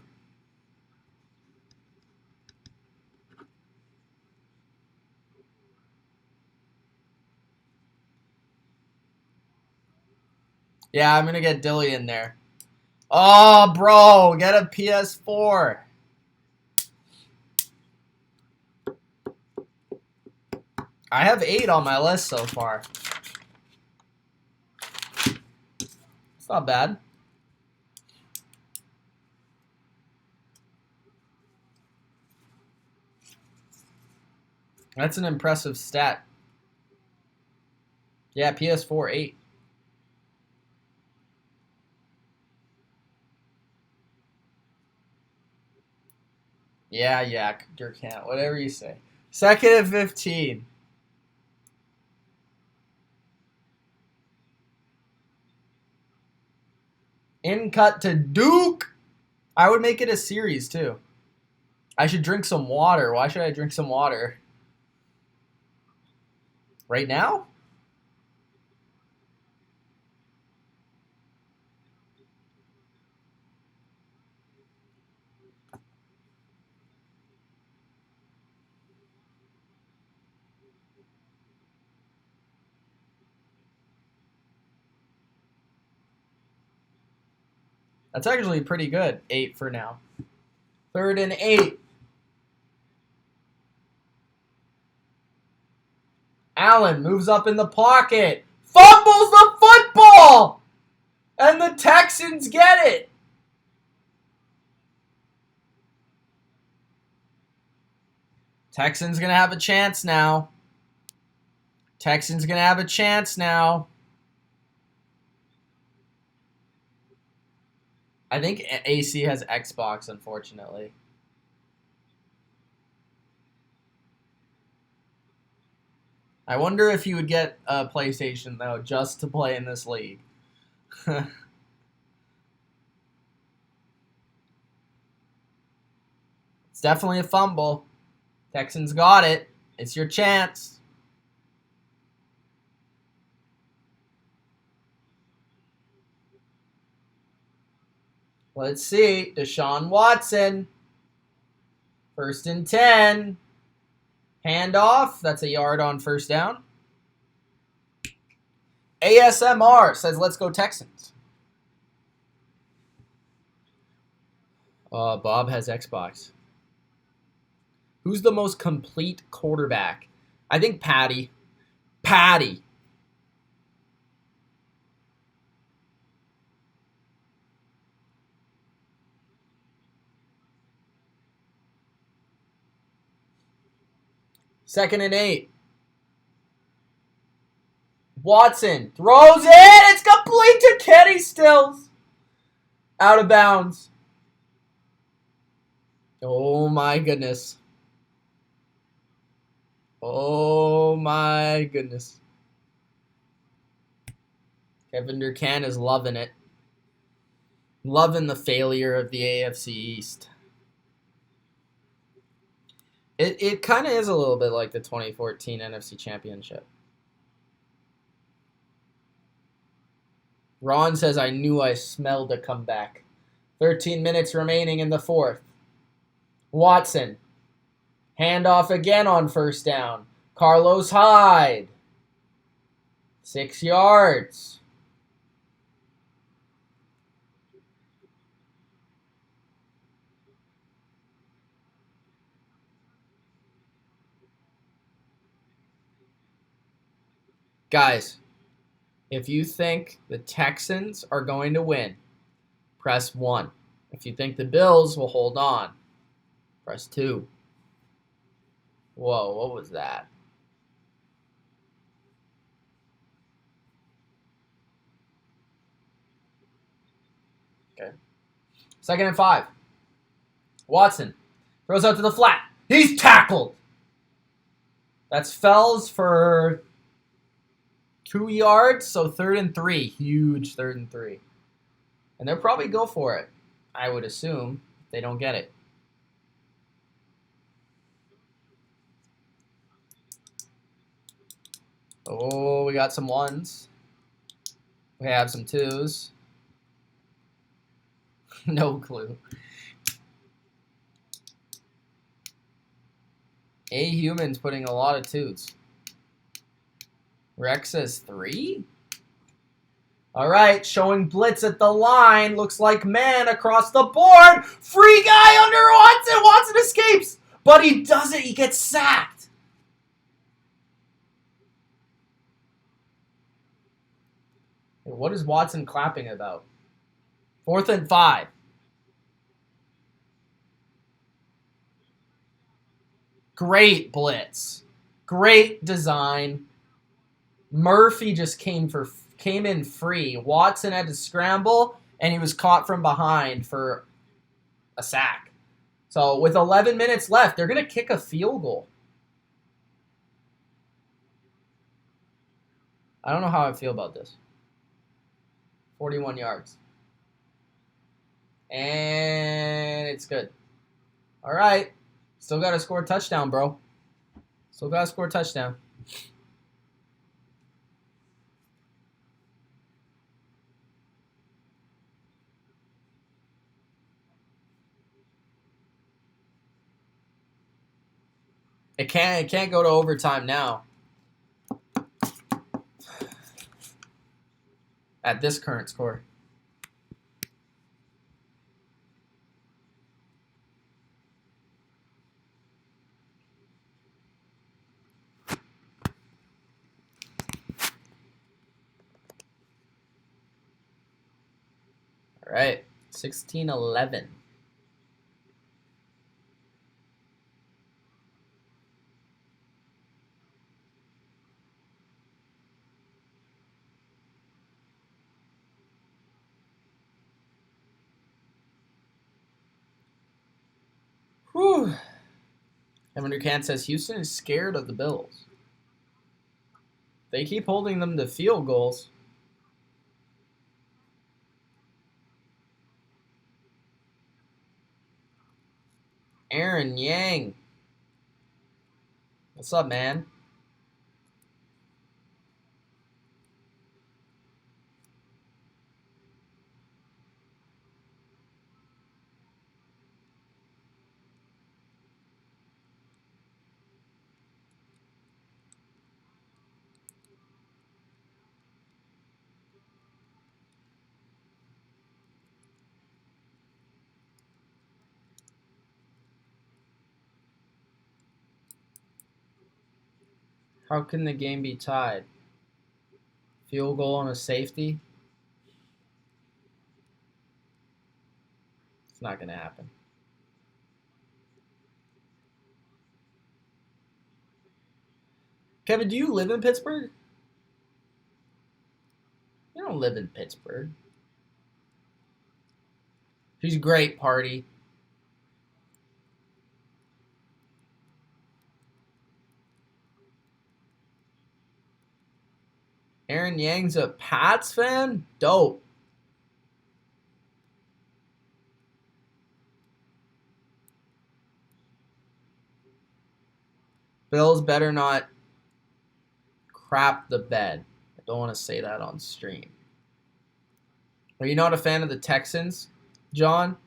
Yeah, I'm going to get Dilly in there. Oh, bro, get a PS4. I have 8 on my list so far. It's not bad. That's an impressive stat. Yeah, PS4 8. Yeah, Dirk can't. Whatever you say. Second and 15. In cut to Duke. I would make it a series too. I should drink some water. Why should I drink some water? Right now? That's actually pretty good. 8 for now. Third and 8. Allen moves up in the pocket. Fumbles the football! And the Texans get it. Texans going to have a chance now. Texans going to have a chance now. I think AC has Xbox, unfortunately. I wonder if you would get a PlayStation, though, just to play in this league. It's definitely a fumble. Texans got it. It's your chance. Let's see. Deshaun Watson. First and 10. Handoff. That's a yard on first down. ASMR says, let's go Texans. Bob has Xbox. Who's the most complete quarterback? I think Patty. Patty. Second and 8. Watson throws it. It's complete to Kenny Stills. Out of bounds. Oh my goodness. Oh my goodness. Kevin Durcan is loving it. Loving the failure of the AFC East. It kind of is a little bit like the 2014 NFC Championship. Ron says, I knew I smelled a comeback. 13 minutes remaining in the fourth. Watson. Handoff again on first down. Carlos Hyde. 6 yards. Guys, if you think the Texans are going to win, press 1. If you think the Bills will hold on, press 2. Whoa, what was that? Okay. 2nd and 5. Watson throws out to the flat. He's tackled. That's Fells for 2 yards, so 3rd and 3. Huge 3rd and 3. And they'll probably go for it, I would assume, if they don't get it. Oh, we got some 1s. We have some 2s. No clue. A Human's putting a lot of 2s. Rex says 3? All right, showing blitz at the line. Looks like man across the board. Free guy under Watson. Watson escapes, but he doesn't. He gets sacked. What is Watson clapping about? 4th and 5. Great blitz. Great design. Murphy just came in free. Watson had to scramble, and he was caught from behind for a sack. So with 11 minutes left, they're going to kick a field goal. I don't know how I feel about this. 41 yards. And it's good. All right. Still got to score a touchdown, bro. Still got to score a touchdown. It can't go to overtime now. At this current score. All right, 16-11. Whew. Kevin Durcan says Houston is scared of the Bills. They keep holding them to field goals. Aaron Yang. What's up, man? How can the game be tied? Field goal and a safety? It's not going to happen. Kevin, do you live in Pittsburgh? You don't live in Pittsburgh. She's great, party. Aaron Yang's a Pats fan? Dope. Bills better not crap the bed. I don't want to say that on stream. Are you not a fan of the Texans, John?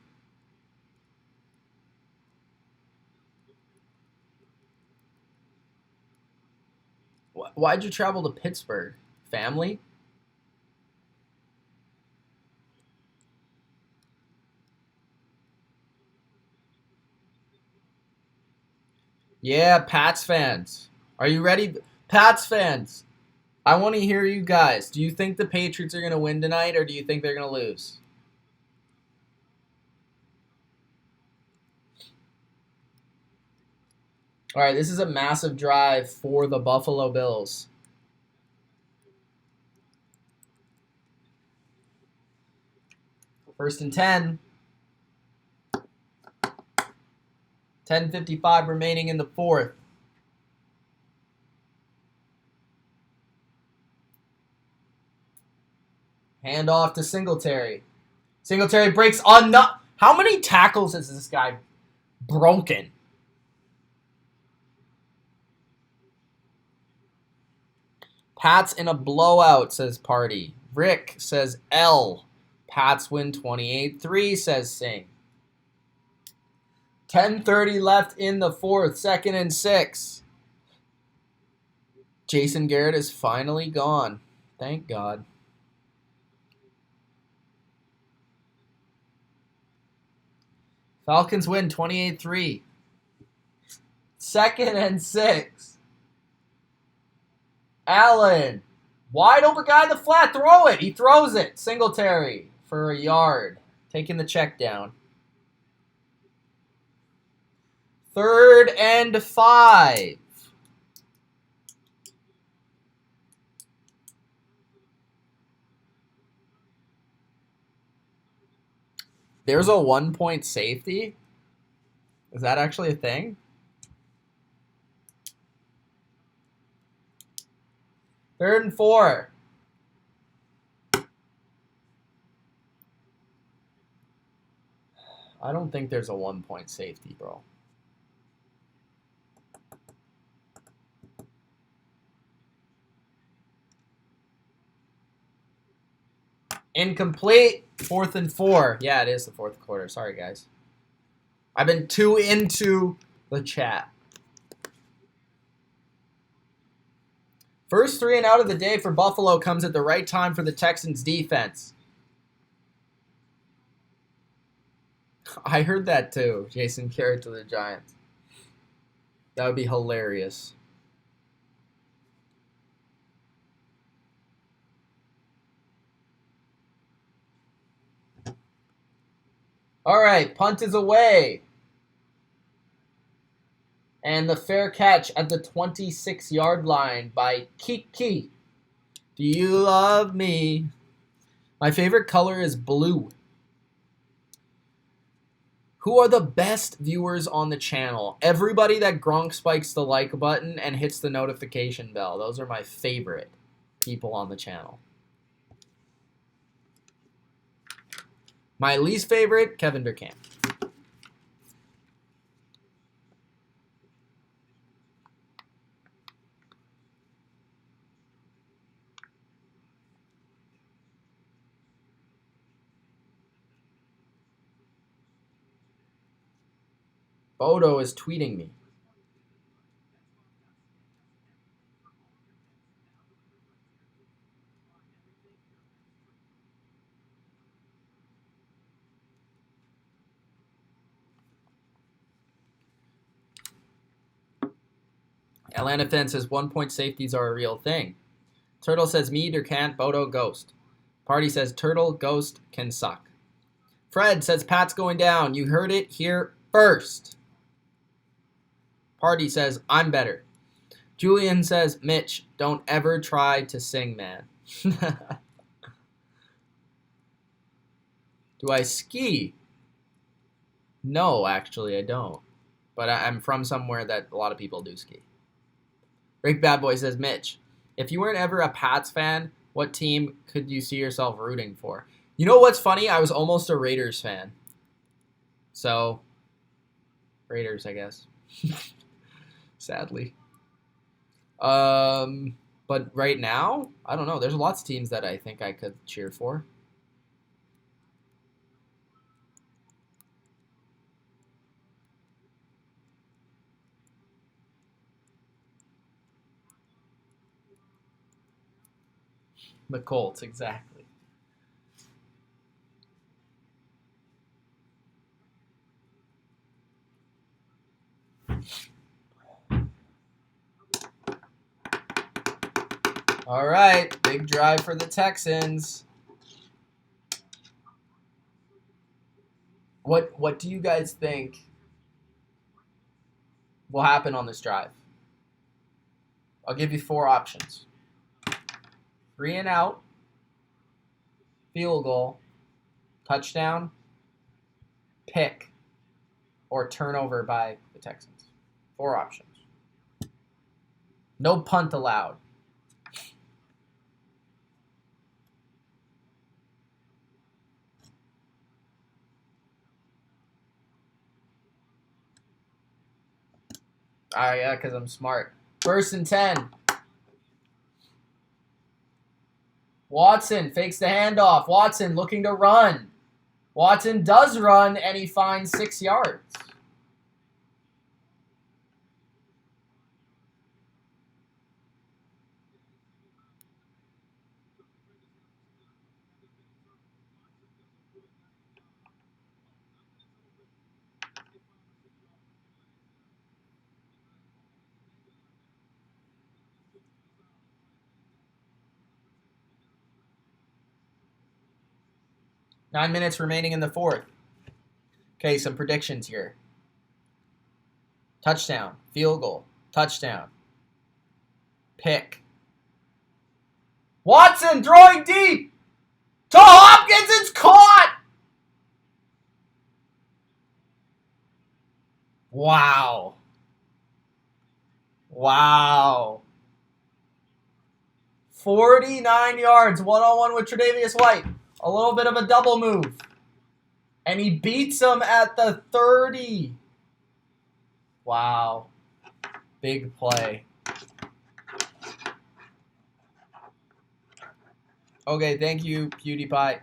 Why'd you travel to Pittsburgh? Family? Yeah, Pats fans. Are you ready? Pats fans, I want to hear you guys. Do you think the Patriots are going to win tonight, or do you think they're going to lose? All right, this is a massive drive for the Buffalo Bills. First and 10. 10:55 remaining in the fourth. Hand off to Singletary. Singletary breaks on. How many tackles has this guy broken? Pats in a blowout, says Party. Rick says L. Pats win 28-3, says Sing. 10:30 left in the fourth, 2nd and 6. Jason Garrett is finally gone. Thank God. Falcons win 28-3. 2nd and 6. Allen. Wide open guy in the flat. Throw it. He throws it. Singletary for a yard. Taking the check down. 3rd and 5. There's a 1-point safety? Is that actually a thing? 3rd and 4. I don't think there's a 1-point safety, bro. Incomplete. 4th and 4. Yeah, it is the 4th quarter. Sorry, guys. I've been too into the chat. First 3 and out of the day for Buffalo comes at the right time for the Texans defense. I heard that too. Jason Garrett to the Giants. That would be hilarious. All right, punt is away. And the fair catch at the 26-yard line by Kiki. Do you love me? My favorite color is blue. Who are the best viewers on the channel? Everybody that Gronk spikes the like button and hits the notification bell. Those are my favorite people on the channel. My least favorite, Kevin Durkheim. Bodo is tweeting me. Atlanta Fan says 1-point safeties are a real thing. Turtle says me either can't, Bodo ghost. Party says turtle, ghost can suck. Fred says Pat's going down. You heard it here first. Party says I'm better. Julian says, Mitch, don't ever try to sing, man. Do I ski? No, actually, I don't. But I'm from somewhere that a lot of people do ski. Rick Bad Boy says, Mitch, if you weren't ever a Pats fan, what team could you see yourself rooting for? You know what's funny? I was almost a Raiders fan. So, Raiders, I guess. Sadly. But right now, I don't know. There's lots of teams that I think I could cheer for. The Colts, exactly. All right, big drive for the Texans. What do you guys think will happen on this drive? I'll give you 4 options. 3 and out, field goal, touchdown, pick, or turnover by the Texans. 4 options. No punt allowed. Yeah, because I'm smart. 1st and 10. Watson fakes the handoff. Watson looking to run. Watson does run, and he finds 6 yards. Nine minutes remaining in the 4th. Okay, some predictions here. Touchdown, field goal, touchdown, pick. Watson throwing deep to Hopkins. It's caught. Wow. Wow. 49 yards, one-on-one with Tre'Davious White. A little bit of a double move. And he beats him at the 30. Wow. Big play. Okay, thank you, PewDiePie.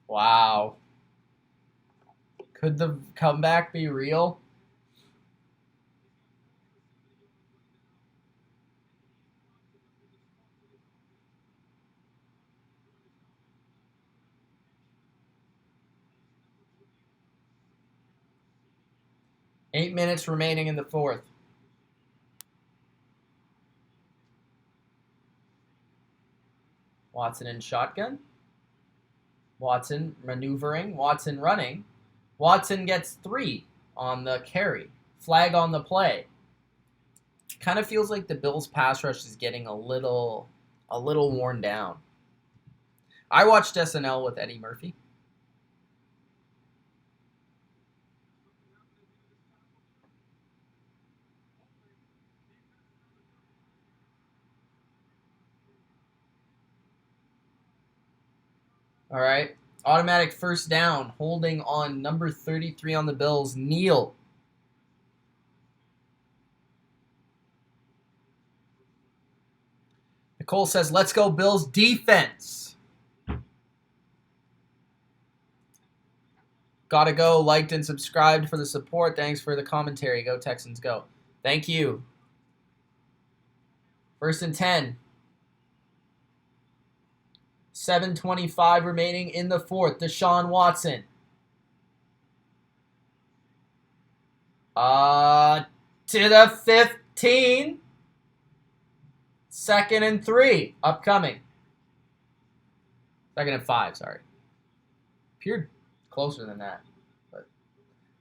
Wow. Could the comeback be real? Eight minutes remaining in the 4th. Watson in shotgun. Watson maneuvering. Watson running. Watson gets 3 on the carry. Flag on the play. Kind of feels like the Bills' pass rush is getting a little worn down. I watched SNL with Eddie Murphy. All right. Automatic first down. Holding on number 33 on the Bills. Neal. Nicole says, let's go Bills defense. Gotta go. Liked and subscribed for the support. Thanks for the commentary. Go Texans, go. Thank you. 1st and 10. 7:25 remaining in the 4th. Deshaun Watson. To the 15. 2nd and 3. Upcoming. 2nd and 5, sorry. Appeared closer than that. But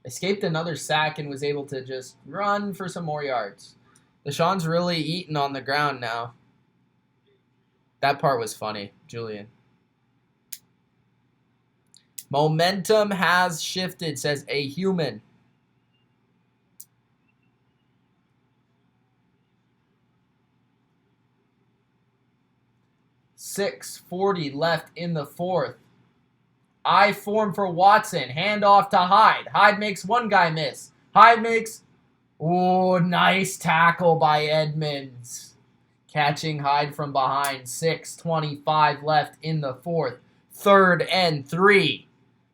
escaped another sack and was able to just run for some more yards. Deshaun's really eating on the ground now. That part was funny, Julian. Momentum has shifted, says a human. .640 left in the 4th. I form for Watson. Hand off to Hyde. Hyde makes one guy miss. Hyde makes... Ooh, nice tackle by Edmonds. Catching Hyde from behind. 6:25 left in the 4th. 3rd and 3.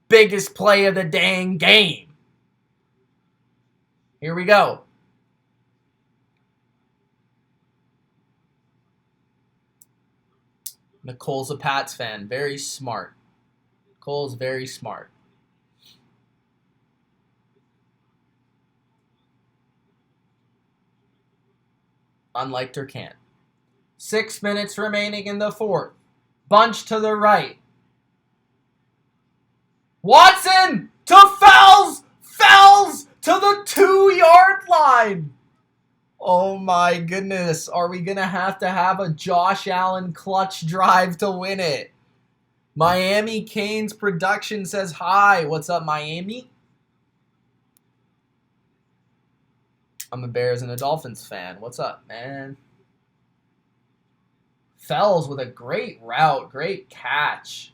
Biggest play of the dang game. Here we go. Nicole's a Pats fan. Very smart. Nicole's very smart. Unliked or can't. 6 minutes remaining in the 4th. Bunch to the right. Watson to Fells! Fells to the 2-yard line! Oh my goodness. Are we going to have a Josh Allen clutch drive to win it? Miami Canes production says hi. What's up, Miami? I'm a Bears and a Dolphins fan. What's up, man? Fells with a great route. Great catch.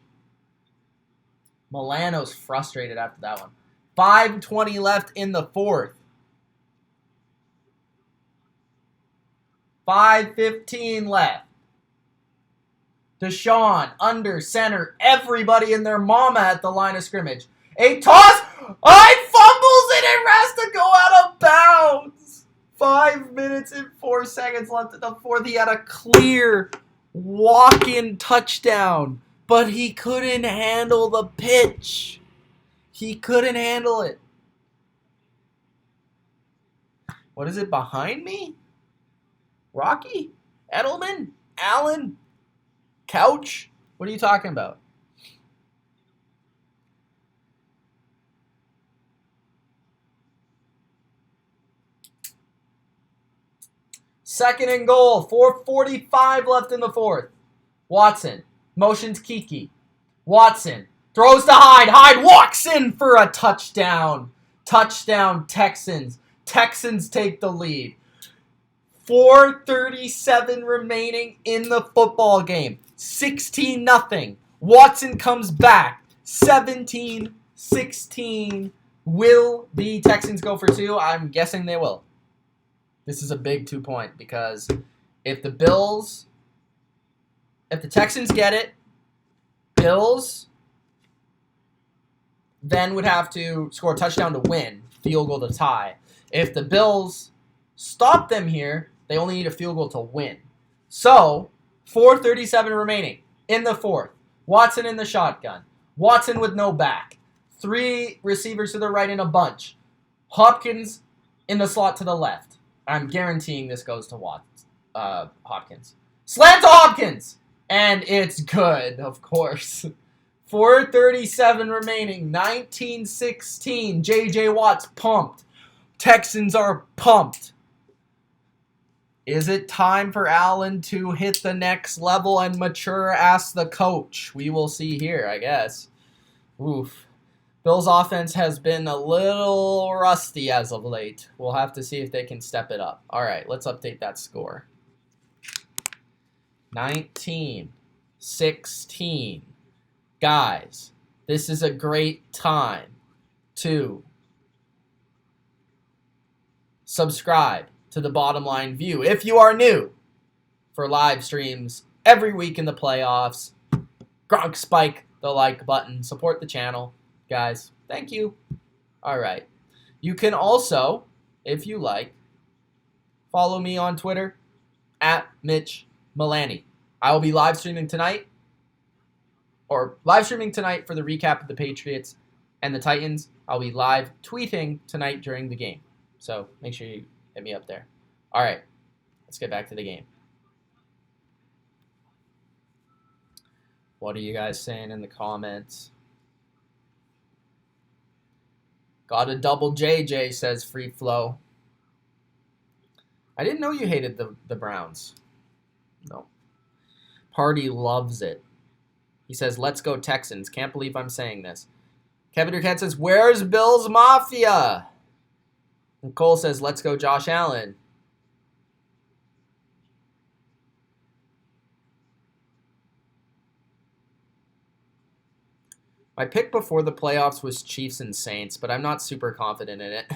Milano's frustrated after that one. 5:20 left in the 4th. 5:15 left. Deshaun under center. Everybody and their mama at the line of scrimmage. A toss. I fumbles it and has to go out of bounds. 5 minutes and 4 seconds left in the 4th. He had a clear walk-in touchdown, but he couldn't handle the pitch. He couldn't handle it. What is it behind me? Rocky? Edelman? Allen? Couch? What are you talking about? Second and goal. 4:45 left in the 4th. Watson. Motions Kiki. Watson. Throws to Hyde. Hyde walks in for a touchdown. Touchdown Texans. Texans take the lead. 4:37 remaining in the football game. 16-0. Watson comes back. 17-16. Will the Texans go for 2? I'm guessing they will. This is a big 2-point because if the Texans get it, Bills then would have to score a touchdown to win, field goal to tie. If the Bills stop them here, they only need a field goal to win. So, 4:37 remaining in the 4th. Watson in the shotgun. Watson with no back. 3 receivers to the right in a bunch. Hopkins in the slot to the left. I'm guaranteeing this goes to Hopkins. Slant to Hopkins! And it's good, of course. 4:37 remaining. 19-16. J.J. Watt's pumped. Texans are pumped. Is it time for Allen to hit the next level and mature? Asks the coach. We will see here, I guess. Oof. Bills' offense has been a little rusty as of late. We'll have to see if they can step it up. All right, let's update that score. 19-16. Guys, this is a great time to subscribe to the Bottom Line View if you are new for live streams every week in the playoffs. Gronk spike the like button. Support the channel, guys. Thank you. All right. You can also, if you like, follow me on Twitter at Mitch Milani. I will be live streaming tonight for the recap of the Patriots and the Titans. I'll be live tweeting tonight during the game. So make sure you hit me up there. All right, let's get back to the game. What are you guys saying in the comments? Got a double JJ, says Free Flow. I didn't know you hated the Browns. No. Party loves it. He says, let's go Texans. Can't believe I'm saying this. Kevin Durkett says, where's Bills Mafia? And Cole says, let's go Josh Allen. My pick before the playoffs was Chiefs and Saints, but I'm not super confident in it.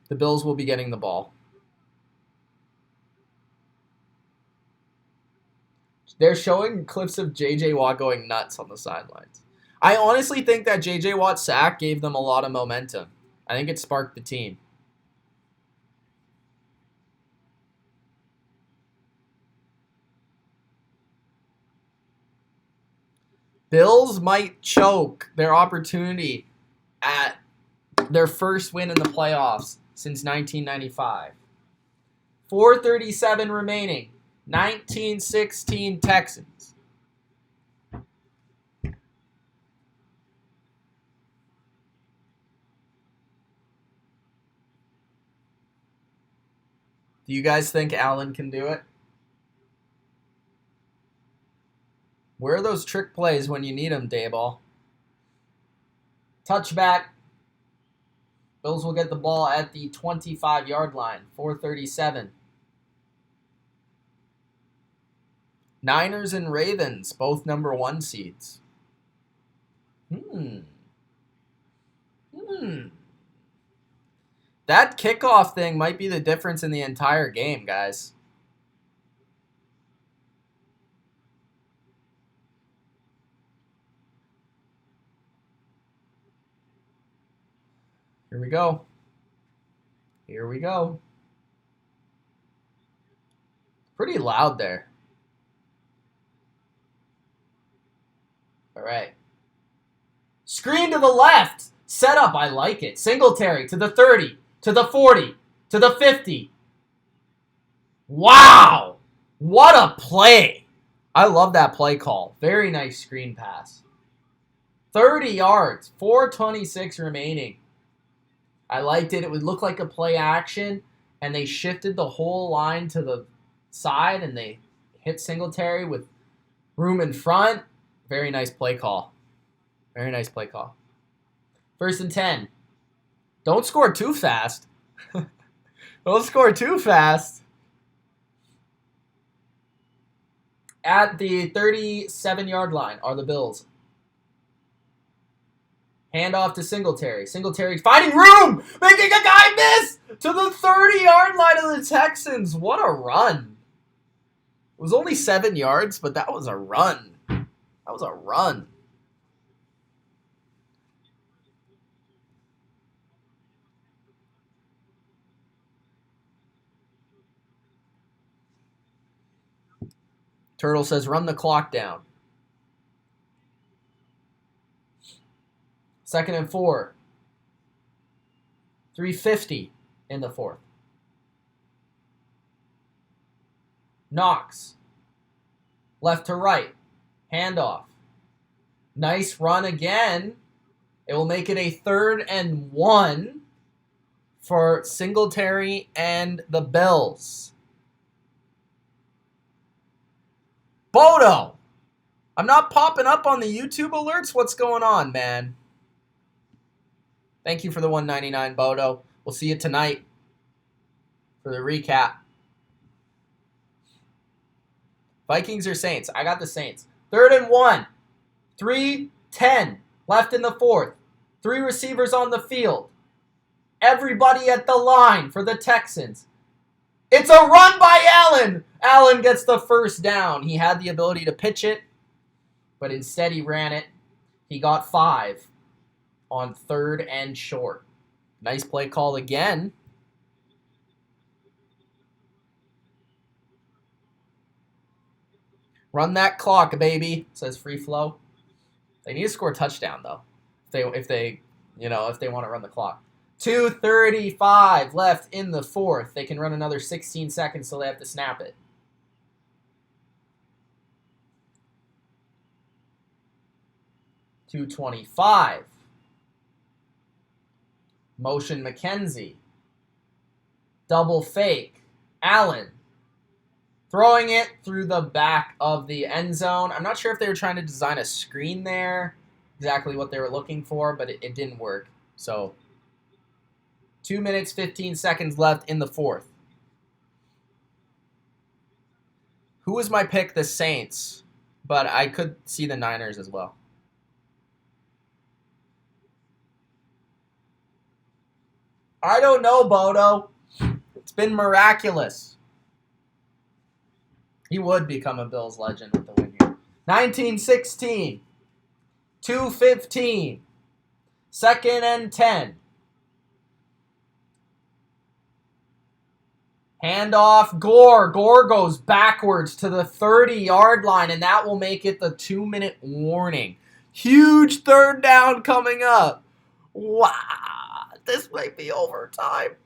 The Bills will be getting the ball. They're showing clips of J.J. Watt going nuts on the sidelines. I honestly think that J.J. Watt's sack gave them a lot of momentum. I think it sparked the team. Bills might choke their opportunity at their first win in the playoffs since 1995. 4:37 remaining. 19-16 Texans. Do you guys think Allen can do it? Where are those trick plays when you need them, Dayball? Touchback. Bills will get the ball at the 25-yard line. 4:37. Niners and Ravens, both number 1 seeds. That kickoff thing might be the difference in the entire game, guys. Here we go. Here we go. Pretty loud there. All right. Screen to the left. Set up. I like it. Singletary to the 30, to the 40, to the 50. Wow. What a play. I love that play call. Very nice screen pass. 30 yards. 4:26 remaining. I liked it. It would look like a play action, and they shifted the whole line to the side, and they hit Singletary with room in front. Very nice play call. Very nice play call. 1st and 10. Don't score too fast. Don't score too fast. At the 37-yard line are the Bills. Handoff to Singletary. Singletary finding room! Making a guy miss! To the 30-yard line of the Texans. What a run. It was only 7 yards, but that was a run. That was a run. Turtle says, run the clock down. 2nd and 4. 3:50 in the 4th. Knox. Left to right. Handoff. Nice run again. It will make it a 3rd and 1 for Singletary and the Bills. Bodo! I'm not popping up on the YouTube alerts. What's going on, man? Thank you for the $1.99, Bodo. We'll see you tonight for the recap. Vikings or Saints? I got the Saints. 3rd and 1. 3:10 left in the 4th. 3 receivers on the field. Everybody at the line for the Texans. It's a run by Allen. Allen gets the first down. He had the ability to pitch it, but instead he ran it. He got 5 on 3rd and short. Nice play call again. Run that clock, baby, says Free Flow. They need to score a touchdown, though. if they want to run the clock. 2:35 left in the fourth. They can run another 16 seconds, so they have to snap it. .225. Motion McKenzie. Double fake. Allen. Throwing it through the back of the end zone. I'm not sure if they were trying to design a screen there, exactly what they were looking for, but it didn't work. So 2 minutes, 15 seconds left in the fourth. Who was my pick? The Saints, but I could see the Niners as well. I don't know, Bodo. It's been miraculous. He would become a Bills legend with the win here. 1916. 2:15. 2nd and 10. Handoff, Gore. Gore goes backwards to the 30-yard line, and that will make it the 2-minute warning. Huge third down coming up. Wow. This might be overtime.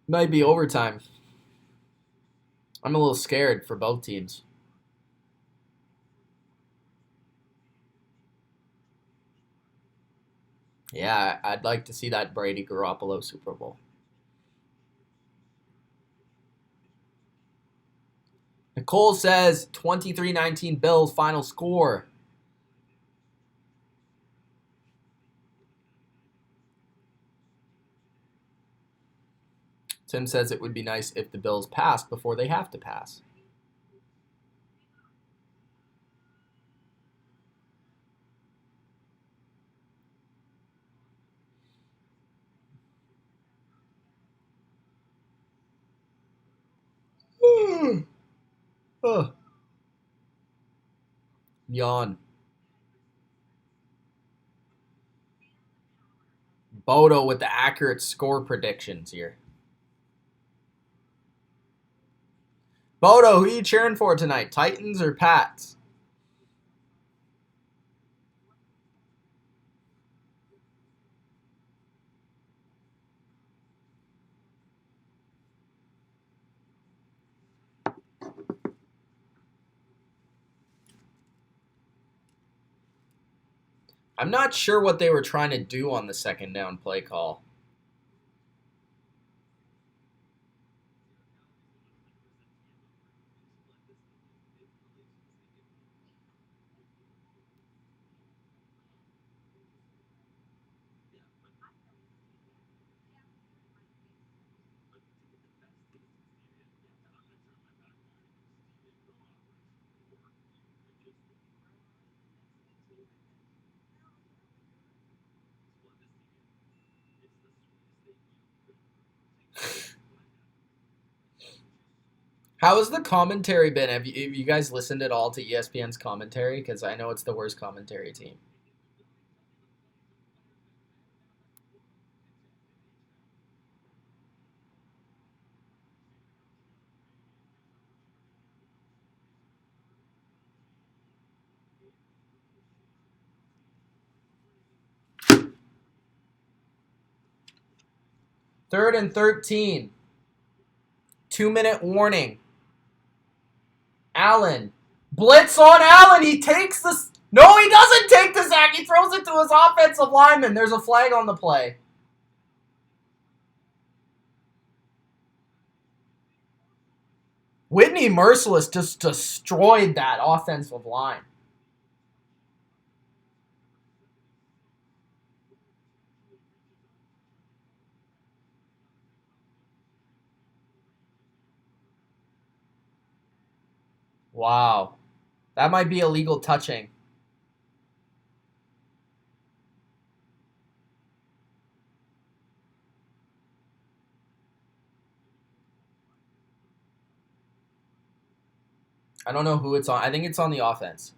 Might be overtime. I'm a little scared for both teams. Yeah, I'd like to see that Brady Garoppolo Super Bowl. Nicole says 23-19 Bills final score. Tim says it would be nice if the Bills passed before they have to pass. Yawn. Bodo with the accurate score predictions here. Bodo, who are you cheering for tonight? Titans or Pats? I'm not sure what they were trying to do on the second down play call. How has the commentary been? Have you guys listened at all to ESPN's commentary? Because I know it's the worst commentary team. Third and 13. 2-minute warning. Allen. Blitz on Allen. He takes the... No, he doesn't take the sack. He throws it to his offensive lineman. There's a flag on the play. Whitney Merciless just destroyed that offensive line. Wow. That might be illegal touching. I don't know who it's on. I think it's on the offense.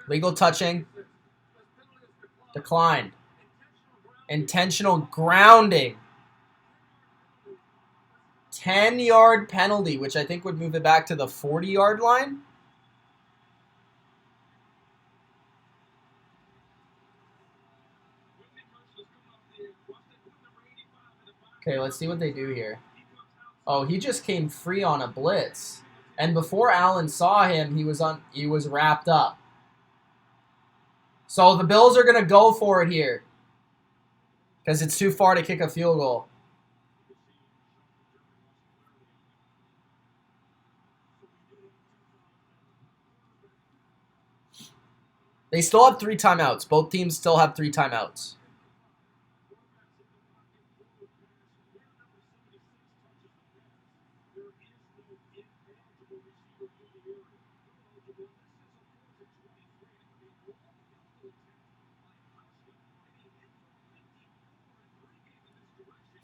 Legal touching. Declined. Intentional grounding. 10-yard penalty, which I think would move it back to the 40-yard line. Okay, let's see what they do here. Oh, he just came free on a blitz. And before Allen saw him, he was wrapped up. So the Bills are going to go for it here. Because it's too far to kick a field goal. They still have 3 timeouts. Both teams still have 3 timeouts.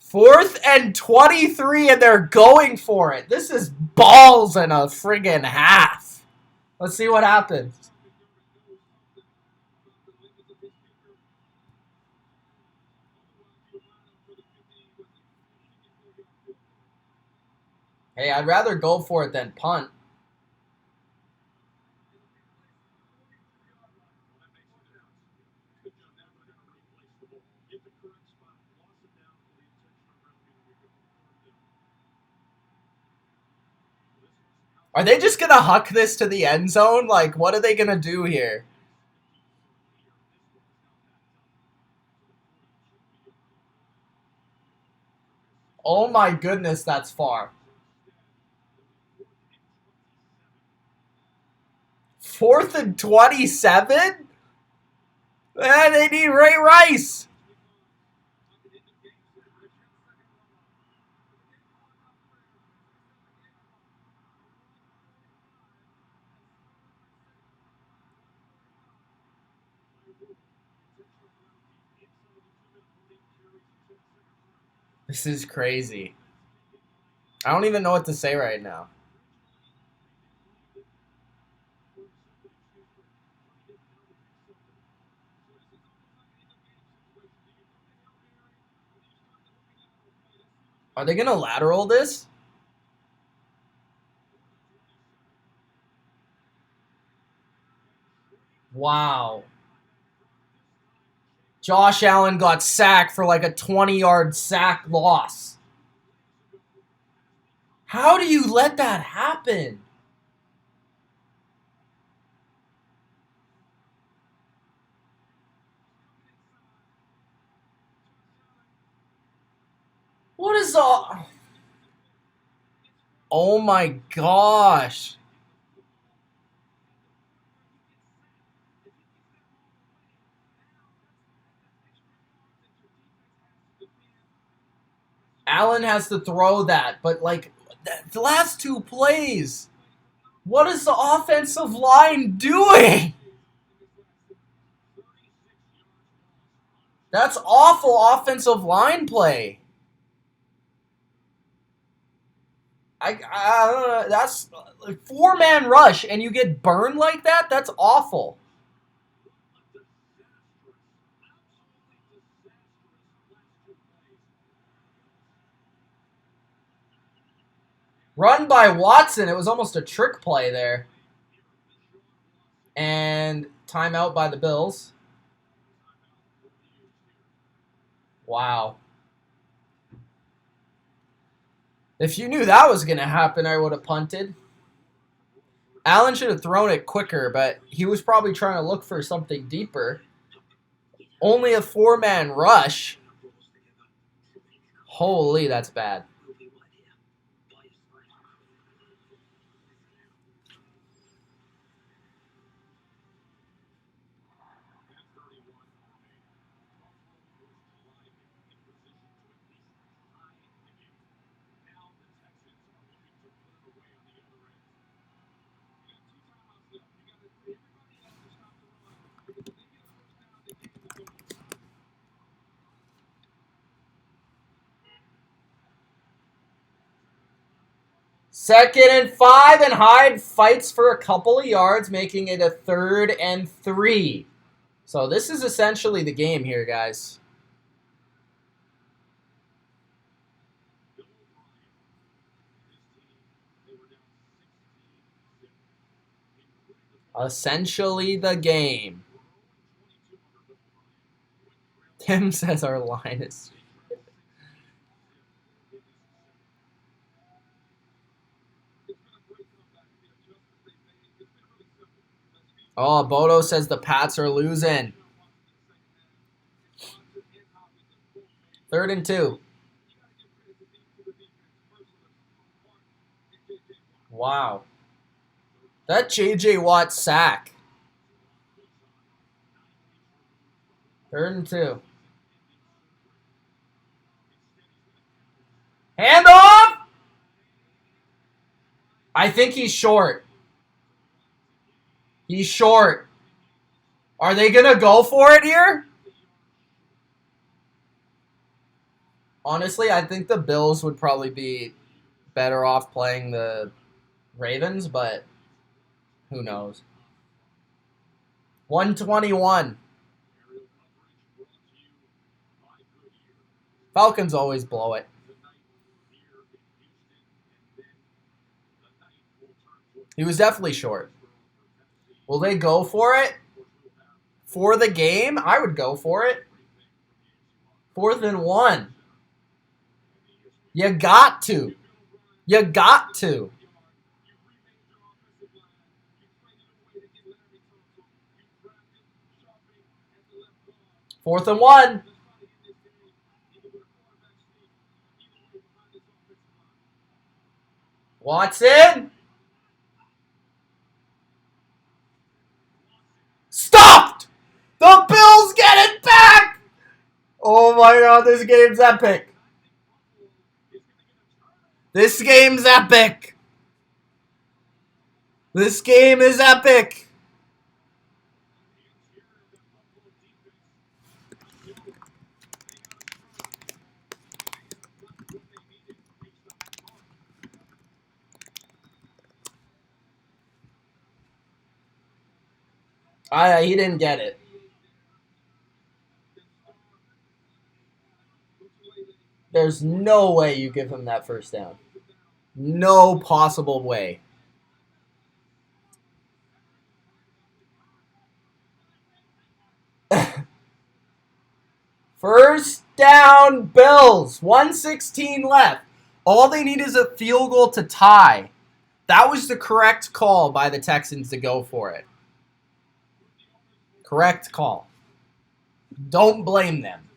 Fourth and 23, and they're going for it. This is balls and a friggin' half. Let's see what happens. Hey, I'd rather go for it than punt. Are they just going to huck this to the end zone? Like, what are they going to do here? Oh my goodness, that's far. 4th and 27? And they need Ray Rice. This is crazy. I don't even know what to say right now. Are they going to lateral this? Wow. Josh Allen got sacked for like a 20-yard sack loss. How do you let that happen? What is all... Oh my gosh. Allen has to throw that, but like the last 2 plays, what is the offensive line doing? That's awful offensive line play. I don't know. That's like 4-man rush and you get burned like that? That's awful. Run by Watson. It was almost a trick play there. And timeout by the Bills. Wow. If you knew that was going to happen, I would have punted. Allen should have thrown it quicker, but he was probably trying to look for something deeper. Only a 4-man rush. Holy, that's bad. 2nd and 5, and Hyde fights for a couple of yards, making it a 3rd and 3. So this is essentially the game here, guys. Essentially the game. Tim says our line is... Oh, Bodo says the Pats are losing. 3rd and 2. Wow. That J.J. Watt sack. 3rd and 2. Handoff! I think he's short. He's short. Are they going to go for it here? Honestly, I think the Bills would probably be better off playing the Ravens, but who knows. 121. Falcons always blow it. He was definitely short. Will they go for it? For the game? I would go for it. 4th and 1. You got to. You got to. 4th and 1. Watson. Stopped! The Bills get it back! Oh my god, this game's epic. This game's epic. This game is epic. He didn't get it. There's no way you give him that 1st down. No possible way. First down, Bills. 1:16 left. All they need is a field goal to tie. That was the correct call by the Texans to go for it. Correct call. Don't blame them.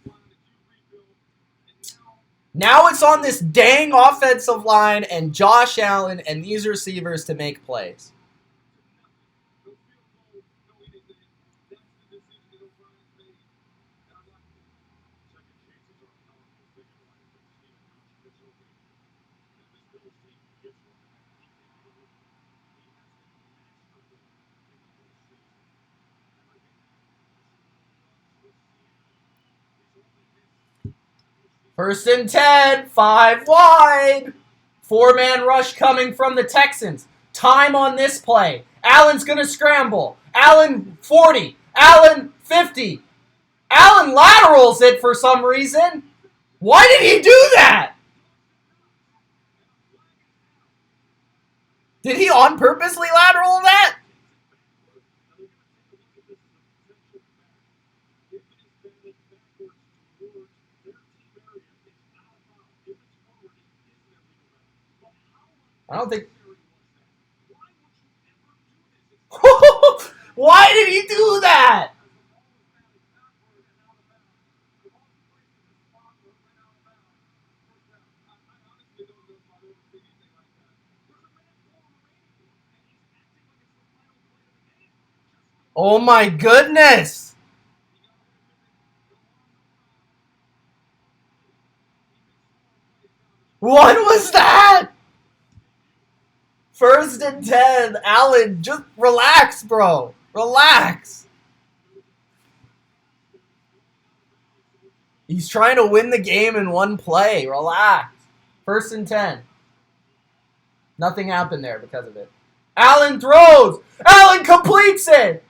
Now it's on this dang offensive line and Josh Allen and these receivers to make plays. First and 10, 5 wide. 4-man rush coming from the Texans. Time on this play. Allen's going to scramble. Allen 40. Allen 50. Allen laterals it for some reason. Why did he do that? Did he on purposely lateral that? I don't think... Why did he do that? Oh my goodness. What was that? First and 10. Allen, just relax, bro. Relax. He's trying to win the game in one play. Relax. First and 10. Nothing happened there because of it. Allen throws. Allen completes it.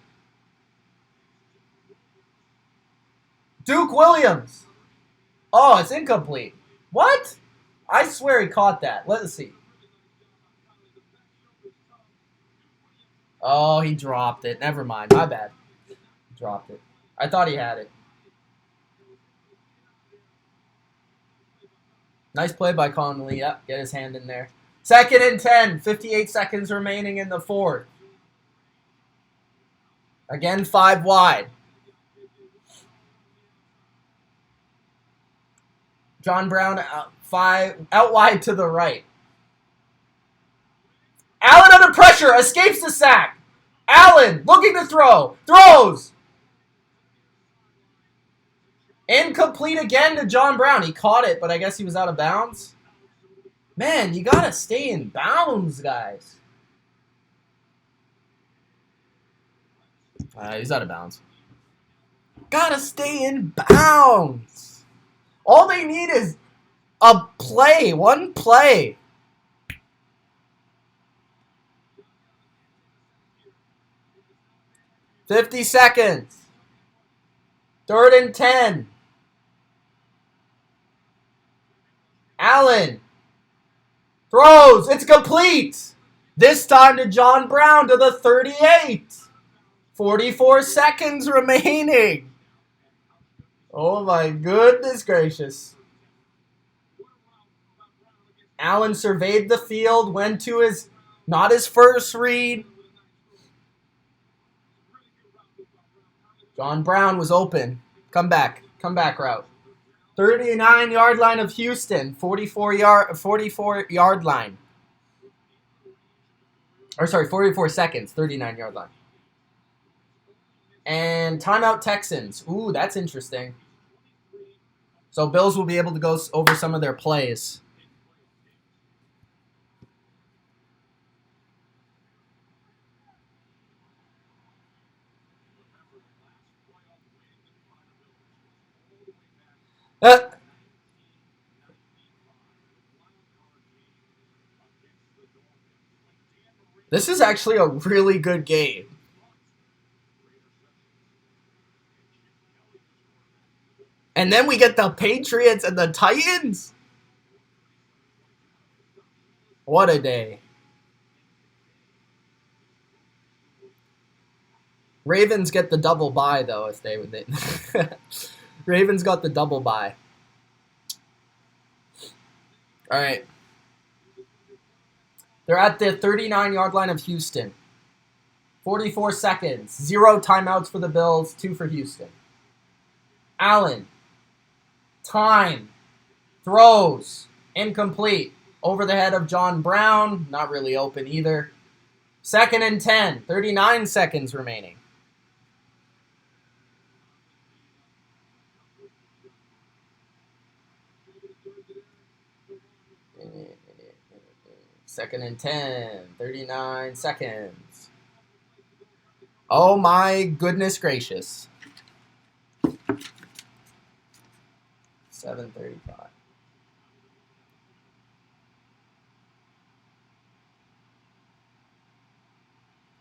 Duke Williams. Oh, it's incomplete. What? I swear he caught that. Let's see. Oh, he dropped it. Never mind. My bad. He dropped it. I thought he had it. Nice play by Conley. Yep, get his hand in there. 2nd and 10. 58 seconds remaining in the 4th. Again, 5 wide. John Brown out wide to the right. Allen under pressure. Escapes the sack. Allen looking to throw. Throws. Incomplete again to John Brown. He caught it, but I guess he was out of bounds. Man, you got to stay in bounds, guys. He's out of bounds. Got to stay in bounds. All they need is a play. One play. $50 seconds. 3rd and 10. Allen throws. It's complete. This time to John Brown to the 38. 44 seconds remaining. Oh my goodness gracious. Allen surveyed the field, went to not his first read. John Brown was open. Come back route. 39-yard line of Houston, 44-yard line. Or sorry, 44 seconds, 39-yard line. And timeout Texans. Ooh, that's interesting. So Bills will be able to go over some of their plays. This is actually a really good game. And then we get the Patriots and the Titans. What a day. Ravens get the double bye, though, if they would. Ravens got the double bye. All right. They're at the 39-yard line of Houston. 44 seconds. 0 timeouts for the Bills, 2 for Houston. Allen. Time. Throws. Incomplete. Over the head of John Brown. Not really open either. 2nd and 10. 39 seconds remaining. Second and 10, 39 seconds. Oh my goodness gracious. 7:35.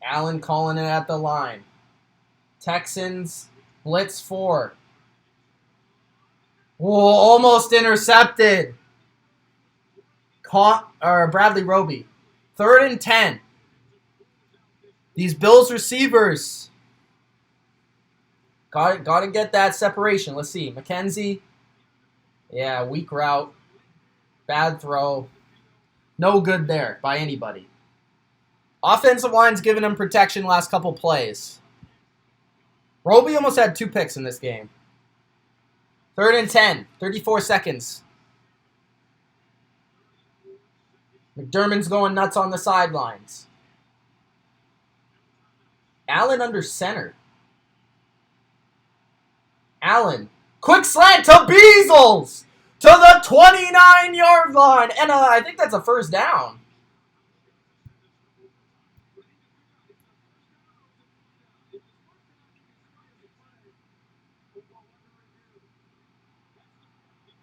Allen calling it at the line. Texans blitz 4. Whoa, almost intercepted. Bradley Roby. 3rd and 10. These Bills receivers got to get that separation. Let's see. McKenzie. Yeah, weak route. Bad throw. No good there by anybody. Offensive line's giving him protection last couple plays. Roby almost had 2 picks in this game. 3rd and 10. 34 seconds. McDermott's going nuts on the sidelines. Allen under center. Allen. Quick slant to Beazles! To the 29-yard line. And I think that's a first down.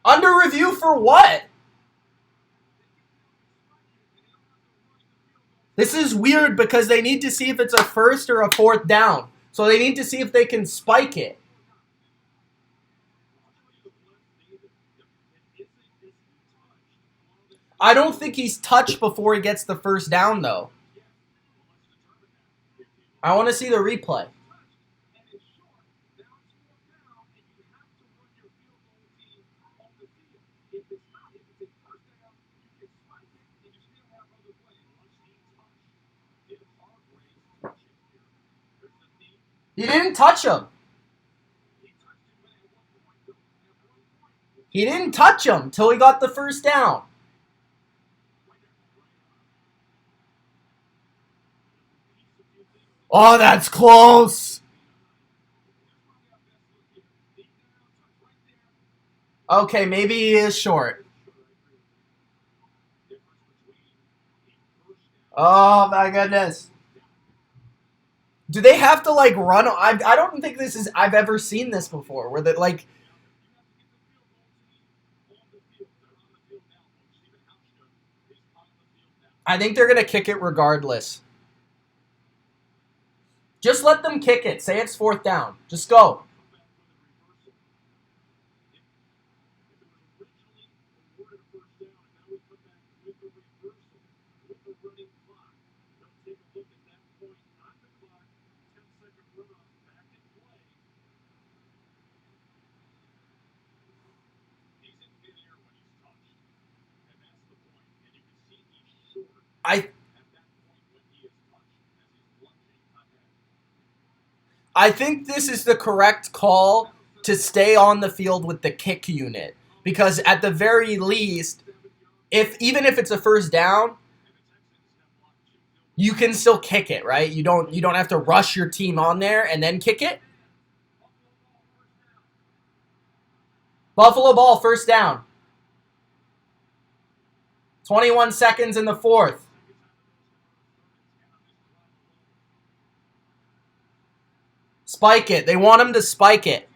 Under review for what? This is weird because they need to see if it's a first or a fourth down. So they need to see if they can spike it. I don't think he's touched before he gets the first down, though. I want to see the replay. He didn't touch him. He didn't touch him till he got the first down. Oh, that's close. Okay, maybe he is short. Oh, my goodness. Do they have to, like, run? I don't think this is... I've ever seen this before, where they, like... I think they're going to kick it regardless. Just let them kick it. Say it's fourth down. Just go. I think this is the correct call to stay on the field with the kick unit. Because at the very least, even if it's a first down, you can still kick it, right? You don't have to rush your team on there and then kick it. Buffalo ball, first down. 21 seconds in the fourth. Spike it. They want him to spike it.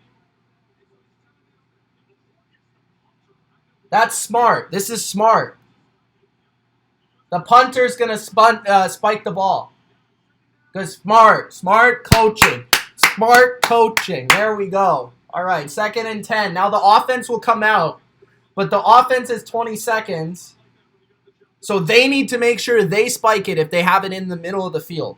That's smart. This is smart. The punter's going to spike the ball. Good, smart coaching. Smart coaching. There we go. All right, 2nd and 10. Now the offense will come out, but the offense is 20 seconds, so they need to make sure they spike it if they have it in the middle of the field.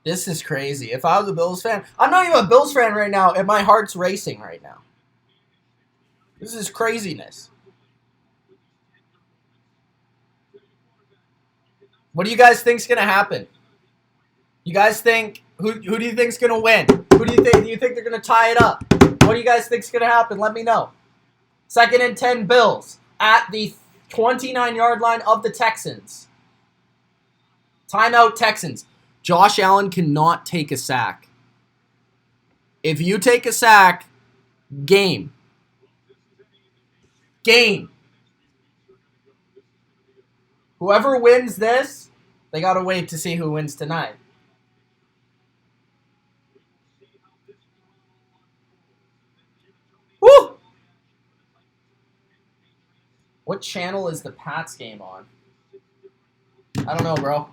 This is crazy. If I was a Bills fan, I'm not even a Bills fan right now, and my heart's racing right now. This is craziness. What do you guys think's gonna happen? You guys think who do you think's gonna win? Who do you think? Do you think they're gonna tie it up? What do you guys think's gonna happen? Let me know. 2nd and 10, Bills at the 29-yard line of the Texans. Timeout, Texans. Josh Allen cannot take a sack. If you take a sack, game. Game. Whoever wins this, they got to wait to see who wins tonight. Woo! What channel is the Pats game on? I don't know, bro.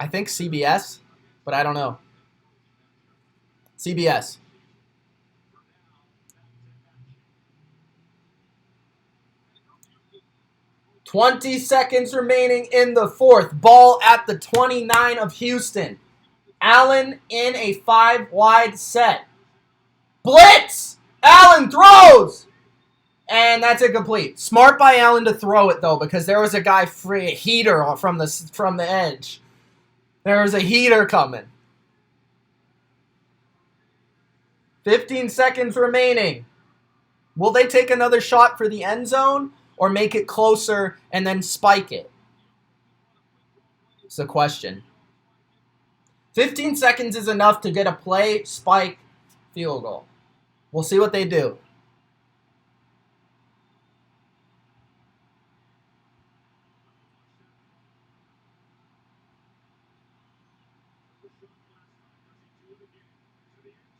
I think CBS, but I don't know. CBS. $20 seconds remaining in the fourth. Ball at the 29 of Houston. Allen in a 5-wide set. Blitz! Allen throws! And that's incomplete. Smart by Allen to throw it, though, because there was a guy free, a heater from the edge. There was a heater coming. 15 seconds remaining. Will they take another shot for the end zone or make it closer and then spike it? It's a question. 15 seconds is enough to get a play, spike, field goal. We'll see what they do.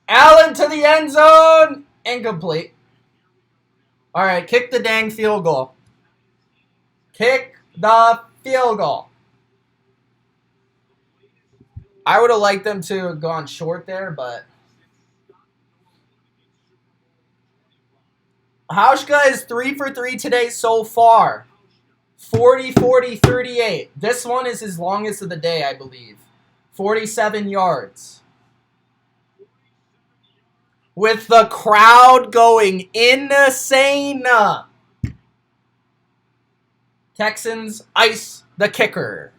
Allen to the end zone. Incomplete. All right, kick the dang field goal. Kick the field goal. I would have liked them to have gone short there, but Hauschka is 3 for 3 today so far. 40, 40, 38. This one is his longest of the day, I believe. 47 yards. With the crowd going insane. Texans ice the kicker.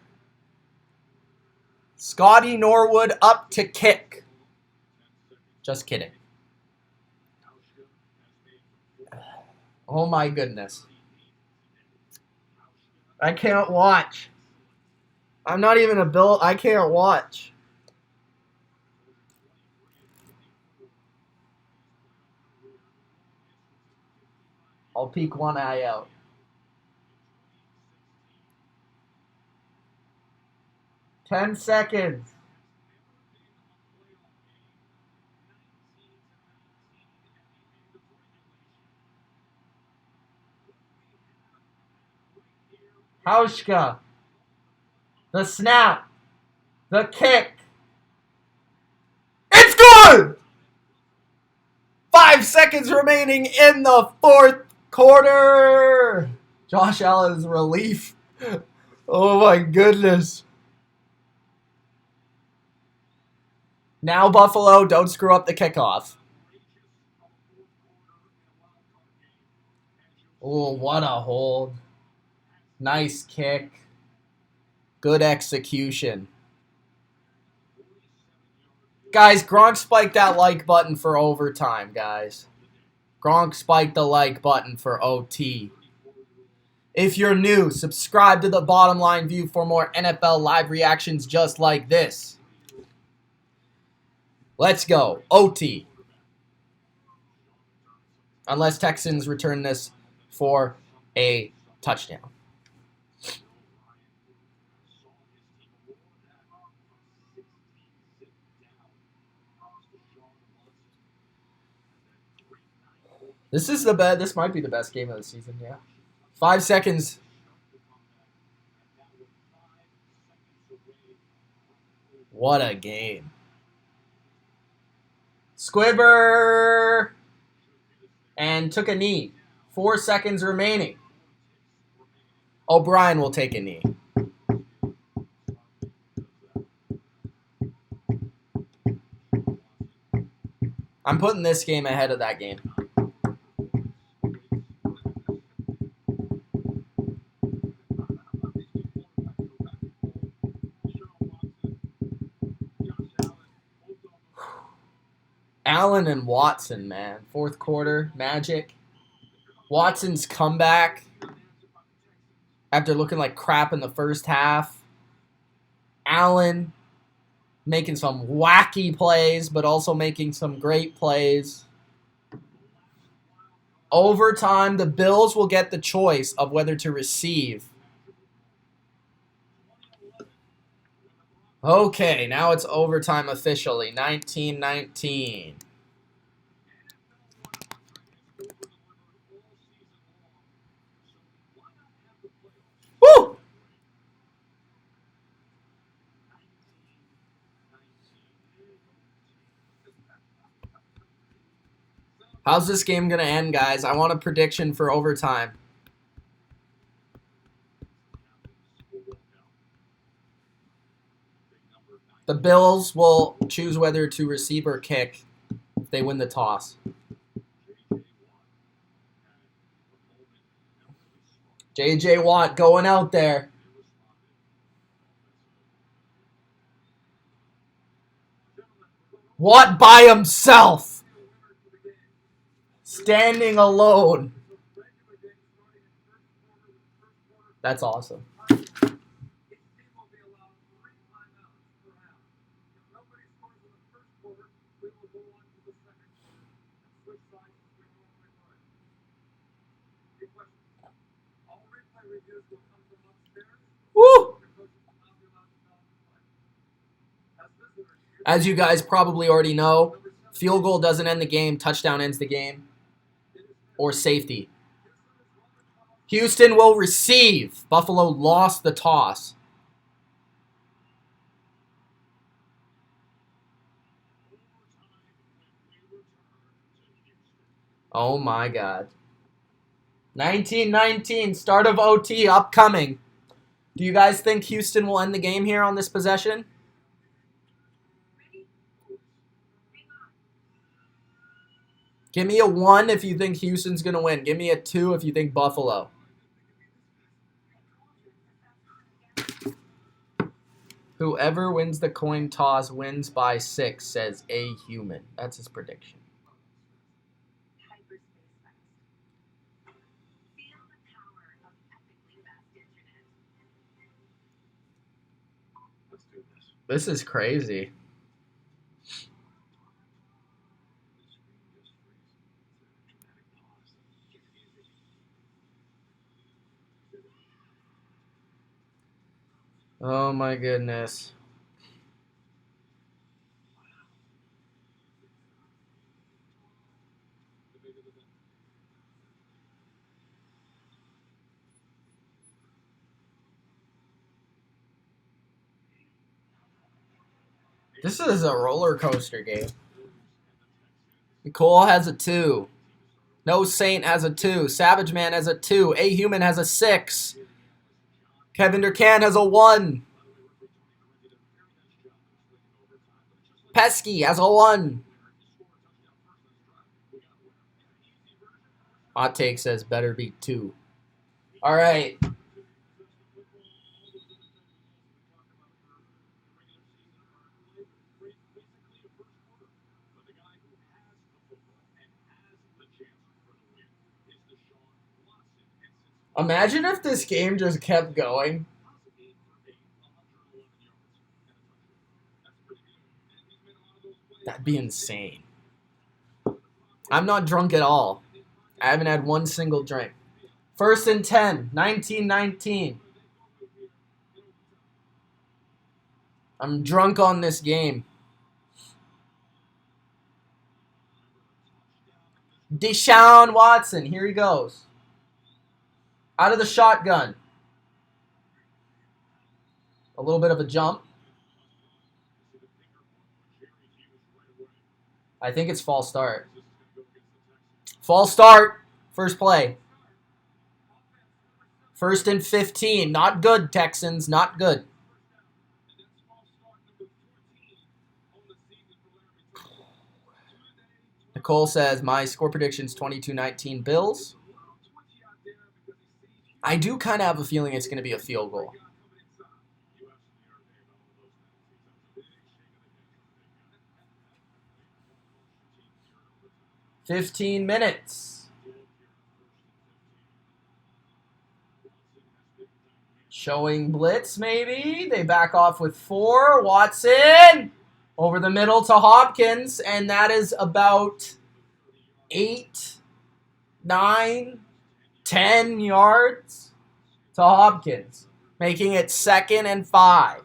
Scotty Norwood up to kick. Just kidding. Oh my goodness. I can't watch. I'm not even a Bill. I can't watch. I'll peek one eye out. Ten seconds. Hauschka. The snap. The kick. It's good! 5 seconds remaining in the fourth quarter. Josh Allen's relief. Oh my goodness. Now Buffalo, don't screw up the kickoff. Oh, what a hold. Nice kick. Good execution. Guys, Gronk spiked that like button for overtime, guys. Gronk spiked the like button for OT. If you're new, subscribe to the Bottom Line View for more NFL live reactions just like this. Let's go. OT. Unless Texans return this for a touchdown. This might be the best game of the season, yeah. 5 seconds. What a game. Squibber. And took a knee. 4 seconds remaining. O'Brien will take a knee. I'm putting this game ahead of that game. Allen and Watson, man. Fourth quarter, magic. Watson's comeback after looking like crap in the first half. Allen making some wacky plays, but also making some great plays. Overtime, the Bills will get the choice of whether to receive. Okay, now it's overtime officially. 19-19. Woo! How's this game going to end, guys? I want a prediction for overtime. The Bills will choose whether to receive or kick if they win the toss. J.J. Watt going out there. Watt by himself. Standing alone. That's awesome. Woo! As you guys probably already know, field goal doesn't end the game, touchdown ends the game, or safety. Houston will receive. Buffalo lost the toss. Oh my God. 19-19, start of OT upcoming. Do you guys think Houston will end the game here on this possession? Give me a 1 if you think Houston's going to win. Give me a 2 if you think Buffalo. Whoever wins the coin toss wins by 6, says A Human. That's his prediction. This is crazy. Oh my goodness. This is a roller coaster game. Nicole has a 2. No Saint has a 2. Savage Man has a 2. A Human has a 6. Kevin Durcan has a 1. Pesky has a 1. Hot Take says better be 2. All right. Imagine if this game just kept going. That'd be insane. I'm not drunk at all. I haven't had one single drink. 1st and 10, 19-19. I'm drunk on this game. Deshaun Watson, here he goes. Out of the shotgun. A little bit of a jump. I think it's false start. False start. First play. 1st and 15. Not good, Texans. Not good. Nicole says, my score prediction's 22-19 Bills. I do kind of have a feeling it's going to be a field goal. $15 minutes. Showing blitz, maybe. They back off with 4. Watson over the middle to Hopkins, and that is about 8, 9, 10 yards to Hopkins, making it 2nd and 5.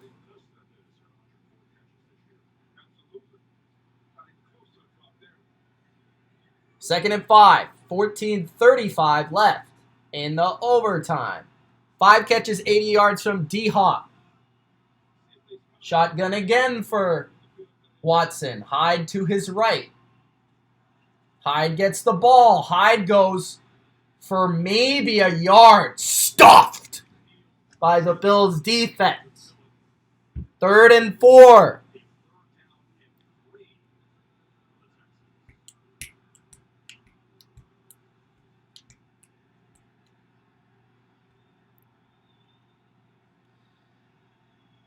Second and 5, 14:35 left in the overtime. 5 catches, 80 yards from D-Hop. Shotgun again for Watson. Hyde to his right. Hyde gets the ball. Hyde goes for maybe a yard. Stuffed by the Bills' defense. 3rd and 4.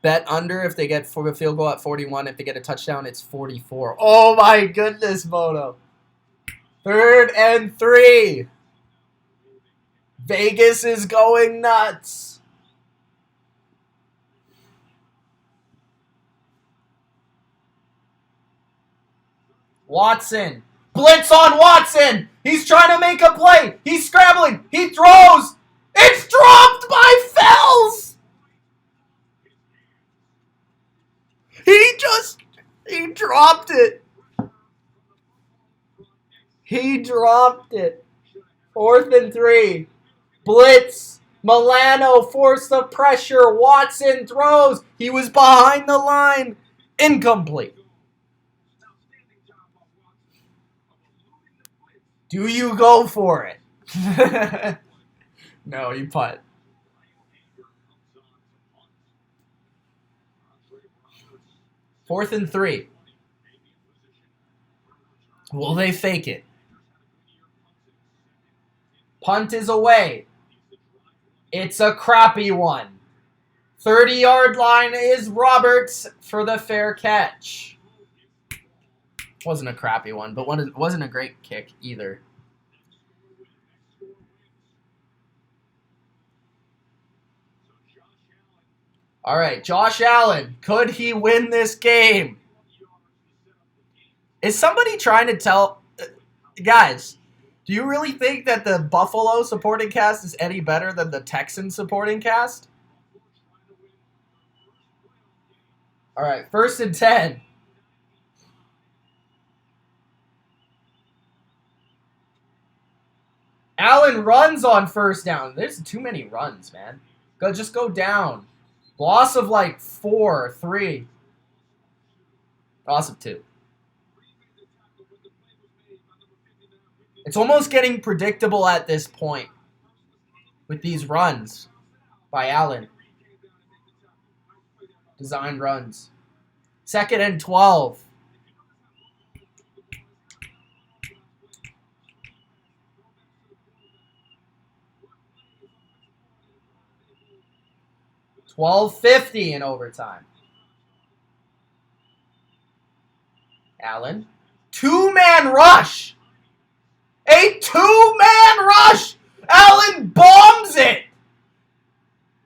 Bet under if they get for a field goal at 41. If they get a touchdown, it's 44. Oh my goodness, Moto. 3rd and 3. Vegas is going nuts. Watson. Blitz on Watson. He's trying to make a play. He's scrambling. He throws. It's dropped by Fells. He dropped it. He dropped it. 4th and 3. Blitz. Milano forced the pressure. Watson throws. He was behind the line. Incomplete. Do you go for it? No, you punt. Fourth and 3. Will they fake it? Punt is away. It's a crappy one. 30-yard line is Roberts for the fair catch. Wasn't a crappy one, but wasn't a great kick either. All right, Josh Allen. Could he win this game? Is somebody trying to tell... Guys, do you really think that the Buffalo supporting cast is any better than the Texans supporting cast? All right, 1st and 10. Allen runs on 1st down. There's too many runs, man. Just go down. Loss of like 4, 3. Loss of 2. It's almost getting predictable at this point with these runs by Allen. Design runs. 2nd and 12. $12.50 in overtime. Allen. 2-man rush. A 2-man rush. Allen bombs it.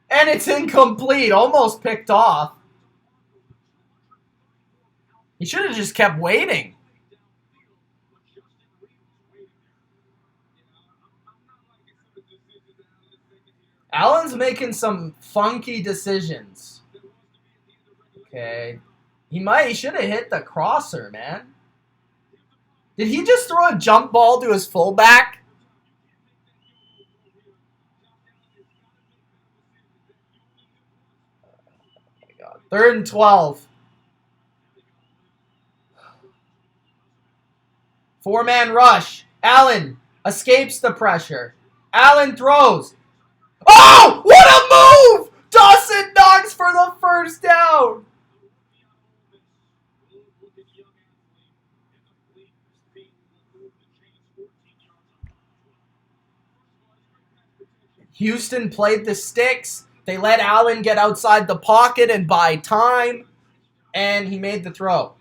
And it's incomplete. Almost picked off. He should have just kept waiting. Allen's making some funky decisions. Okay. He should have hit the crosser, man. Did he just throw a jump ball to his fullback? Oh my God. 3rd and 12. 4-man rush. Allen escapes the pressure. Allen throws. Oh, what a move! Dawson Knox for the 1st down. Houston played the sticks. They let Allen get outside the pocket and buy time. And he made the throw.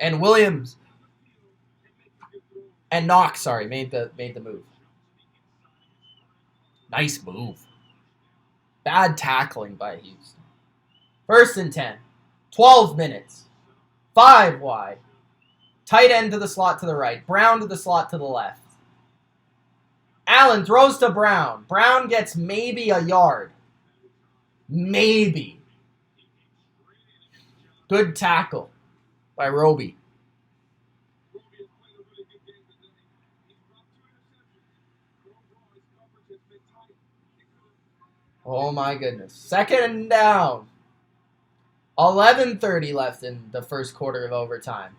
And Williams and Knox, made the move. Nice move. Bad tackling by Houston. 1st and 10. 12 minutes. 5 wide. Tight end to the slot to the right. Brown to the slot to the left. Allen throws to Brown. Brown gets maybe a yard. Maybe. Good tackle by Roby. Oh my goodness. 2nd down. 11:30 left in the 1st quarter of overtime.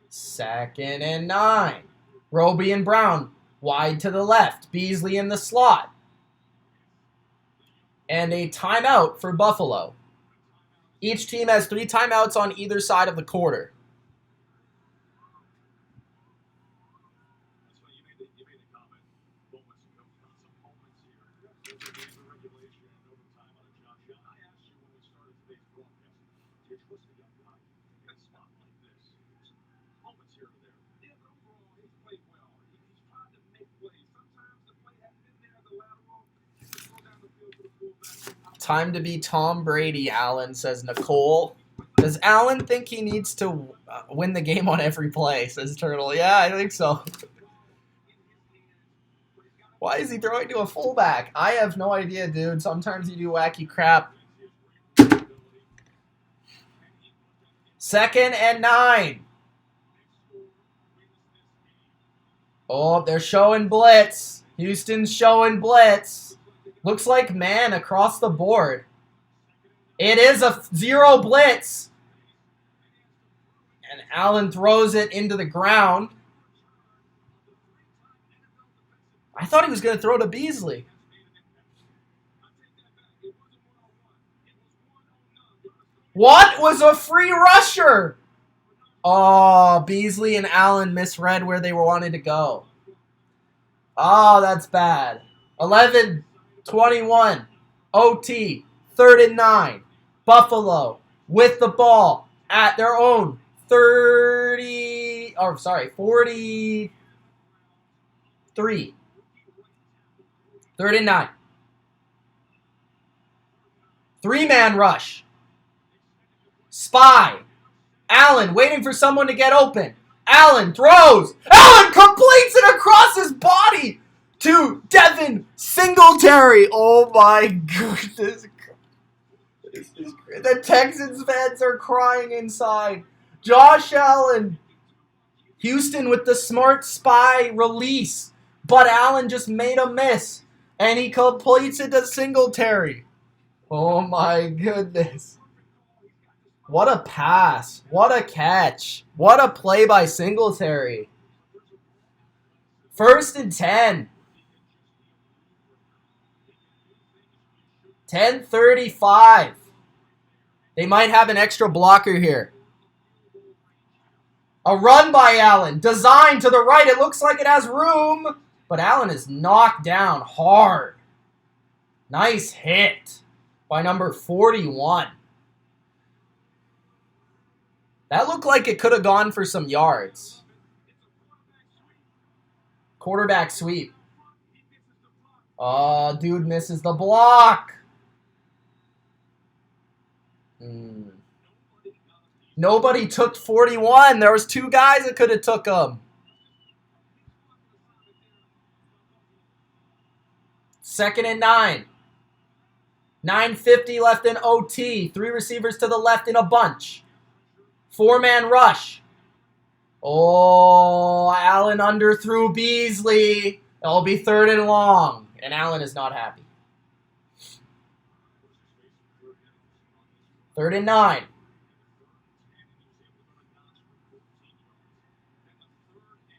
2nd and 9. Roby and Brown wide to the left. Beasley in the slot. And a timeout for Buffalo. Each team has 3 timeouts on either side of the quarter. Time to be Tom Brady, Allen, says Nicole. Does Allen think he needs to win the game on every play, says Turtle. Yeah, I think so. Why is he throwing to a fullback? I have no idea, dude. Sometimes you do wacky crap. 2nd and 9. Oh, they're showing blitz. Houston's showing blitz. Looks like man across the board. It is a 0 blitz. And Allen throws it into the ground. I thought he was going to throw to Beasley. What was a free rusher? Oh, Beasley and Allen misread where they wanted to go. Oh, that's bad. 11-21. OT. 3rd and 9. Buffalo with the ball at their own 43. 3rd and 9. 3-man rush. Spy. Allen waiting for someone to get open. Allen throws. Allen completes it across his body to Devin Singletary. Oh my goodness. The Texans fans are crying inside. Josh Allen. Houston with the smart spy release. But Allen just made a miss. And he completes it to Singletary. Oh my goodness. What a pass. What a catch. What a play by Singletary. 1st and 10. 10:35. They might have an extra blocker here. A run by Allen. Designed to the right. It looks like it has room. But Allen is knocked down hard. Nice hit by number 41. That looked like it could have gone for some yards. Quarterback sweep. Oh, dude misses the block. Nobody took 41. There was 2 guys that could have took him. 2nd and 9. 9:50 left in OT. 3 receivers to the left in a bunch. 4-man rush. Oh, Allen underthrew Beasley. It'll be 3rd and long. And Allen is not happy. 3rd and 9.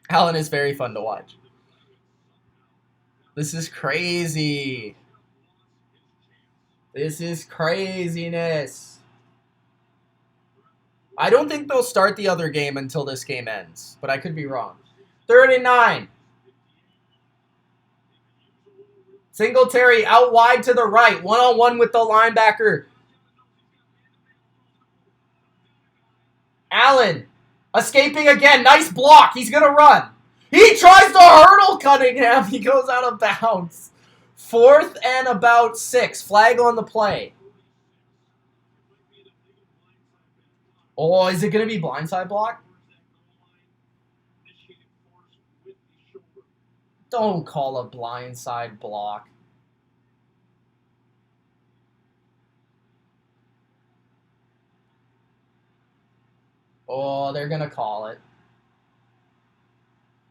Allen is very fun to watch. This is crazy. This is craziness. I don't think they'll start the other game until this game ends, but I could be wrong. 3rd and 9. Singletary out wide to the right. One-on-one with the linebacker. Allen escaping again. Nice block. He's going to run. He tries to hurdle Cunningham. He goes out of bounds. 4th and about 6. Flag on the play. Oh, is it going to be blindside block? Don't call a blindside block. Oh, they're going to call it.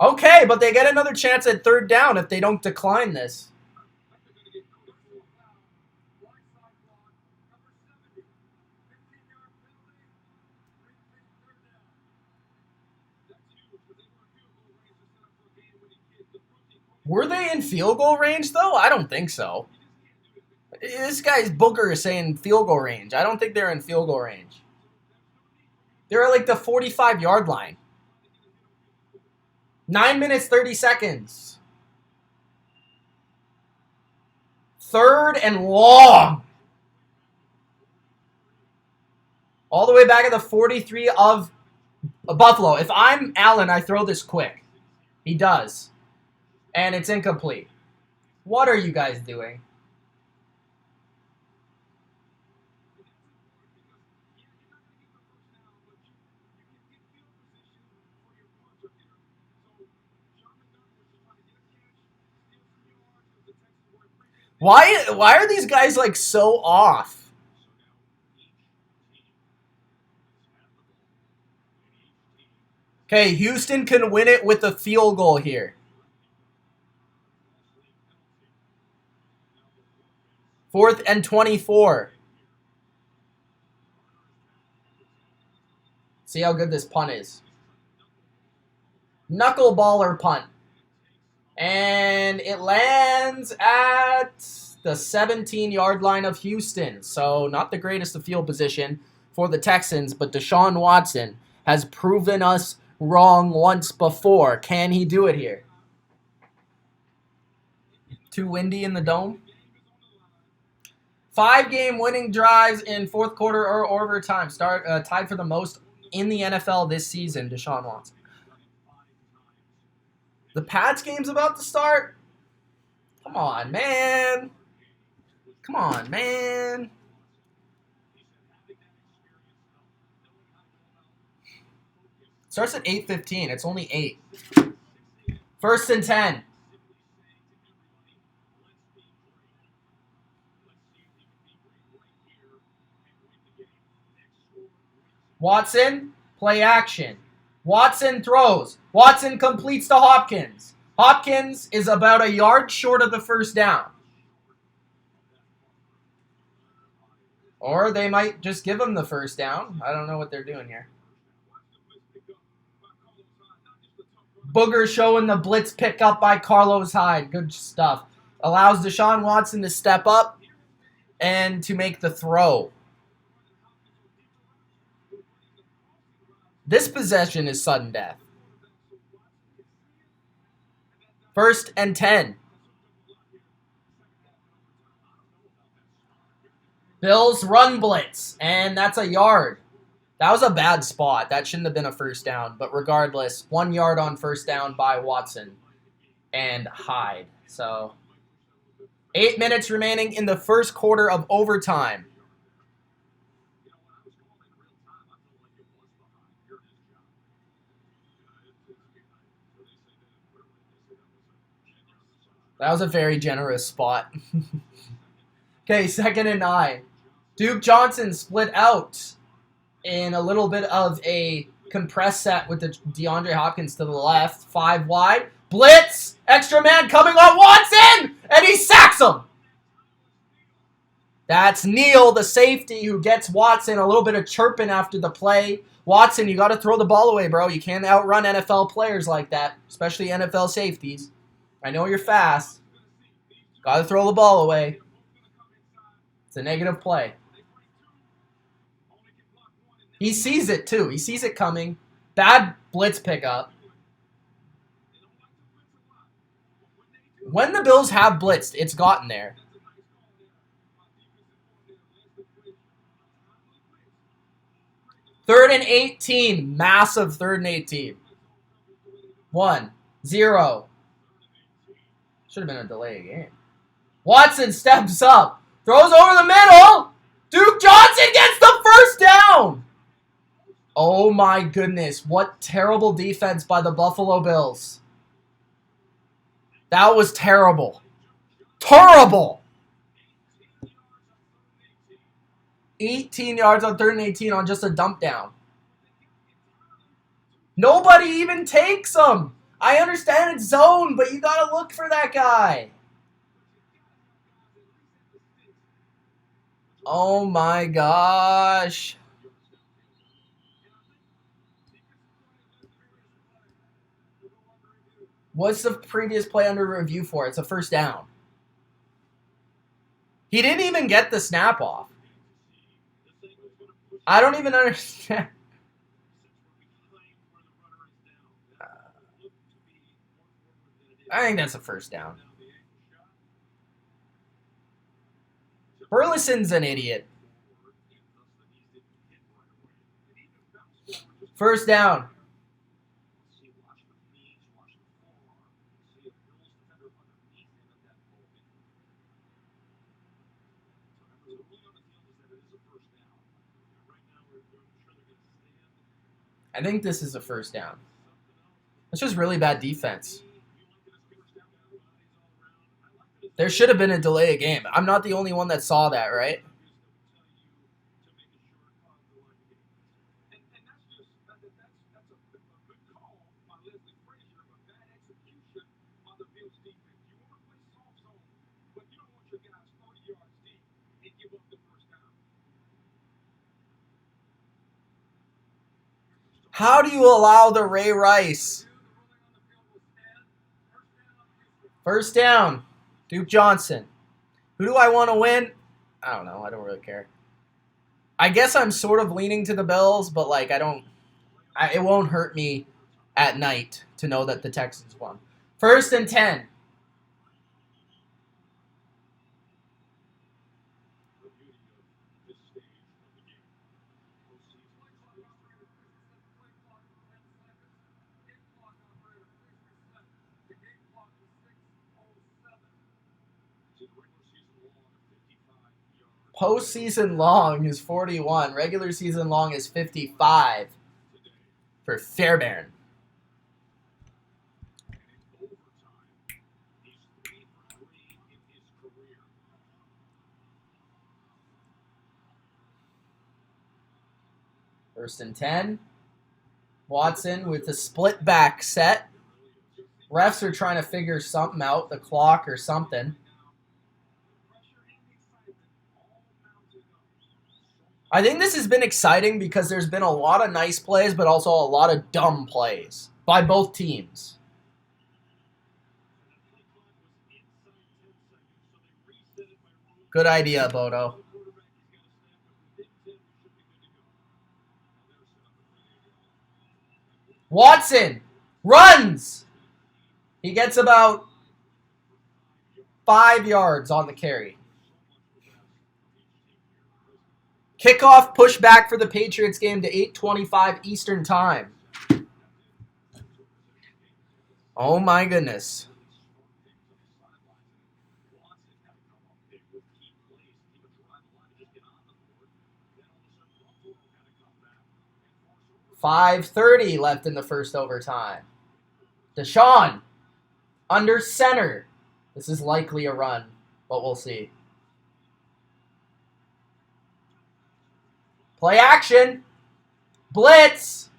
Okay, but they get another chance at 3rd down if they don't decline this. Were they in field goal range, though? I don't think so. This guy's Booker is saying field goal range. I don't think they're in field goal range. They're at like the 45-yard line. 9 minutes, 30 seconds. 3rd and long. All the way back at the 43 of Buffalo. If I'm Allen, I throw this quick. He does. And it's incomplete. What are you guys doing? Why are these guys like so off? Okay, Houston can win it with a field goal here. 4th and 24. See how good this punt is. Knuckleballer punt. And it lands at the 17-yard line of Houston. So not the greatest of field position for the Texans, but Deshaun Watson has proven us wrong once before. Can he do it here? Too windy in the dome? 5-game winning drives in fourth quarter or overtime. Tied for the most in the NFL this season, Deshaun Watson. The Pats game's about to start. Come on, man. Come on, man. Starts at 8:15. It's only 8. 1st and 10. Watson, play action. Watson throws. Watson completes to Hopkins. Hopkins is about a yard short of the first down. Or they might just give him the first down. I don't know what they're doing here. Booger showing the blitz pickup by Carlos Hyde. Good stuff. Allows Deshaun Watson to step up and to make the throw. This possession is sudden death. 1st and 10. Bills run blitz, and that's a yard. That was a bad spot. That shouldn't have been a first down, but regardless, 1 yard on first down by Watson and Hyde. So 8 minutes remaining in the first quarter of overtime. That was a very generous spot. Okay, 2nd and 9. Duke Johnson split out in a little bit of a compressed set with the DeAndre Hopkins to the left. 5 wide. Blitz! Extra man coming on Watson! And he sacks him! That's Neal, the safety, who gets Watson a little bit of chirping after the play. Watson, you got to throw the ball away, bro. You can't outrun NFL players like that, especially NFL safeties. I know you're fast. Got to throw the ball away. It's a negative play. He sees it, too. He sees it coming. Bad blitz pickup. When the Bills have blitzed, it's gotten there. 3rd and 18. Massive 3rd and 18. 1, 0. Should have been a delay game. Watson steps up. Throws over the middle. Duke Johnson gets the first down. Oh my goodness. What terrible defense by the Buffalo Bills. That was terrible. Terrible. 18 yards on 3rd and 18 on just a dump down. Nobody even takes them. I understand it's zone, but you got to look for that guy. Oh my gosh. What's the previous play under review for? It's a first down. He didn't even get the snap off. I don't even understand. I think that's a first down. Burleson's an idiot. First down. I think this is a first down. That's just really bad defense. There should have been a delay of game. I'm not the only one that saw that, right? How do you allow the Ray Rice? First down. Duke Johnson. Who do I want to win? I don't know. I don't really care. I guess I'm sort of leaning to the Bills, but like it won't hurt me at night to know that the Texans won. 1st and 10. Postseason long is 41. Regular season long is 55 for Fairbairn. First and 10. Watson with the split back set. Refs are trying to figure something out, the clock or something. I think this has been exciting because there's been a lot of nice plays, but also a lot of dumb plays by both teams. Good idea, Bodo. Watson runs. He gets about 5 yards on the carry. Kickoff push back for the Patriots game to 8:25 Eastern Time. Oh my goodness. .5:30 left in the first overtime. Deshaun under center. This is likely a run, but we'll see. Play action. Blitz.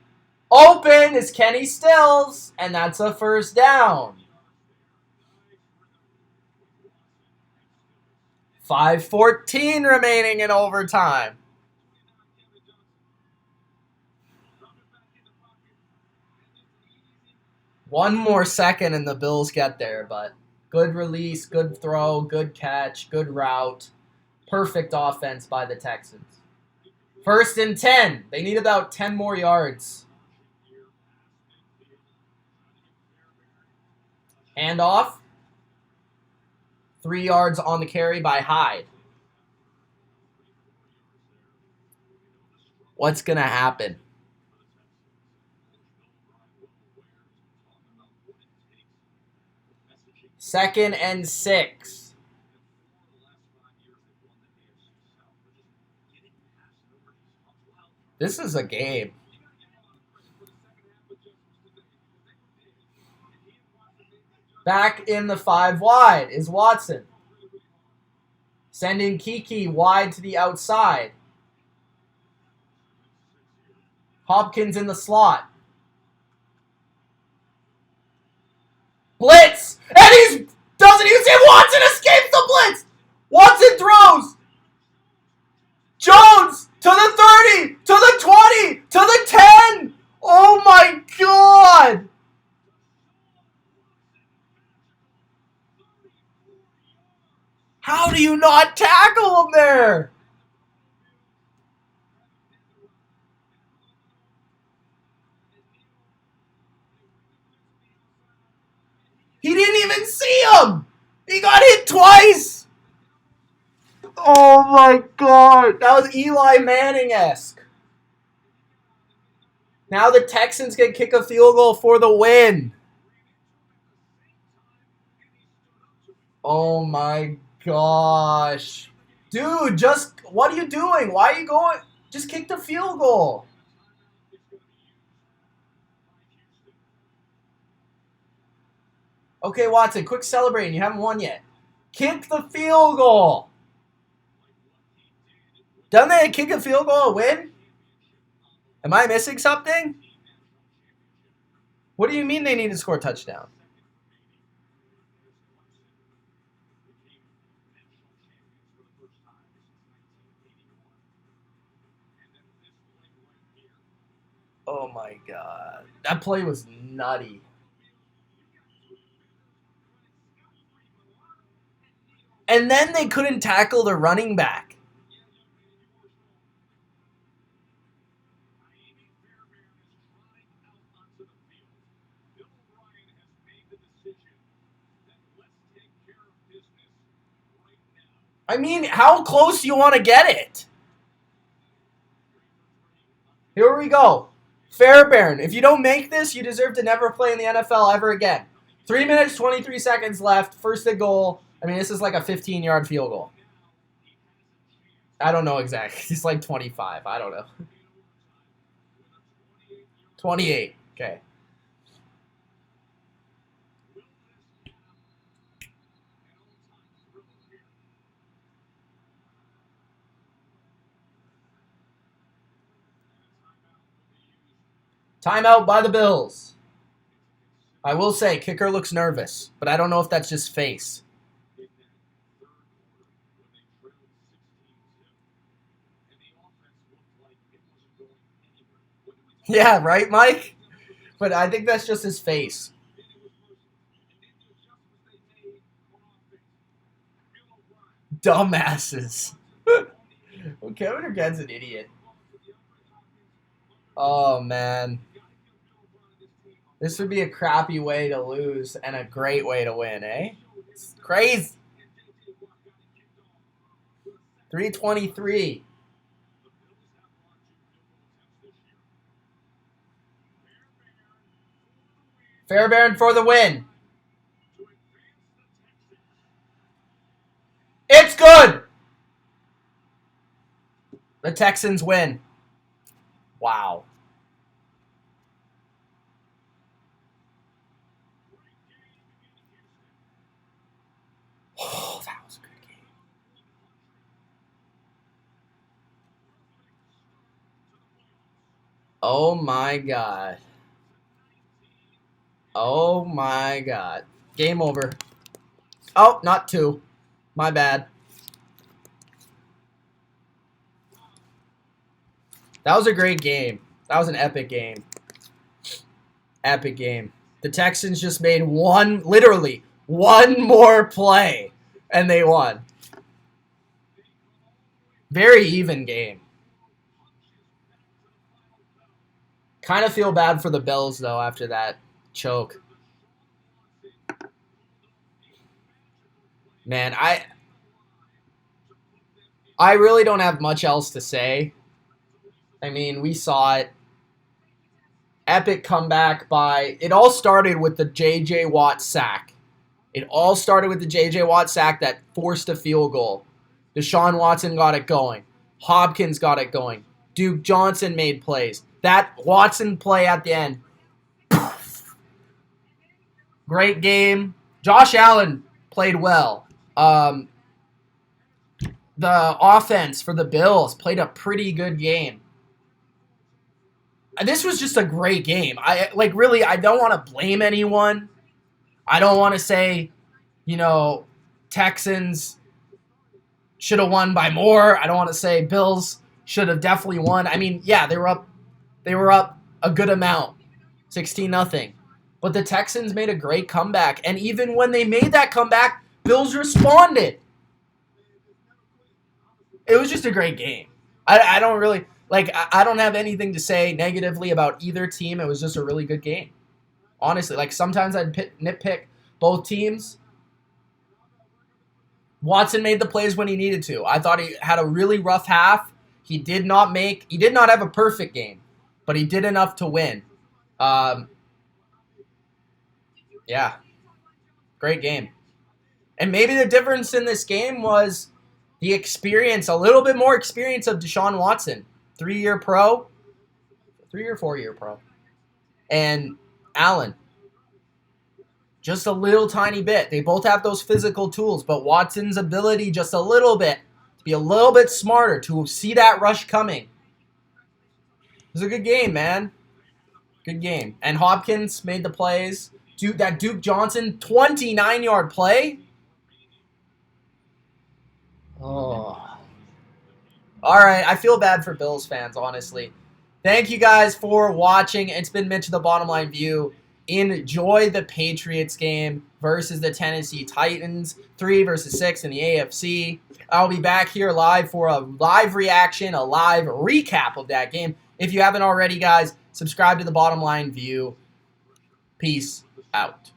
Open is Kenny Stills, and that's a first down. 5:14 remaining in overtime. One more second and the Bills get there, but good release, good throw, good catch, good route. Perfect offense by the Texans. 1st and 10. They need about 10 more yards. Handoff. 3 yards on the carry by Hyde. What's going to happen? 2nd and 6. This is a game. Back in the 5 wide is Watson. Sending Kiki wide to the outside. Hopkins in the slot. Blitz! And he doesn't use it! Watson escapes the blitz! Watson throws! Jones to the 30, to the 20, to the 10! Oh my god! How do you not tackle him there? He didn't even see him! He got hit twice! Oh my god! That was Eli Manning-esque. Now the Texans can kick a field goal for the win. Oh my gosh. Dude, just, what are you doing? Why are you going? Just kick the field goal. Okay, Watson, quick celebrating. You haven't won yet. Kick the field goal. Doesn't they kick a field goal a win? Am I missing something? What do you mean they need to score a touchdown? Oh my god. That play was nutty. And then they couldn't tackle the running back. I mean, how close do you want to get it? Here we go. Fairbairn, if you don't make this, you deserve to never play in the NFL ever again. 3 minutes, 23 seconds left. First and goal. I mean, this is like a 15-yard field goal. I don't know exactly. It's like 25. I don't know. 28. Okay. Timeout by the Bills. I will say, kicker looks nervous, but I don't know if that's just face. Yeah, right, Mike? But I think that's just his face. Dumbasses. Well, Kevin Urquette's an idiot. Oh, man. This would be a crappy way to lose and a great way to win, eh? It's crazy. 323. Fairbairn for the win. It's good. The Texans win. Wow. Oh, that was a good game. Oh my god. Oh my god. Game over. Oh, not 2. My bad. That was a great game. That was an epic game. Epic game. The Texans just made literally one more play, and they won. Very even game. Kind of feel bad for the Bills, though, after that choke. Man, I really don't have much else to say. I mean, we saw it. Epic comeback by... It all started with the J.J. Watt sack. It all started with the J.J. Watt sack that forced a field goal. Deshaun Watson got it going. Hopkins got it going. Duke Johnson made plays. That Watson play at the end. Great game. Josh Allen played well. The offense for the Bills played a pretty good game. This was just a great game. I don't want to blame anyone. I don't want to say, Texans should have won by more. I don't want to say Bills should have definitely won. I mean, yeah, they were up a good amount. 16-0. But the Texans made a great comeback. And even when they made that comeback, Bills responded. It was just a great game. I don't really... I don't have anything to say negatively about either team. It was just a really good game. Honestly, sometimes I'd nitpick both teams. Watson made the plays when he needed to. I thought he had a really rough half. He did not have a perfect game, but he did enough to win. Yeah. Great game. And maybe the difference in this game was the experience, a little bit more experience of Deshaun Watson. 3-year pro. 3 or 4-year pro. And Allen. Just a little tiny bit. They both have those physical tools, but Watson's ability just a little bit, to be a little bit smarter, to see that rush coming. It was a good game, man. Good game. And Hopkins made the plays. That Duke Johnson 29-yard play. Oh. All right, I feel bad for Bills fans, honestly. Thank you guys for watching. It's been Mitch, the Bottom Line View. Enjoy the Patriots game versus the Tennessee Titans. 3 versus 6 in the AFC. I'll be back here live for a live reaction, a live recap of that game. If you haven't already, guys, subscribe to the Bottom Line View. Peace out.